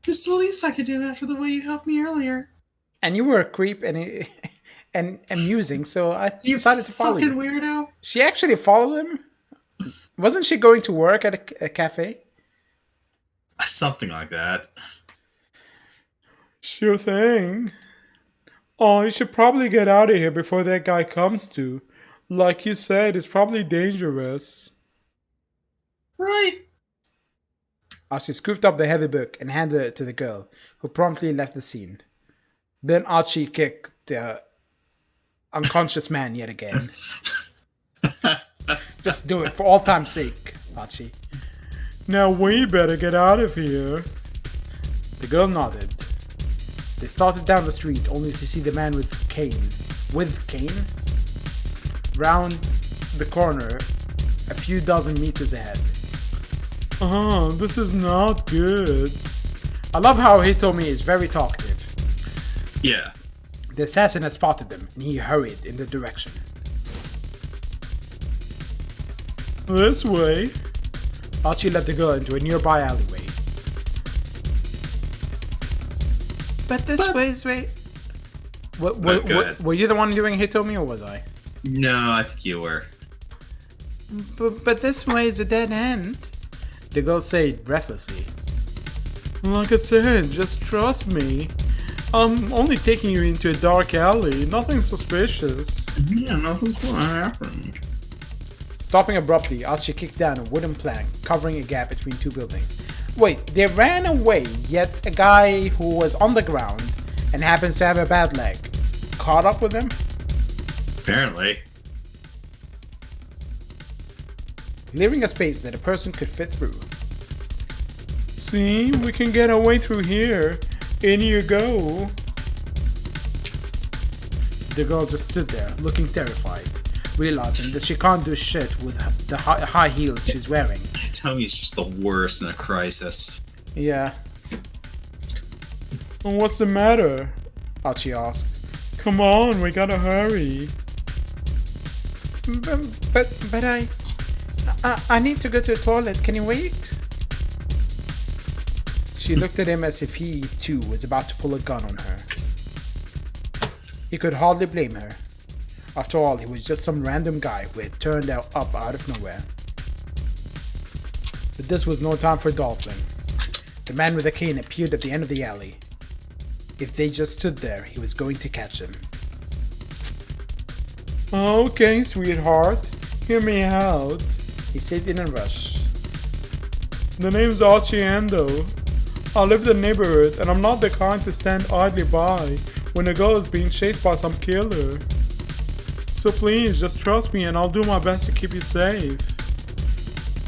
It's the least I could do after the way you helped me earlier.
And you were a creep and amusing, so I decided to follow
fucking
you.
Weirdo.
She actually followed him? Wasn't she going to work at a cafe?
Something like that.
Sure thing. Oh, you should probably get out of here before that guy comes to. Like you said, it's probably dangerous.
Right.
Archie scooped up the heavy book and handed it to the girl, who promptly left the scene. Then Archie kicked the unconscious man yet again. Just do it for all time's sake, Archie. Now we better get out of here. The girl nodded. They started down the street only to see the man with cane, round the corner a few dozen meters ahead. This is not good. I love how Hitomi is very talkative.
Yeah.
The assassin had spotted them, and he hurried in the direction. This way. Archie led the girl into a nearby alleyway. But this way. Were you the one doing Hitomi, or was I?
No, I think you were.
But this way is a dead end. The girl said breathlessly. Like I said, just trust me. I'm only taking you into a dark alley. Nothing suspicious.
Yeah, nothing's gonna happen.
Stopping abruptly, Archie kicked down a wooden plank, covering a gap between two buildings. Wait, they ran away, yet a guy who was on the ground and happens to have a bad leg caught up with them?
Apparently.
Clearing a space that a person could fit through. See, we can get our way through here. In you go. The girl just stood there, looking terrified, realizing that she can't do shit with the high heels she's wearing.
Tommy's just the worst in a crisis.
Yeah. What's the matter? Archie asked. Come on, we gotta hurry. But I need to go to the toilet. Can you wait? She looked at him as if he, too, was about to pull a gun on her. He could hardly blame her. After all, he was just some random guy who had turned up out of nowhere. But this was no time for dawdling. The man with the cane appeared at the end of the alley. If they just stood there, he was going to catch them. Okay, sweetheart. Hear me out, he said in a rush. The name's Archie Endo. I live in the neighborhood, and I'm not the kind to stand idly by when a girl is being chased by some killer. So please, just trust me and I'll do my best to keep you safe.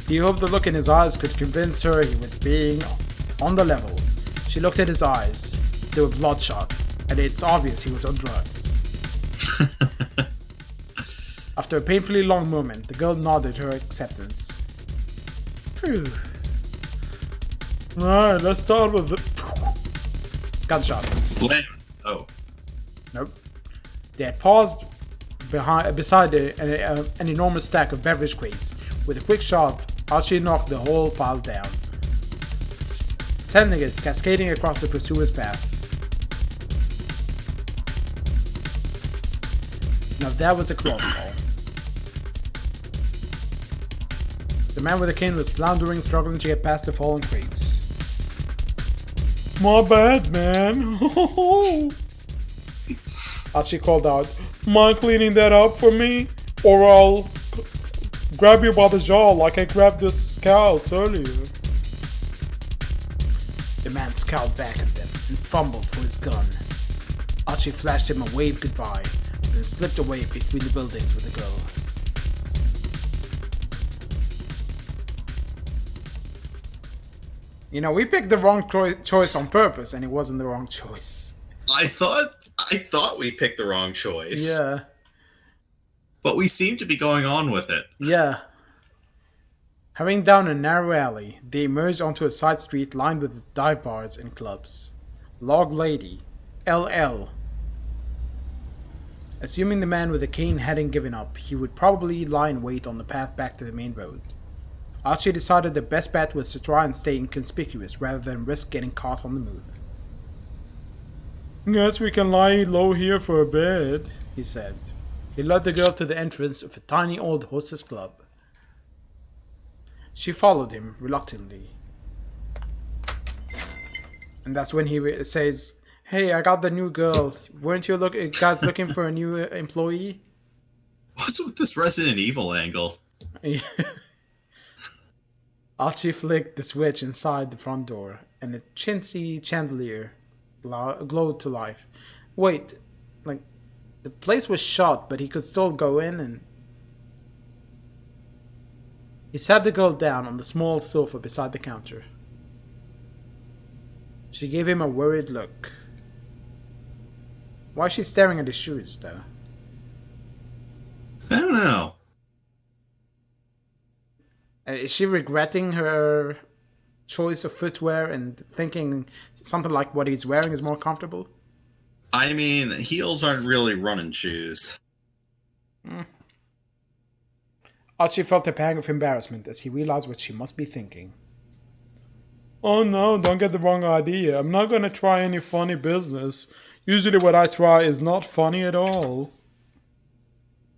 He hoped the look in his eyes could convince her he was being on the level. She looked at his eyes. They were bloodshot, and it's obvious he was on drugs. After a painfully long moment, the girl nodded her acceptance. Phew. Alright, let's start with the... Gunshot.
Blam. Oh.
Nope. They had paused beside an enormous stack of beverage crates. With a quick shove, Archie knocked the whole pile down, sending it cascading across the pursuer's path. Now that was a close call. The man with the cane was floundering, struggling to get past the fallen crates. My bad, man. Archie called out, mind cleaning that up for me? Or I'll grab you by the jaw like I grabbed the scouts earlier. The man scowled back at them and fumbled for his gun. Archie flashed him a wave goodbye, then slipped away between the buildings with the girl. You know, we picked the wrong choice on purpose, and it wasn't the wrong choice.
I thought I thought we picked the wrong choice.
Yeah.
But we seem to be going on with it.
Yeah. Hurrying down a narrow alley, they emerged onto a side street lined with dive bars and clubs. Log Lady. LL. Assuming the man with the cane hadn't given up, he would probably lie in wait on the path back to the main road. Archie decided the best bet was to try and stay inconspicuous rather than risk getting caught on the move. Guess we can lie low here for a bit, he said. He led the girl to the entrance of a tiny old hostess club. She followed him reluctantly. And that's when he says, "Hey, I got the new girl. Weren't you guys looking for a new employee?"
What's with this Resident Evil angle?
Archie flicked the switch inside the front door, and a chintzy chandelier glowed to life. Wait, like, the place was shut, but he could still go in and... He sat the girl down on the small sofa beside the counter. She gave him a worried look. Why is she staring at his shoes, though?
I don't know.
Is she regretting her choice of footwear and thinking something like what he's wearing is more comfortable?
I mean, heels aren't really running shoes.
Archie felt a pang of embarrassment as he realized what she must be thinking. Oh no, don't get the wrong idea. I'm not gonna try any funny business. Usually what I try is not funny at all.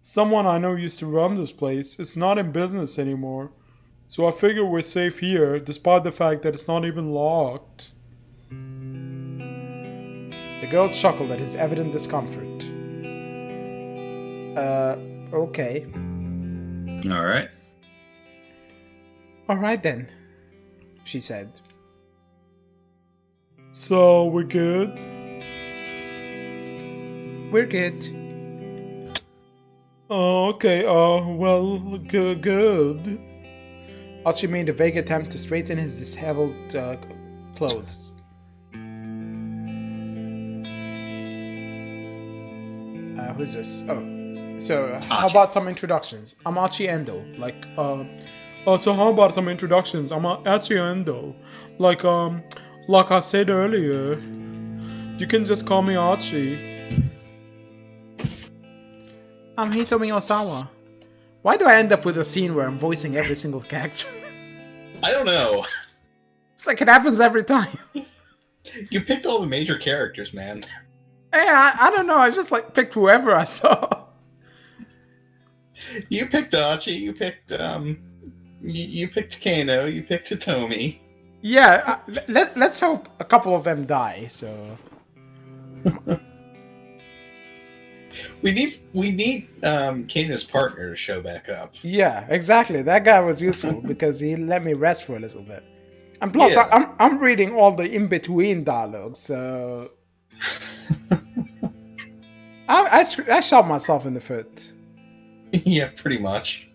Someone I know used to run this place. It's not in business anymore. So I figure we're safe here, despite the fact that it's not even locked. The girl chuckled at his evident discomfort. Okay.
Alright.
Alright then, she said. So, we're good? We're good. Oh, okay, well, good. Archie made a vague attempt to straighten his disheveled clothes. Who's this? Oh, so how about some introductions? I'm Archie Endo. So how about some introductions? I'm Archie Endo. Like I said earlier, you can just call me Archie. I'm Hitomi Osawa. Why do I end up with a scene where I'm voicing every single character?
I don't know.
It's like it happens every time.
You picked all the major characters, man.
Hey, I don't know. I just picked whoever I saw.
You picked Archie. You picked you picked Kano. You picked Hitomi.
Yeah. Let's hope a couple of them die. So.
We need Kano's partner to show back up.
Yeah, exactly. That guy was useful because he let me rest for a little bit. And plus,
Yeah.
I'm reading all the in-between dialogue, so... I shot myself in the foot.
Yeah, pretty much.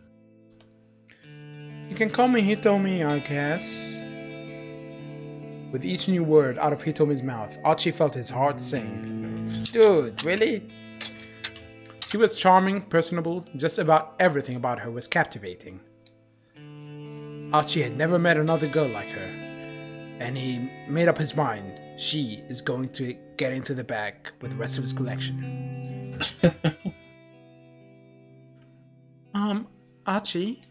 You can call me Hitomi, I guess. With each new word out of Hitomi's mouth, Archie felt his heart sing. Dude, really? She was charming, personable, just about everything about her was captivating. Archie had never met another girl like her, and he made up his mind she is going to get into the bag with the rest of his collection. Archie?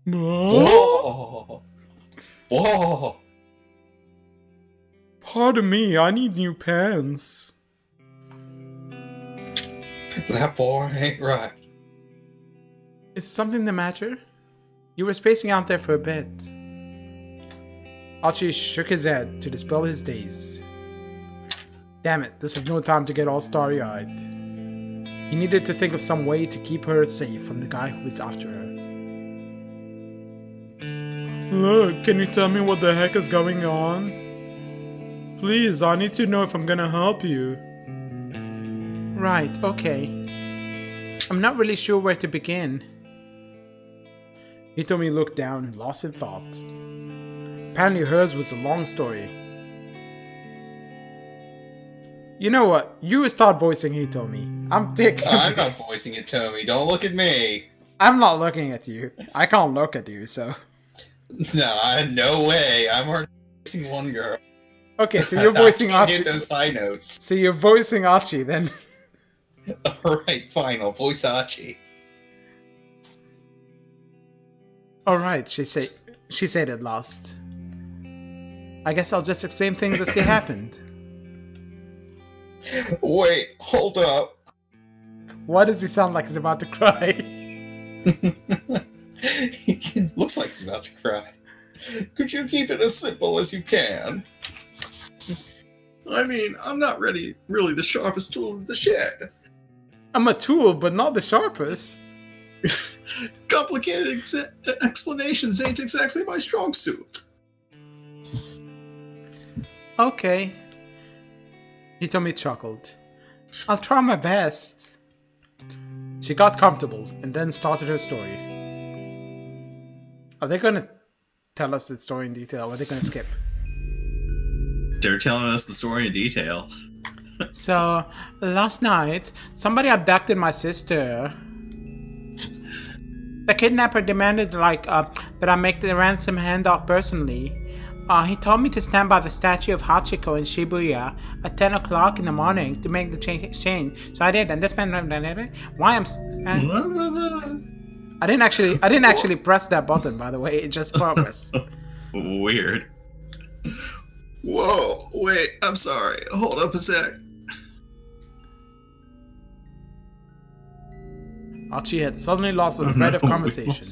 Whoa! Whoa!
Pardon me, I need new pants.
That boy ain't right.
Is something the matter? You were spacing out there for a bit. Archie shook his head to dispel his daze. Damn it, this is no time to get all starry-eyed. He needed to think of some way to keep her safe from the guy who was after her. Look, can you tell me what the heck is going on? Please, I need to know if I'm gonna help you. Right, okay. I'm not really sure where to begin. Hitomi looked down, lost in thought. Apparently hers was a long story. You know what? You start voicing Hitomi. I'm taking.
I'm not voicing it, Tommy. Don't look at me.
I'm not looking at you. I can't look at you, so.
No way. I'm already voicing one girl.
Okay, so you're voicing
I can't hit
Archie.
those high notes.
So you're voicing Archie then.
Alright, fine. I'll voice Archie.
Alright, she said at last. I guess I'll just explain things as they happened.
Wait, hold up.
Why does he sound like he's about to cry?
He looks like he's about to cry. Could you keep it as simple as you can?
I mean, I'm not really the sharpest tool in the shed.
I'm a tool, but not the sharpest.
Complicated explanations ain't exactly my strong suit.
Okay. Hitomi chuckled. I'll try my best. She got comfortable and then started her story. Are they gonna tell us the story in detail or are they gonna skip?
They're telling us the story in detail.
So, last night, somebody abducted my sister. The kidnapper demanded, that I make the ransom handoff personally. He told me to stand by the statue of Hachiko in Shibuya at 10 o'clock in the morning to make the change. So I did, and this man... Why I didn't actually press that button, by the way. It just progressed.
Weird. Whoa, wait, I'm sorry. Hold up a sec.
Archie had suddenly lost the thread of conversation.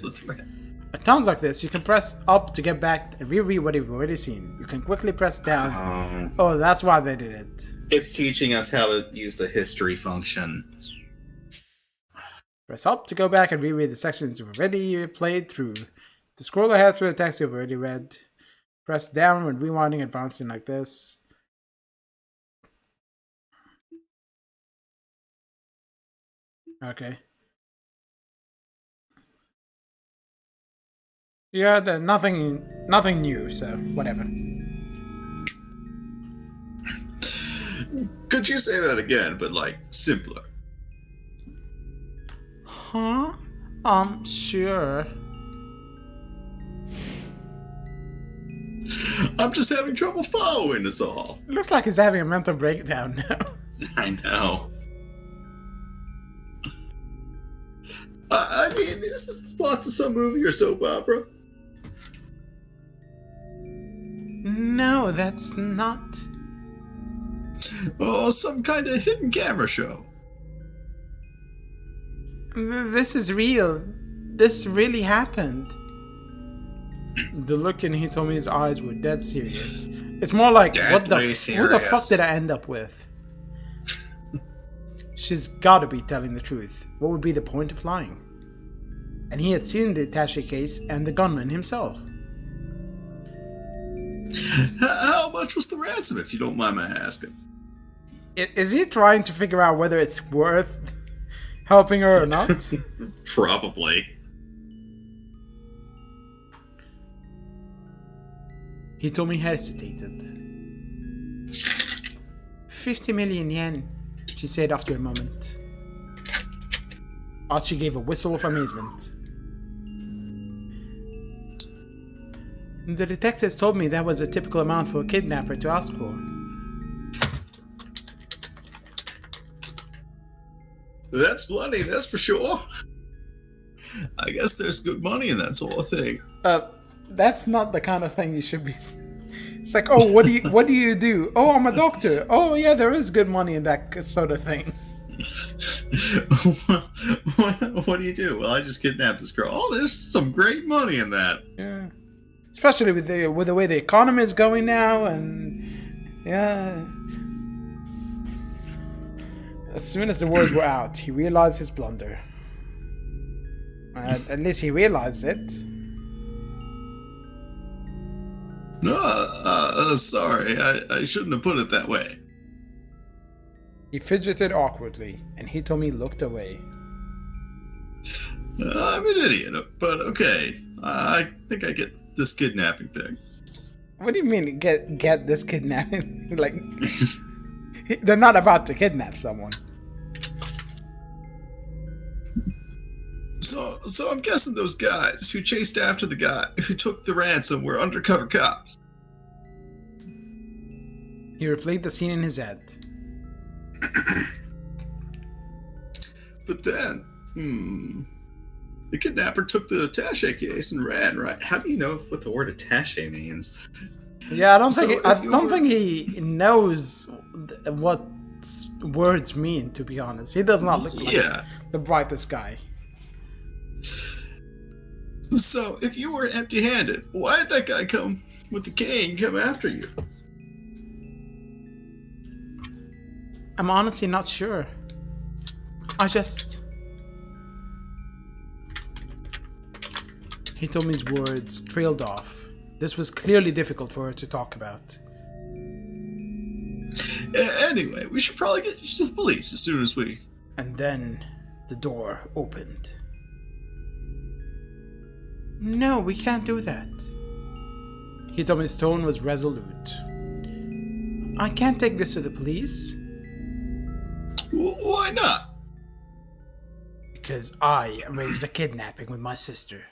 At times like this, you can press up to get back and reread what you've already seen. You can quickly press down. Oh, that's why they did it.
It's teaching us how to use the history function.
Press up to go back and reread the sections you've already played through. To scroll ahead through the text you've already read. Press down when rewinding, advancing like this. Okay. Yeah, nothing new, so whatever.
Could you say that again, but simpler?
Huh? Sure.
I'm just having trouble following this all.
Looks like he's having a mental breakdown now.
I know. I mean, is this the plot to some movie or soap opera?
No, that's not.
Oh, some kind of hidden camera show.
This is real. This really happened. The look in Hitomi's eyes were dead serious. It's more like, who the fuck did I end up with? She's gotta be telling the truth. What would be the point of lying? And he had seen the attaché case and the gunman himself.
How much was the ransom, if you don't mind my asking?
Is he trying to figure out whether it's worth helping her or not?
Probably.
Hitomi hesitated. 50 million yen, she said after a moment. Archie gave a whistle of amazement. The detectives told me that was a typical amount for a kidnapper to ask for.
That's plenty, that's for sure. I guess there's good money in that sort of thing.
That's not the kind of thing you should be. It's like, oh, what do you do? Oh, I'm a doctor. Oh, yeah, there is good money in that sort of thing.
What do you do? Well, I just kidnapped this girl. Oh, there's some great money in that.
Yeah, especially with the way the economy is going now, and yeah. As soon as the words were out, he realized his blunder. At least he realized it.
No, sorry. I shouldn't have put it that way.
He fidgeted awkwardly, and Hitomi looked away.
I'm an idiot, but okay. I think I get this kidnapping thing.
What do you mean, get this kidnapping? Like, They're not about to kidnap someone.
So I'm guessing those guys who chased after the guy who took the ransom were undercover cops.
He replayed the scene in his head.
But then, the kidnapper took the attaché case and ran, right? How do you know what the word attaché means?
Yeah, I don't think he knows what words mean, to be honest. He does not look like the brightest guy.
So, if you were empty-handed, why did that guy come with the cane come after you?
I'm honestly not sure. He told me his words trailed off. This was clearly difficult for her to talk about.
Anyway, we should probably get you to the police as soon as we...
And then the door opened. No, we can't do that. He told me his tone was resolute. I can't take this to the police.
Why not?
Because I arranged a kidnapping with my sister.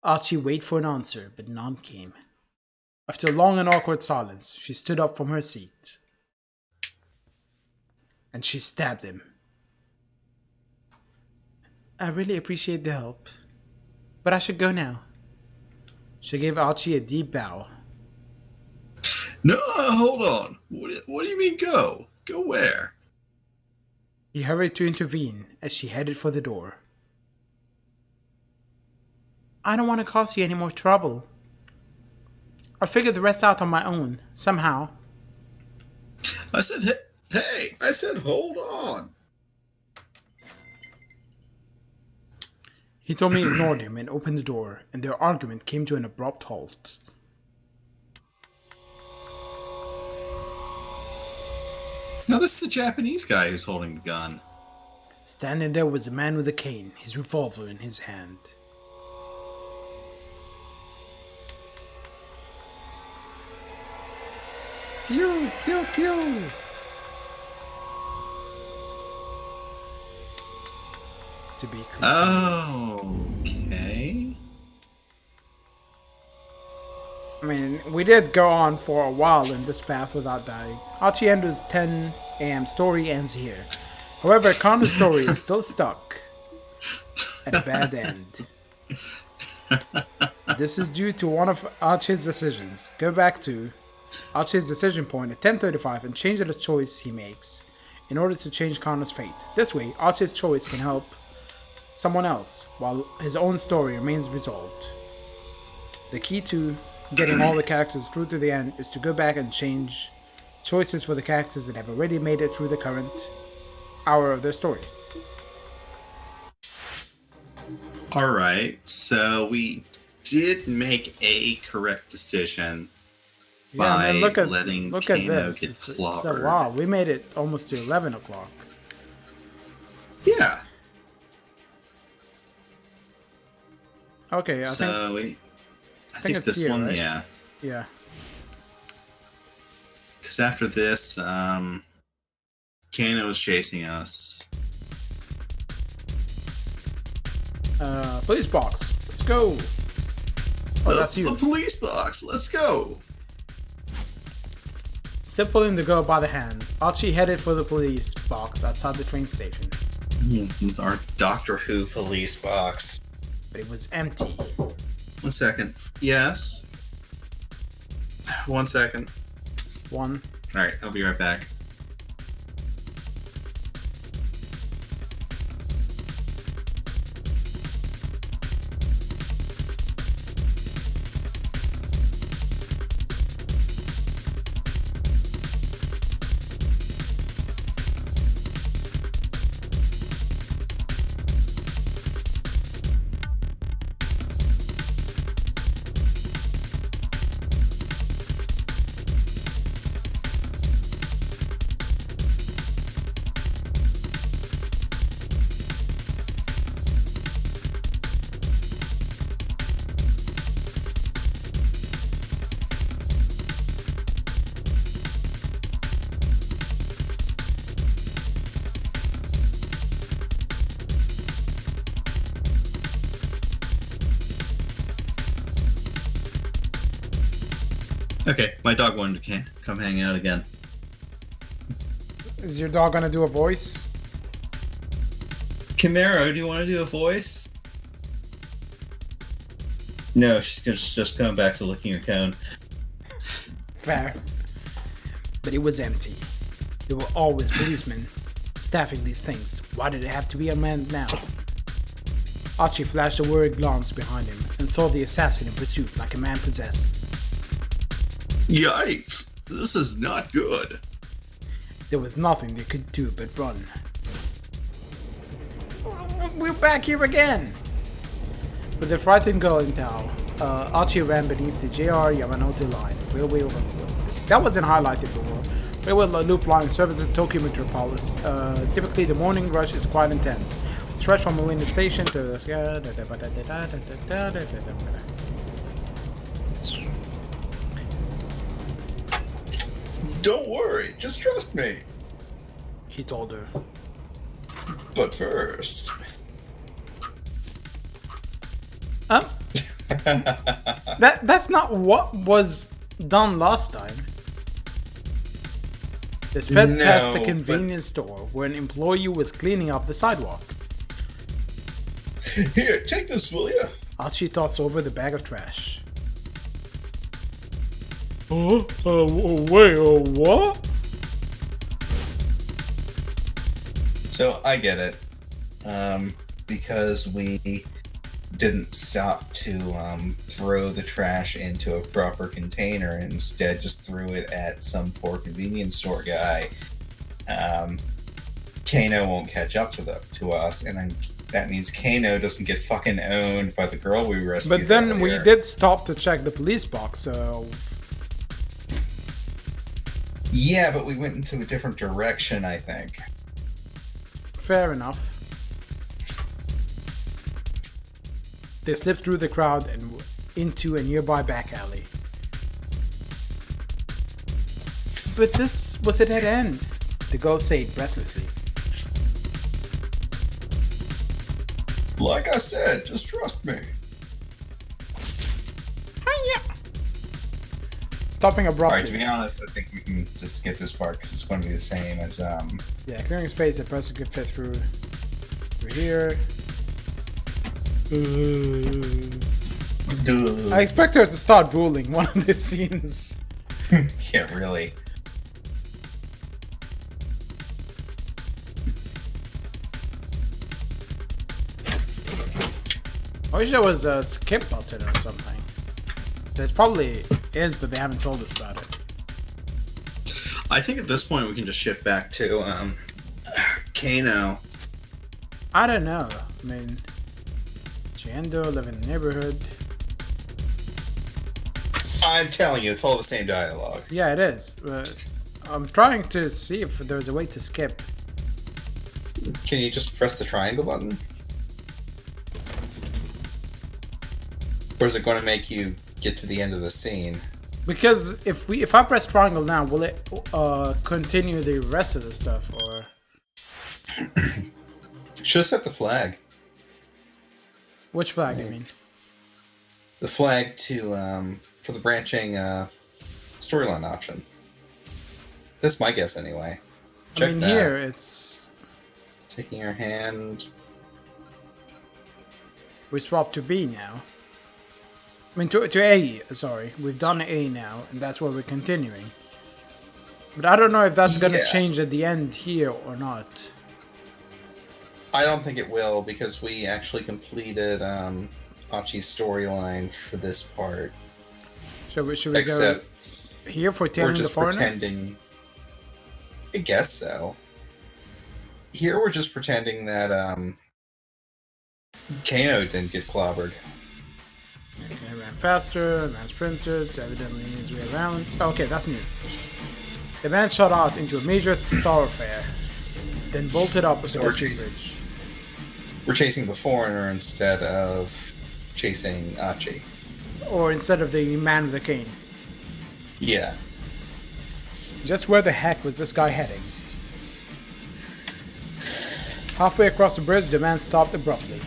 Archie waited for an answer, but none came. After a long and awkward silence, she stood up from her seat. And she stabbed him. I really appreciate the help. But I should go now. She gave Archie a deep bow.
No, hold on. What do you mean go? Go where?
He hurried to intervene as she headed for the door. I don't want to cause you any more trouble. I'll figure the rest out on my own, somehow.
I said, hey, I said hold on.
He told me he ignored him and opened the door, and their argument came to an abrupt halt.
Now this is the Japanese guy who's holding the gun.
Standing there was a man with a cane, his revolver in his hand. Pew, pew, pew! To be continued.
Okay.
I mean, we did go on for a while in this path without dying. Archie Ender's 10 a.m. story ends here. However, Connor's story is still stuck at a bad end. This is due to one of Archie's decisions. Go back to Archie's decision point at 10:35 and change the choice he makes in order to change Connor's fate. This way, Archie's choice can help someone else while his own story remains resolved. The key to getting all the characters through to the end is to go back and change choices for the characters that have already made it through the current hour of their story.
Alright, so we did make a correct decision by letting
look at
Kano
this.
get
So
clobbered.
wow, we made it almost to 11 o'clock.
Yeah.
Okay, I
So I think
it's
this
here,
one,
right?
yeah.
Yeah.
Because after this, Kano is chasing us.
Police box. Let's go. Oh, that's you.
The police box. Let's go.
Still pulling the girl by the hand, Archie headed for the police box outside the train station.
Our Doctor Who police box.
But it was empty.
1 second. Yes. 1 second.
One.
Alright, I'll be right back. Okay, my dog wanted to come hang out again.
Is your dog gonna do a voice?
Camaro, do you want to do a voice? No, she's just going back to licking her cone.
Fair. But it was empty. There were always policemen staffing these things. Why did it have to be unmanned now? Archie flashed a worried glance behind him and saw the assassin in pursuit like a man possessed.
Yikes! This is not good.
There was nothing they could do but run. We're back here again! With the frightened girl in tow, Archie ran beneath the JR Yamanote line, railway overloop. That wasn't highlighted before. Railway loop line services Tokyo Metropolis. Typically the morning rush is quite intense. Stretch from Marina Station to...
Don't worry, just trust me.
He told her.
But first...
That's not what was done last time. They sped past the convenience store where an employee was cleaning up the sidewalk.
Here, take this, will ya?
Archie tossed over the bag of trash. Wait, what?
So I get it. Because we didn't stop to throw the trash into a proper container and instead just threw it at some poor convenience store guy. Kano won't catch up to us, and then that means Kano doesn't get fucking owned by the girl we rescued.
But then
earlier.
we did stop to check the police box, so...
Yeah, but we went into a different direction, I think.
Fair enough. They slipped through the crowd and into a nearby back alley. But this was a dead end, the girl said breathlessly.
Like I said, just trust me.
Hiya! Stopping abruptly.
Alright, to be honest, I think we can just skip this part because it's going to be the same as
Yeah, clearing space a person could fit through here. I expect her to start drooling one of the scenes.
Yeah, really.
I wish there was a skip button or something. There's probably is, but they haven't told us about it.
I think at this point we can just shift back to Kano.
I don't know. I mean, Chiendo live in the neighborhood.
I'm telling you, it's all the same dialogue.
Yeah, it is. I'm trying to see if there's a way to skip.
Can you just press the triangle button? Or is it going to make you get to the end of the scene?
Because if I press triangle now, will it continue the rest of the stuff or?
Should have set the flag.
Which flag do you mean?
The flag to for the branching storyline option. That's my guess anyway.
I mean,
that.
here it's
Taking your hand.
we swap to B now. I mean to A. Sorry, we've done A now, and that's where we're continuing. But I don't know if that's gonna change at the end here or not.
I don't think it will because we actually completed Achi's storyline for this part.
Should we
Except
go here for
we're
Taming the
just
Foreigner?
pretending. I guess so. Here we're just pretending that Kano didn't get clobbered.
Okay, ran faster, man sprinted, evidently his way around. Okay, that's new. The man shot out into a major thoroughfare, then bolted up a pedestrian bridge.
We're chasing the foreigner instead of chasing Achi.
Or instead of the man with the cane.
Yeah.
Just where the heck was this guy heading? Halfway across the bridge, the man stopped abruptly.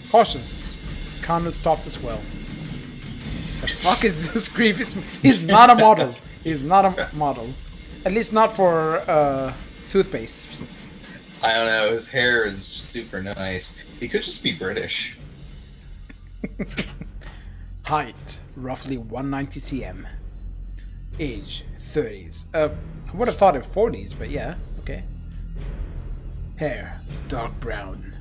Cautious, Kano stopped as well. The fuck is this grievous? He's not a model. He's not a model. At least not for toothpaste.
I don't know. His hair is super nice. He could just be British.
Height, roughly 190 cm. Age, 30s. I would have thought of 40s, but yeah, okay. Hair, dark brown.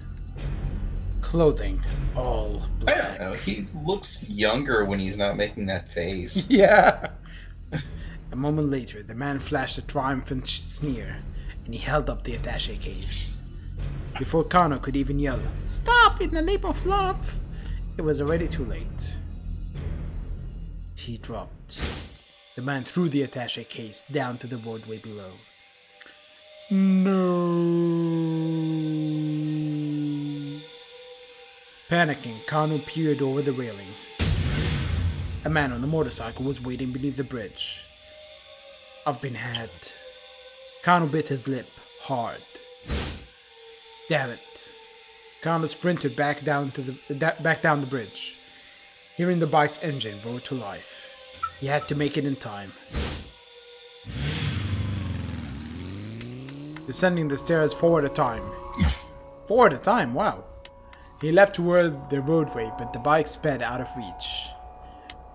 Clothing, all
I
black.
don't know. He looks younger when he's not making that face.
Yeah. A moment later, the man flashed a triumphant sneer, and he held up the attaché case. Before Kano could even yell, "Stop in the name of love!" it was already too late. He dropped. The man threw the attaché case down to the roadway below. No. Panicking, Kano peered over the railing. A man on a motorcycle was waiting beneath the bridge. I've been had. Kano bit his lip hard. Damn it. Kano sprinted back down the bridge. Hearing the bike's engine roar to life, he had to make it in time. Descending the stairs 4 at a time. 4 at a time, wow. He leapt toward the roadway, but the bike sped out of reach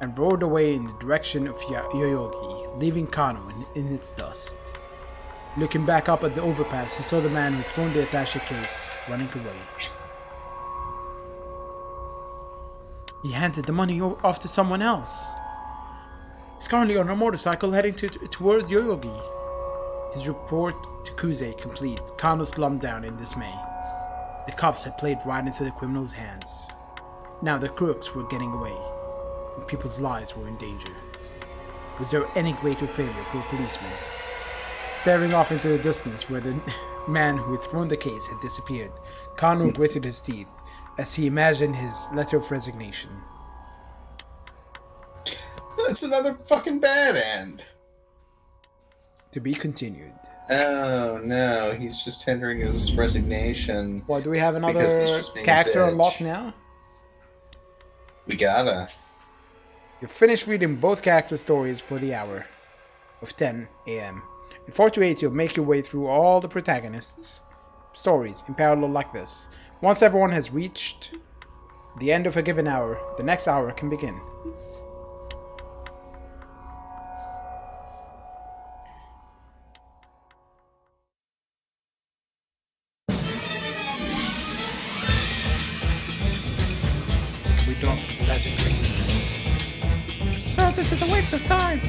and rode away in the direction of Yoyogi, leaving Kano in its dust. Looking back up at the overpass, he saw the man who had thrown the attaché case running away. He handed the money off to someone else. He's currently on a motorcycle heading toward Yoyogi. His report to Kuze complete, Kano slumped down in dismay. The cops had played right into the criminal's hands. Now the crooks were getting away, and people's lives were in danger. Was there any greater failure for a policeman? Staring off into the distance where the man who had thrown the case had disappeared, Kano gritted his teeth as he imagined his letter of resignation.
That's another fucking bad end.
To be continued.
Oh no, he's just tendering his resignation.
Well, do we have
Because he's
another
just being a
character
bitch.
unlocked now?
We gotta.
You finished reading both character stories for the hour of 10 a.m. In 428, you'll make your way through all the protagonists' stories in parallel like this. Once everyone has reached the end of a given hour, the next hour can begin. We drop pleasantries. Sir, this is a waste of time.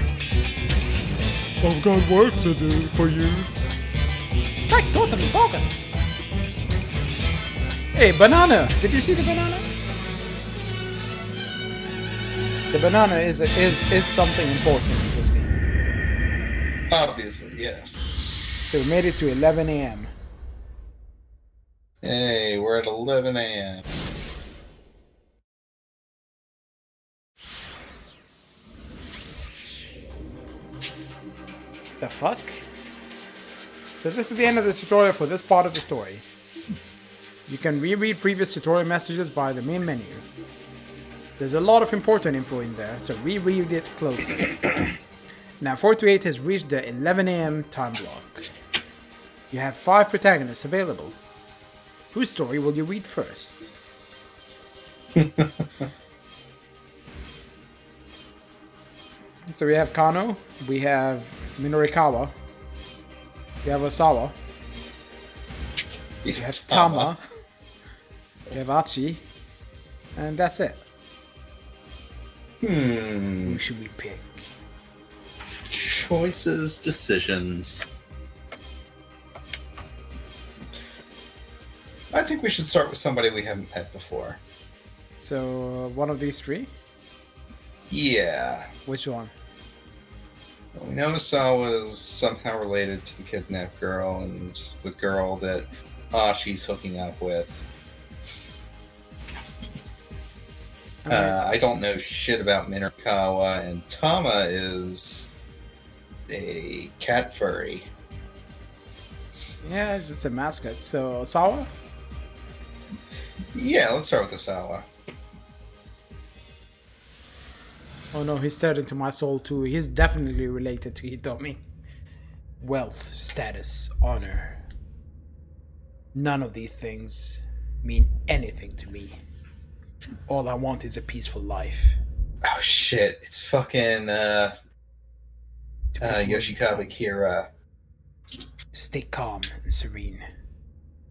I've got work to do for you. It's like totally bogus. Hey, banana! Did you see the banana? The banana is something important in this game.
Obviously, yes.
So we made it to 11 a.m.
Hey, we're at 11 a.m.
The fuck? So this is the end of the tutorial for this part of the story. You can reread previous tutorial messages via the main menu. There's a lot of important info in there, so reread it closely. Now 428 has reached the 11 a.m. time block. You have 5 protagonists available. Whose story will you read first? So we have Kano, we have Minorikawa, we have Osawa, we have Tama, we have Achi, and that's it. Who should we pick?
Choices, decisions.
I think we should start with somebody we haven't met before.
So one of these 3?
Yeah.
Which one?
We know Sawa's somehow related to the kidnapped girl and just the girl that Achi's hooking up with. I don't know shit about Minorikawa, and Tama is a cat furry.
Yeah, just a mascot. So Osawa?
Yeah, let's start with Osawa.
Oh no, he stared into my soul too. He's definitely related to Hitomi. Wealth, status, honor. None of these things mean anything to me. All I want is a peaceful life.
Oh shit! It's fucking Yoshikawa Kira.
To stay calm and serene.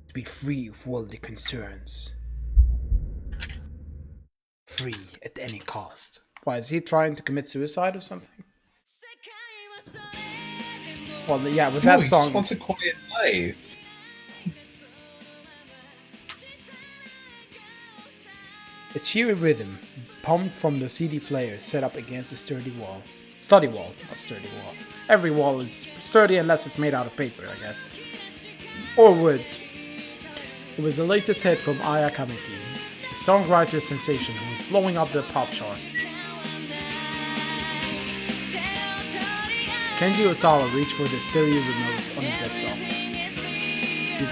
To be free of worldly concerns. Free at any cost. Why, is he trying to commit suicide or something? Well, yeah, with that
He
song...
just wants a quiet life.
A cheery rhythm, pumped from the CD player set up against a sturdy wall. Study wall, not sturdy wall. Every wall is sturdy unless it's made out of paper, I guess. Or wood. It was the latest hit from Aya Kameki, a songwriter sensation who was blowing up the pop charts. Kenji Osawa reached for the stereo remote on his desktop. He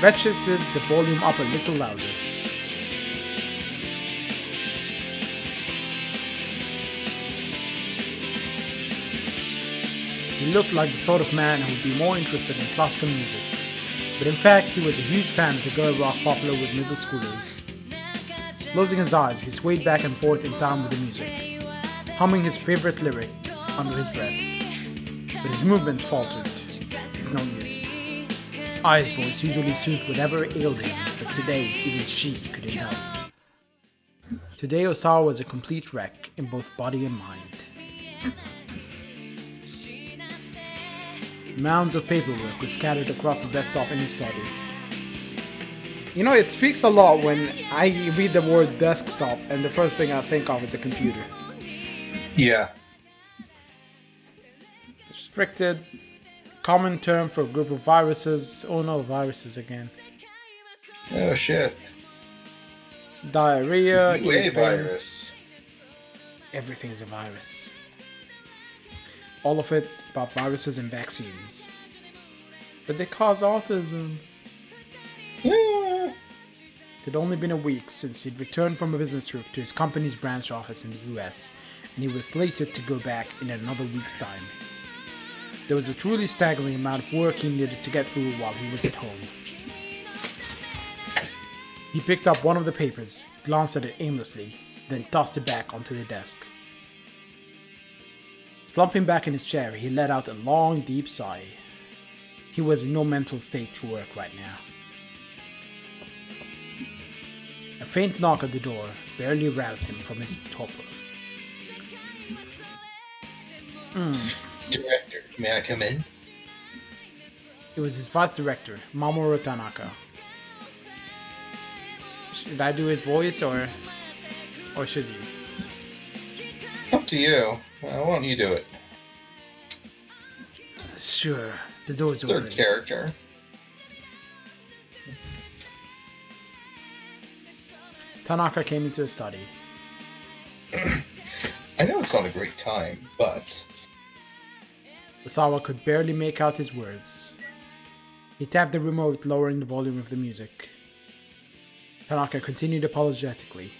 ratcheted the volume up a little louder. He looked like the sort of man who would be more interested in classical music, but in fact he was a huge fan of the girl rock popular with middle schoolers. Closing his eyes, he swayed back and forth in time with the music, humming his favorite lyrics under his breath. But his movements faltered. It's no use. Aya's voice usually soothed whatever ailed him, but today even she couldn't help. Today Osawa was a complete wreck in both body and mind. Mounds of paperwork were scattered across the desktop in his study. You know, it speaks a lot when I read the word desktop and the first thing I think of is a computer.
Yeah.
Restricted, common term for a group of viruses. Oh no, viruses again.
Oh shit.
Diarrhea.
A virus.
Everything is a virus. All of it about viruses and vaccines. But they cause autism.
Yeah.
It had only been a week since he'd returned from a business trip to his company's branch office in the US, and he was slated to go back in another week's time. There was a truly staggering amount of work he needed to get through while he was at home. He picked up one of the papers, glanced at it aimlessly, then tossed it back onto the desk. Slumping back in his chair, he let out a long, deep sigh. He was in no mental state to work right now. A faint knock at the door barely roused him from his torpor.
Director, may I come in?
It was his vice director, Mamoru Tanaka. Should I do his voice or should you?
Up to you. Why don't you do it?
Sure, the door's
Third
open.
character.
Tanaka came into his study.
I know it's not a great time, but
Osawa could barely make out his words. He tapped the remote, lowering the volume of the music. Tanaka continued apologetically.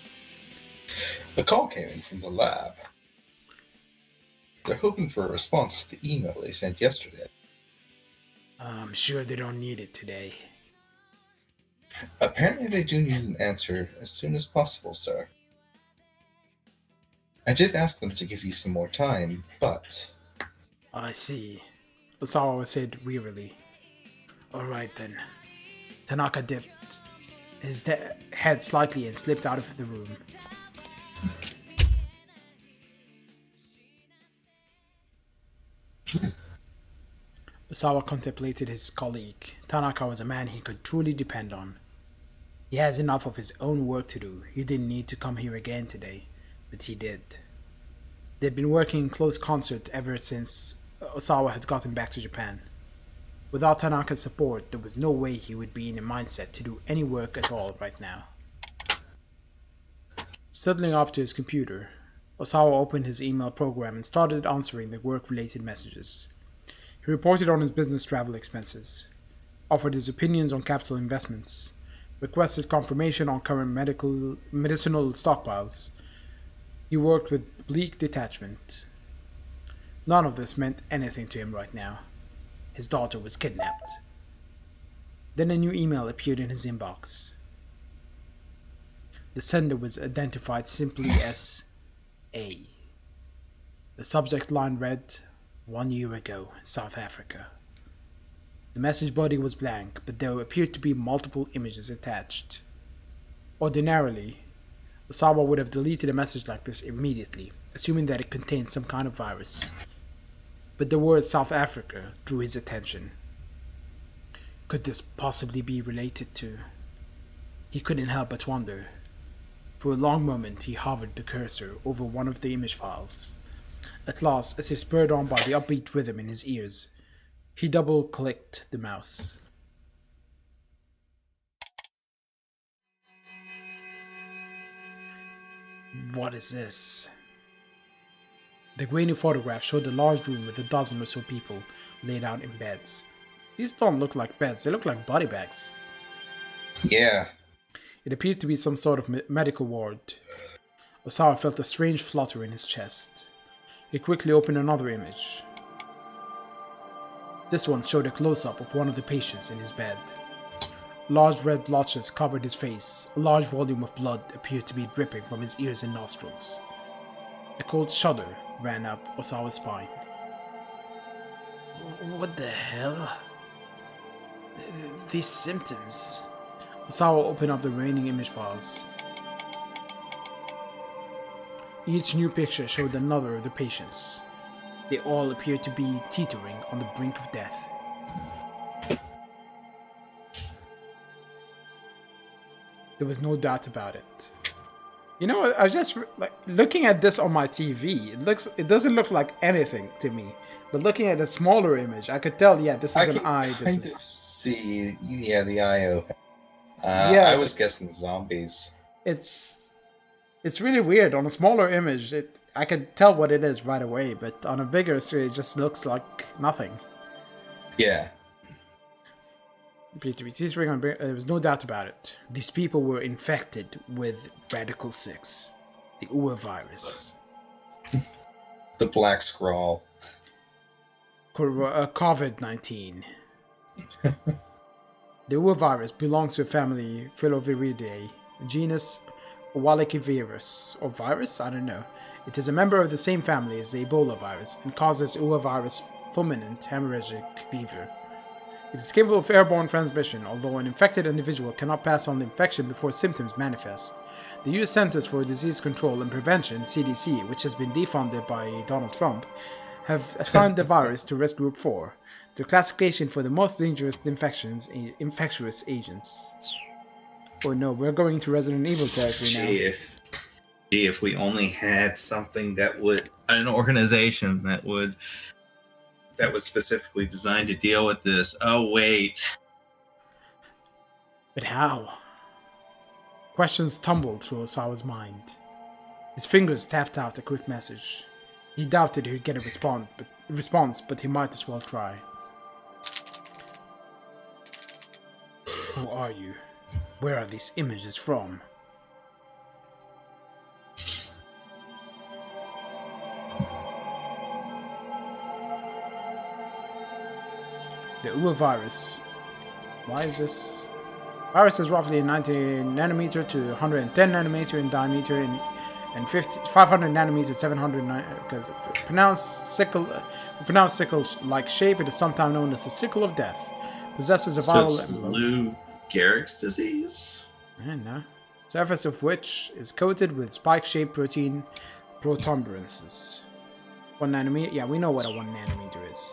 a call came in from the lab. They're hoping for a response to the email they sent yesterday.
I'm sure they don't need it today.
Apparently they do need an answer as soon as possible, sir. I did ask them to give you some more time, but...
I see. Osawa said wearily. Alright then. Tanaka dipped his head slightly and slipped out of the room. Osawa contemplated his colleague. Tanaka was a man he could truly depend on. He has enough of his own work to do. He didn't need to come here again today, but he did. They'd been working in close concert ever since Osawa had gotten back to Japan. Without Tanaka's support, there was no way he would be in a mindset to do any work at all right now. Sidling up to his computer, Osawa opened his email program and started answering the work-related messages. He reported on his business travel expenses, offered his opinions on capital investments, requested confirmation on current medicinal stockpiles, He worked with bleak detachment. None of this meant anything to him right now. His daughter was kidnapped. Then a new email appeared in his inbox. The sender was identified simply as A. The subject line read, 1 year ago, South Africa. The message body was blank, but there appeared to be multiple images attached. Ordinarily, Osawa would have deleted a message like this immediately, assuming that it contained some kind of virus. But the word South Africa drew his attention. Could this possibly be related to? He couldn't help but wonder. For a long moment he hovered the cursor over one of the image files. At last, as if spurred on by the upbeat rhythm in his ears, he double-clicked the mouse. What is this? The grainy photograph showed a large room with a dozen or so people laid out in beds. These don't look like beds, they look like body bags.
Yeah.
It appeared to be some sort of medical ward. Osawa felt a strange flutter in his chest. He quickly opened another image. This one showed a close-up of one of the patients in his bed. Large red blotches covered his face. A large volume of blood appeared to be dripping from his ears and nostrils. A cold shudder ran up Osawa's spine. What the hell? These symptoms. Osawa opened up the remaining image files. Each new picture showed another of the patients. They all appeared to be teetering on the brink of death. There was no doubt about it. You know, I was just looking at this on my TV. It doesn't look like anything to me. But looking at a smaller image, I could tell, yeah, this is an eye.
Kind of see, yeah, the eye open. I was guessing zombies.
It's really weird. On a smaller image, I could tell what it is right away, but on a bigger screen, it just looks like nothing.
Yeah.
There was no doubt about it. These people were infected with Radical 6, the UA virus.
The Black Scrawl.
COVID-19. The UA virus belongs to a family Filoviridae, genus Wallachyvirus, or virus? I don't know. It is a member of the same family as the Ebola virus and causes UA virus fulminant hemorrhagic fever. It is capable of airborne transmission, although an infected individual cannot pass on the infection before symptoms manifest. The U.S. Centers for Disease Control and Prevention, CDC, which has been defunded by Donald Trump, have assigned the virus to Risk Group 4, the classification for the most dangerous infectious agents. Oh no, we're going to Resident Evil territory now.
If we only had something that would, an organization that was specifically designed to deal with this. Oh, wait.
But how? Questions tumbled through Osawa's mind. His fingers tapped out a quick message. He doubted he'd get a response, but he might as well try. Who are you? Where are these images from? The UA virus. Why is this? Virus is roughly 90 nanometer to 110 nanometer in diameter and 500 nanometer, 700 because pronounced sickle-like shape. It is sometimes known as the sickle of death. Possesses a viral.
So it's Lou Gehrig's disease.
I don't know. Surface of which is coated with spike-shaped protein protuberances. 1 nanometer. Yeah, we know what a 1 nanometer is.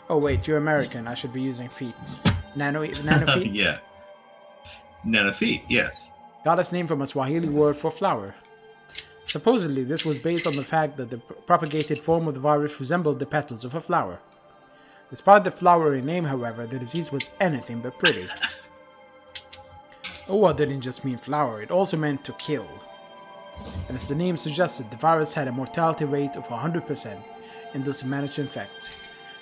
Oh wait, you're American. I should be using feet. Nano feet?
Yeah. Nanofeet, yes.
Got its name from a Swahili word for flower. Supposedly, this was based on the fact that the propagated form of the virus resembled the petals of a flower. Despite the flowery name, however, the disease was anything but pretty. Owa didn't just mean flower, it also meant to kill. And as the name suggested, the virus had a mortality rate of 100% and thus managed to infect.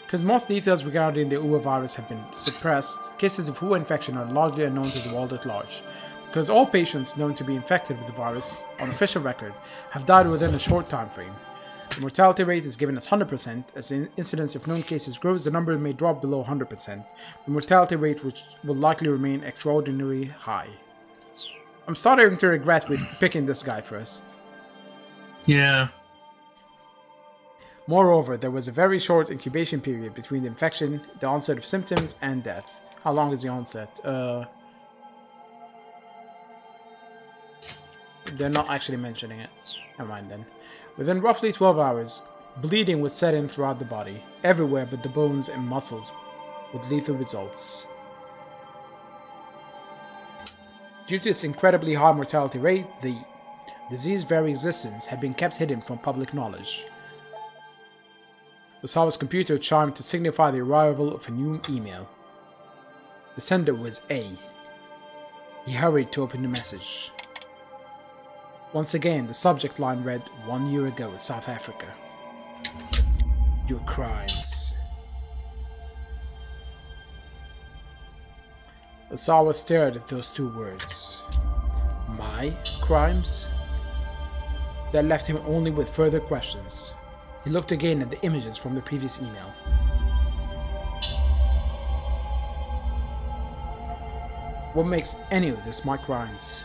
Because most details regarding the UA virus have been suppressed, cases of UA infection are largely unknown to the world at large. because all patients known to be infected with the virus on official record have died within a short time frame. The mortality rate is given as 100%. As the incidence of known cases grows, the number may drop below 100%. The mortality rate which will likely remain extraordinarily high. I'm starting to regret with picking this guy first.
Yeah.
Moreover, there was a very short incubation period between the infection, the onset of symptoms, and death. How long is the onset? They're not actually mentioning it. Never mind then. Within roughly 12 hours, bleeding was set in throughout the body, everywhere but the bones and muscles, with lethal results. Due to its incredibly high mortality rate, the disease's very existence had been kept hidden from public knowledge. Osawa's computer chimed to signify the arrival of a new email. The sender was A. He hurried to open the message. Once again, the subject line read, 1 year ago, South Africa. Your crimes. Osawa stared at those two words. My crimes? That left him only with further questions. He looked again at the images from the previous email. What makes any of this my crimes?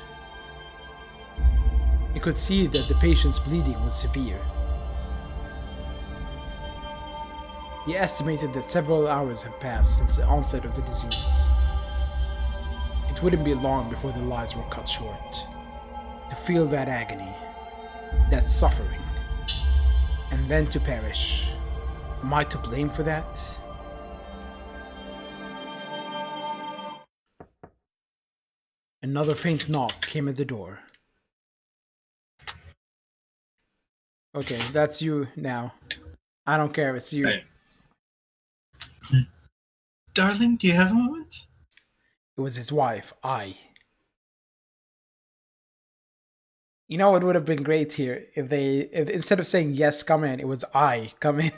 He could see that the patient's bleeding was severe. He estimated that several hours had passed since the onset of the disease. It wouldn't be long before their lives were cut short. To feel that agony, that suffering, and then to perish. Am I to blame for that? Another faint knock came at the door. Okay, that's you now. I don't care, it's you.
Hey. Darling, do you have a moment?
It was his wife, You know, it would have been great here if instead of saying yes, come in, it was I, come in.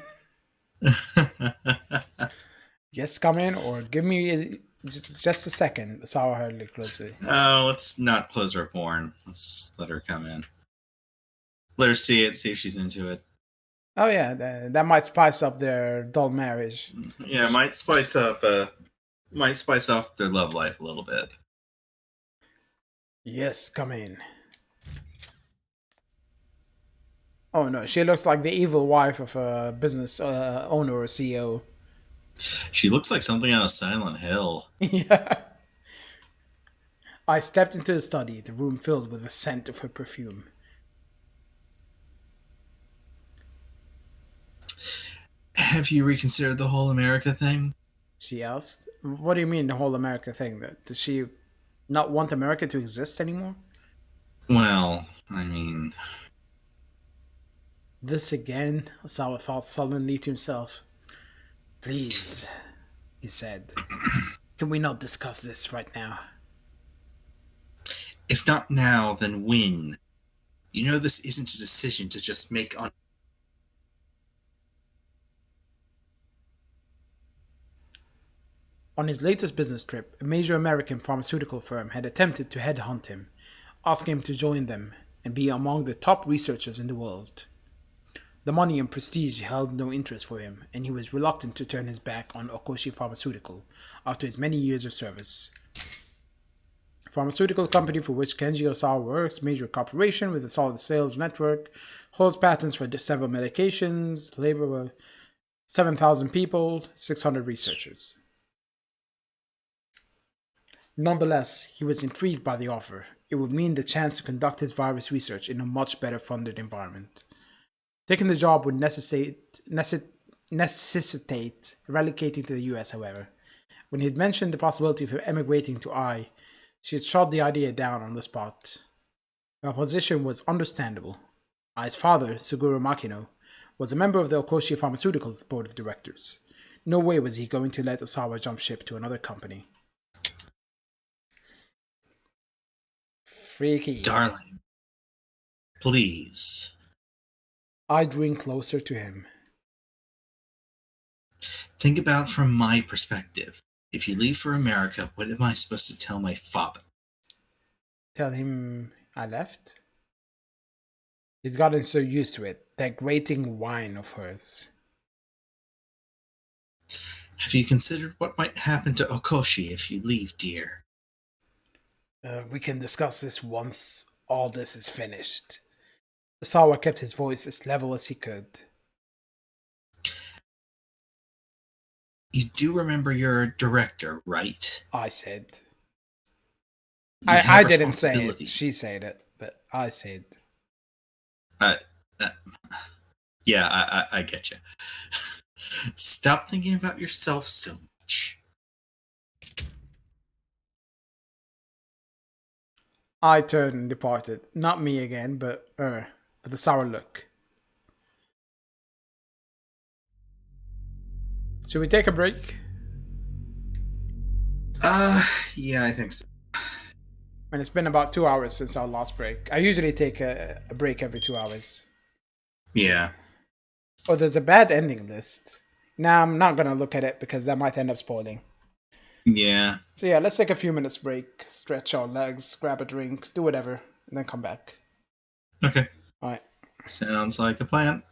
Yes, come in, or give me just a second. Saw her look closely.
Oh, let's not close her porn. Let's let her come in. Let her see it, see if she's into it.
Oh yeah, that might spice up their dull marriage.
Yeah, might spice off their love life a little bit.
Yes, come in. Oh no, she looks like the evil wife of a business owner or CEO.
She looks like something out of Silent Hill.
Yeah. I stepped into the study, the room filled with the scent of her perfume.
Have you reconsidered the whole America thing?
She asked. What do you mean, the whole America thing? Does she not want America to exist anymore?
Well, I mean...
This again? Osawa thought sullenly to himself. Please, he said. Can we not discuss this right now?
If not now, then when? You know this isn't a decision to just make on...
On his latest business trip, a major American pharmaceutical firm had attempted to headhunt him, asking him to join them and be among the top researchers in the world. The money and prestige held no interest for him, and he was reluctant to turn his back on Okoshi Pharmaceutical after his many years of service. The pharmaceutical company for which Kenji Osawa works, major corporation with a solid sales network, holds patents for several medications, labor 7,000 people, 600 researchers. Nonetheless, he was intrigued by the offer. It would mean the chance to conduct his virus research in a much better funded environment. Taking the job would necessitate relocating to the US, however. When he had mentioned the possibility of him emigrating to Ai, she had shot the idea down on the spot. Her opposition was understandable. Ai's father, Suguru Makino, was a member of the Okoshi Pharmaceuticals board of directors. No way was he going to let Osawa jump ship to another company. Freaky.
Darling, please.
I drew in closer to him.
Think about it from my perspective. If you leave for America, what am I supposed to tell my father?
Tell him I left? He'd gotten so used to it, that grating whine of hers.
Have you considered what might happen to Okoshi if you leave, dear?
We can discuss this once all this is finished. Osawa kept his voice as level as he could.
You do remember your director, right?
I said.
You have
I didn't say it.
responsibility.
She said it, but I said.
Uh, yeah, I get you. Stop thinking about yourself so much.
I turned and departed. Not me again, but with a sour look. Should we take a break?
Yeah, I think so.
And it's been about 2 hours since our last break. I usually take a break every 2 hours.
Yeah.
Oh, there's a bad ending list. Nah, I'm not gonna look at it because that might end up spoiling.
Yeah.
So yeah, let's take a few minutes break, stretch our legs, grab a drink, do whatever, and then come back.
Okay.
Alright.
Sounds like a plan.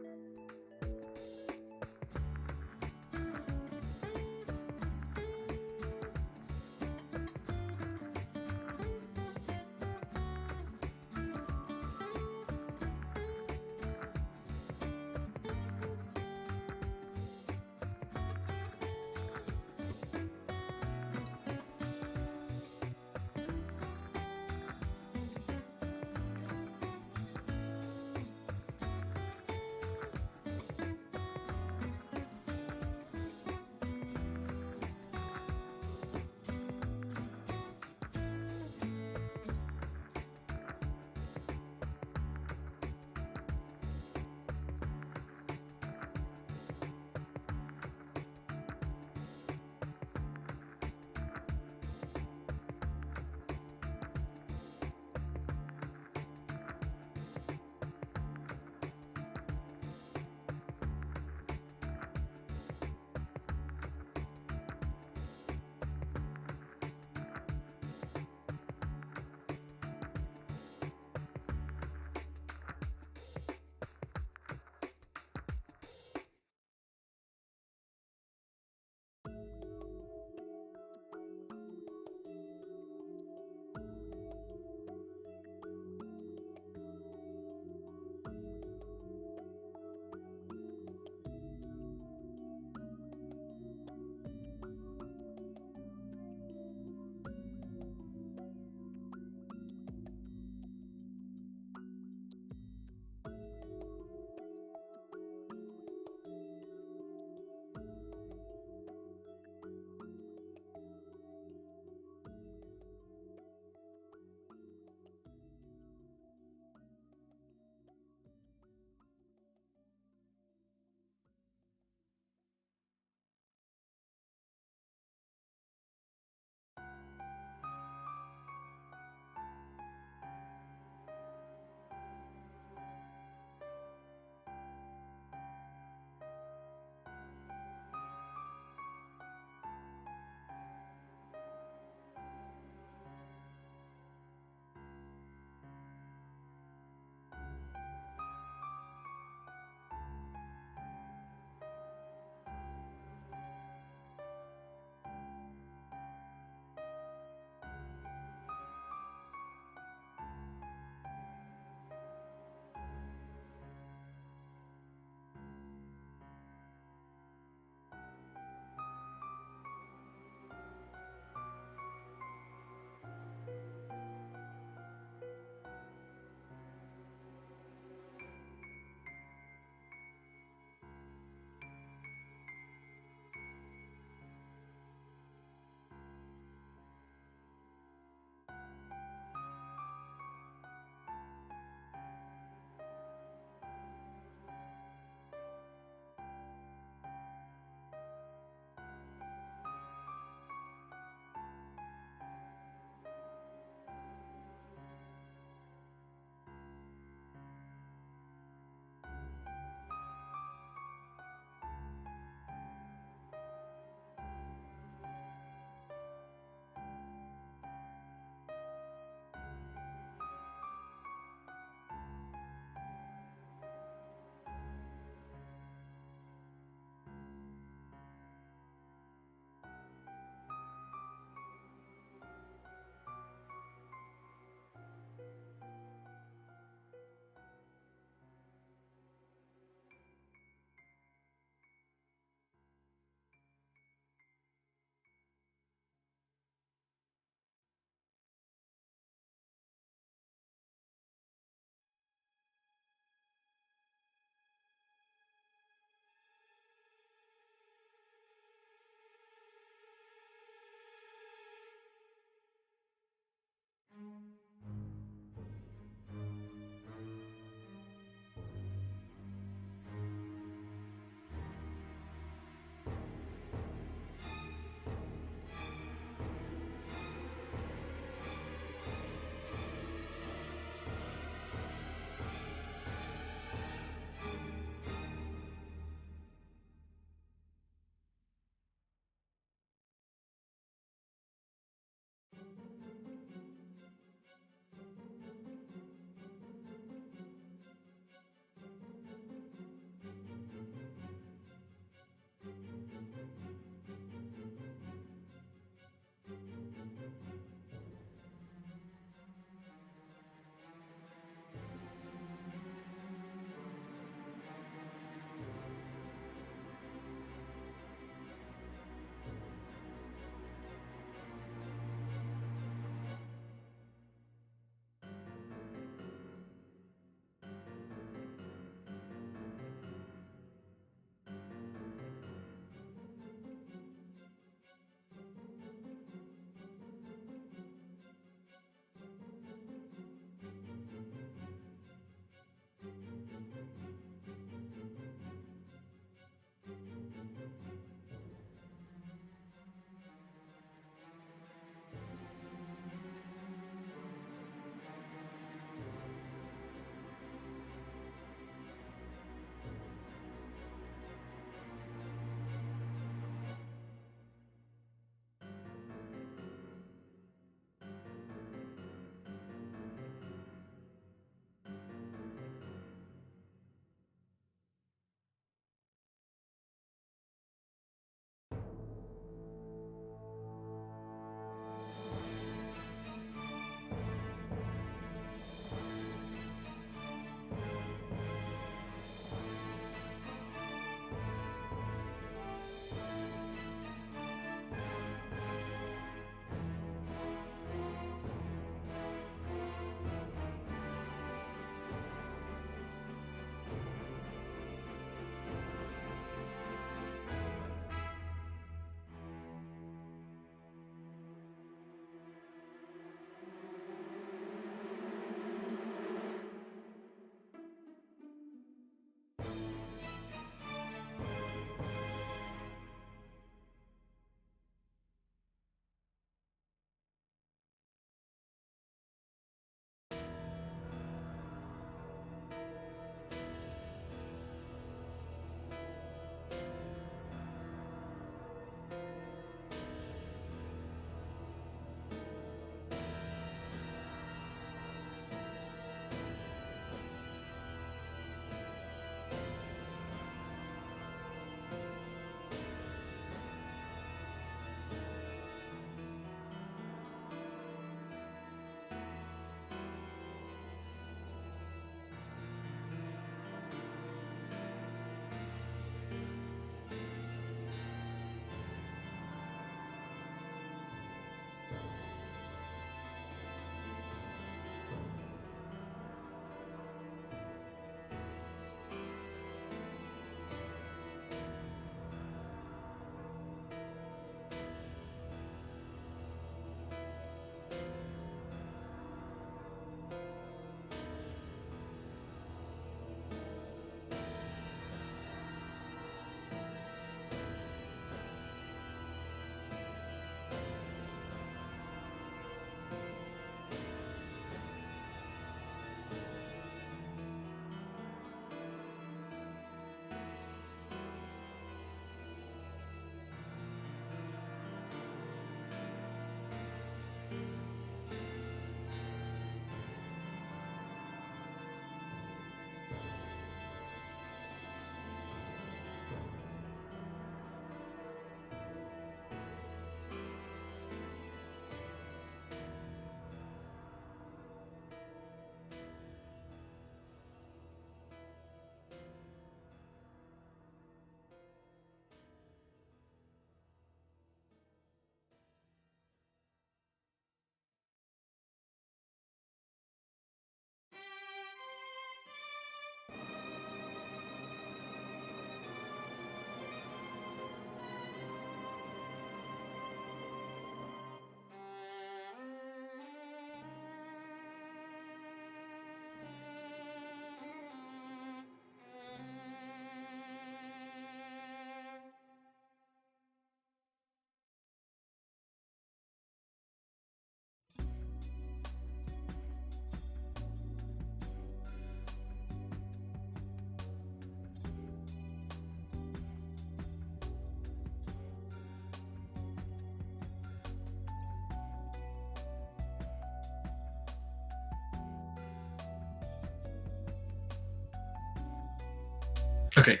Okay.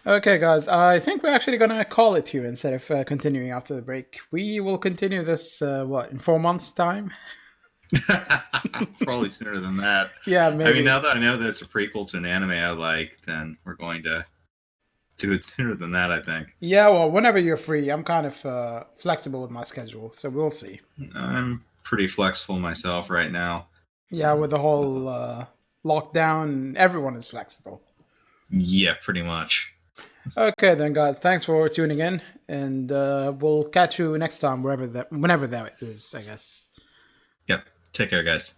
Okay, guys, I think we're actually going to call it here instead of continuing after the break. We will continue this, in 4 months' time?
Probably sooner than that.
Yeah, maybe.
I mean, now that I know that it's a prequel to an anime I like, then we're going to do it sooner than that, I think.
Yeah, well, whenever you're free. I'm kind of flexible with my schedule, so we'll see.
I'm pretty flexible myself right now.
Yeah, with the whole lockdown, everyone is flexible.
Yeah, pretty much.
Okay, then, guys, thanks for tuning in, and we'll catch you next time, whenever that is, I guess.
Yep. Take care, guys.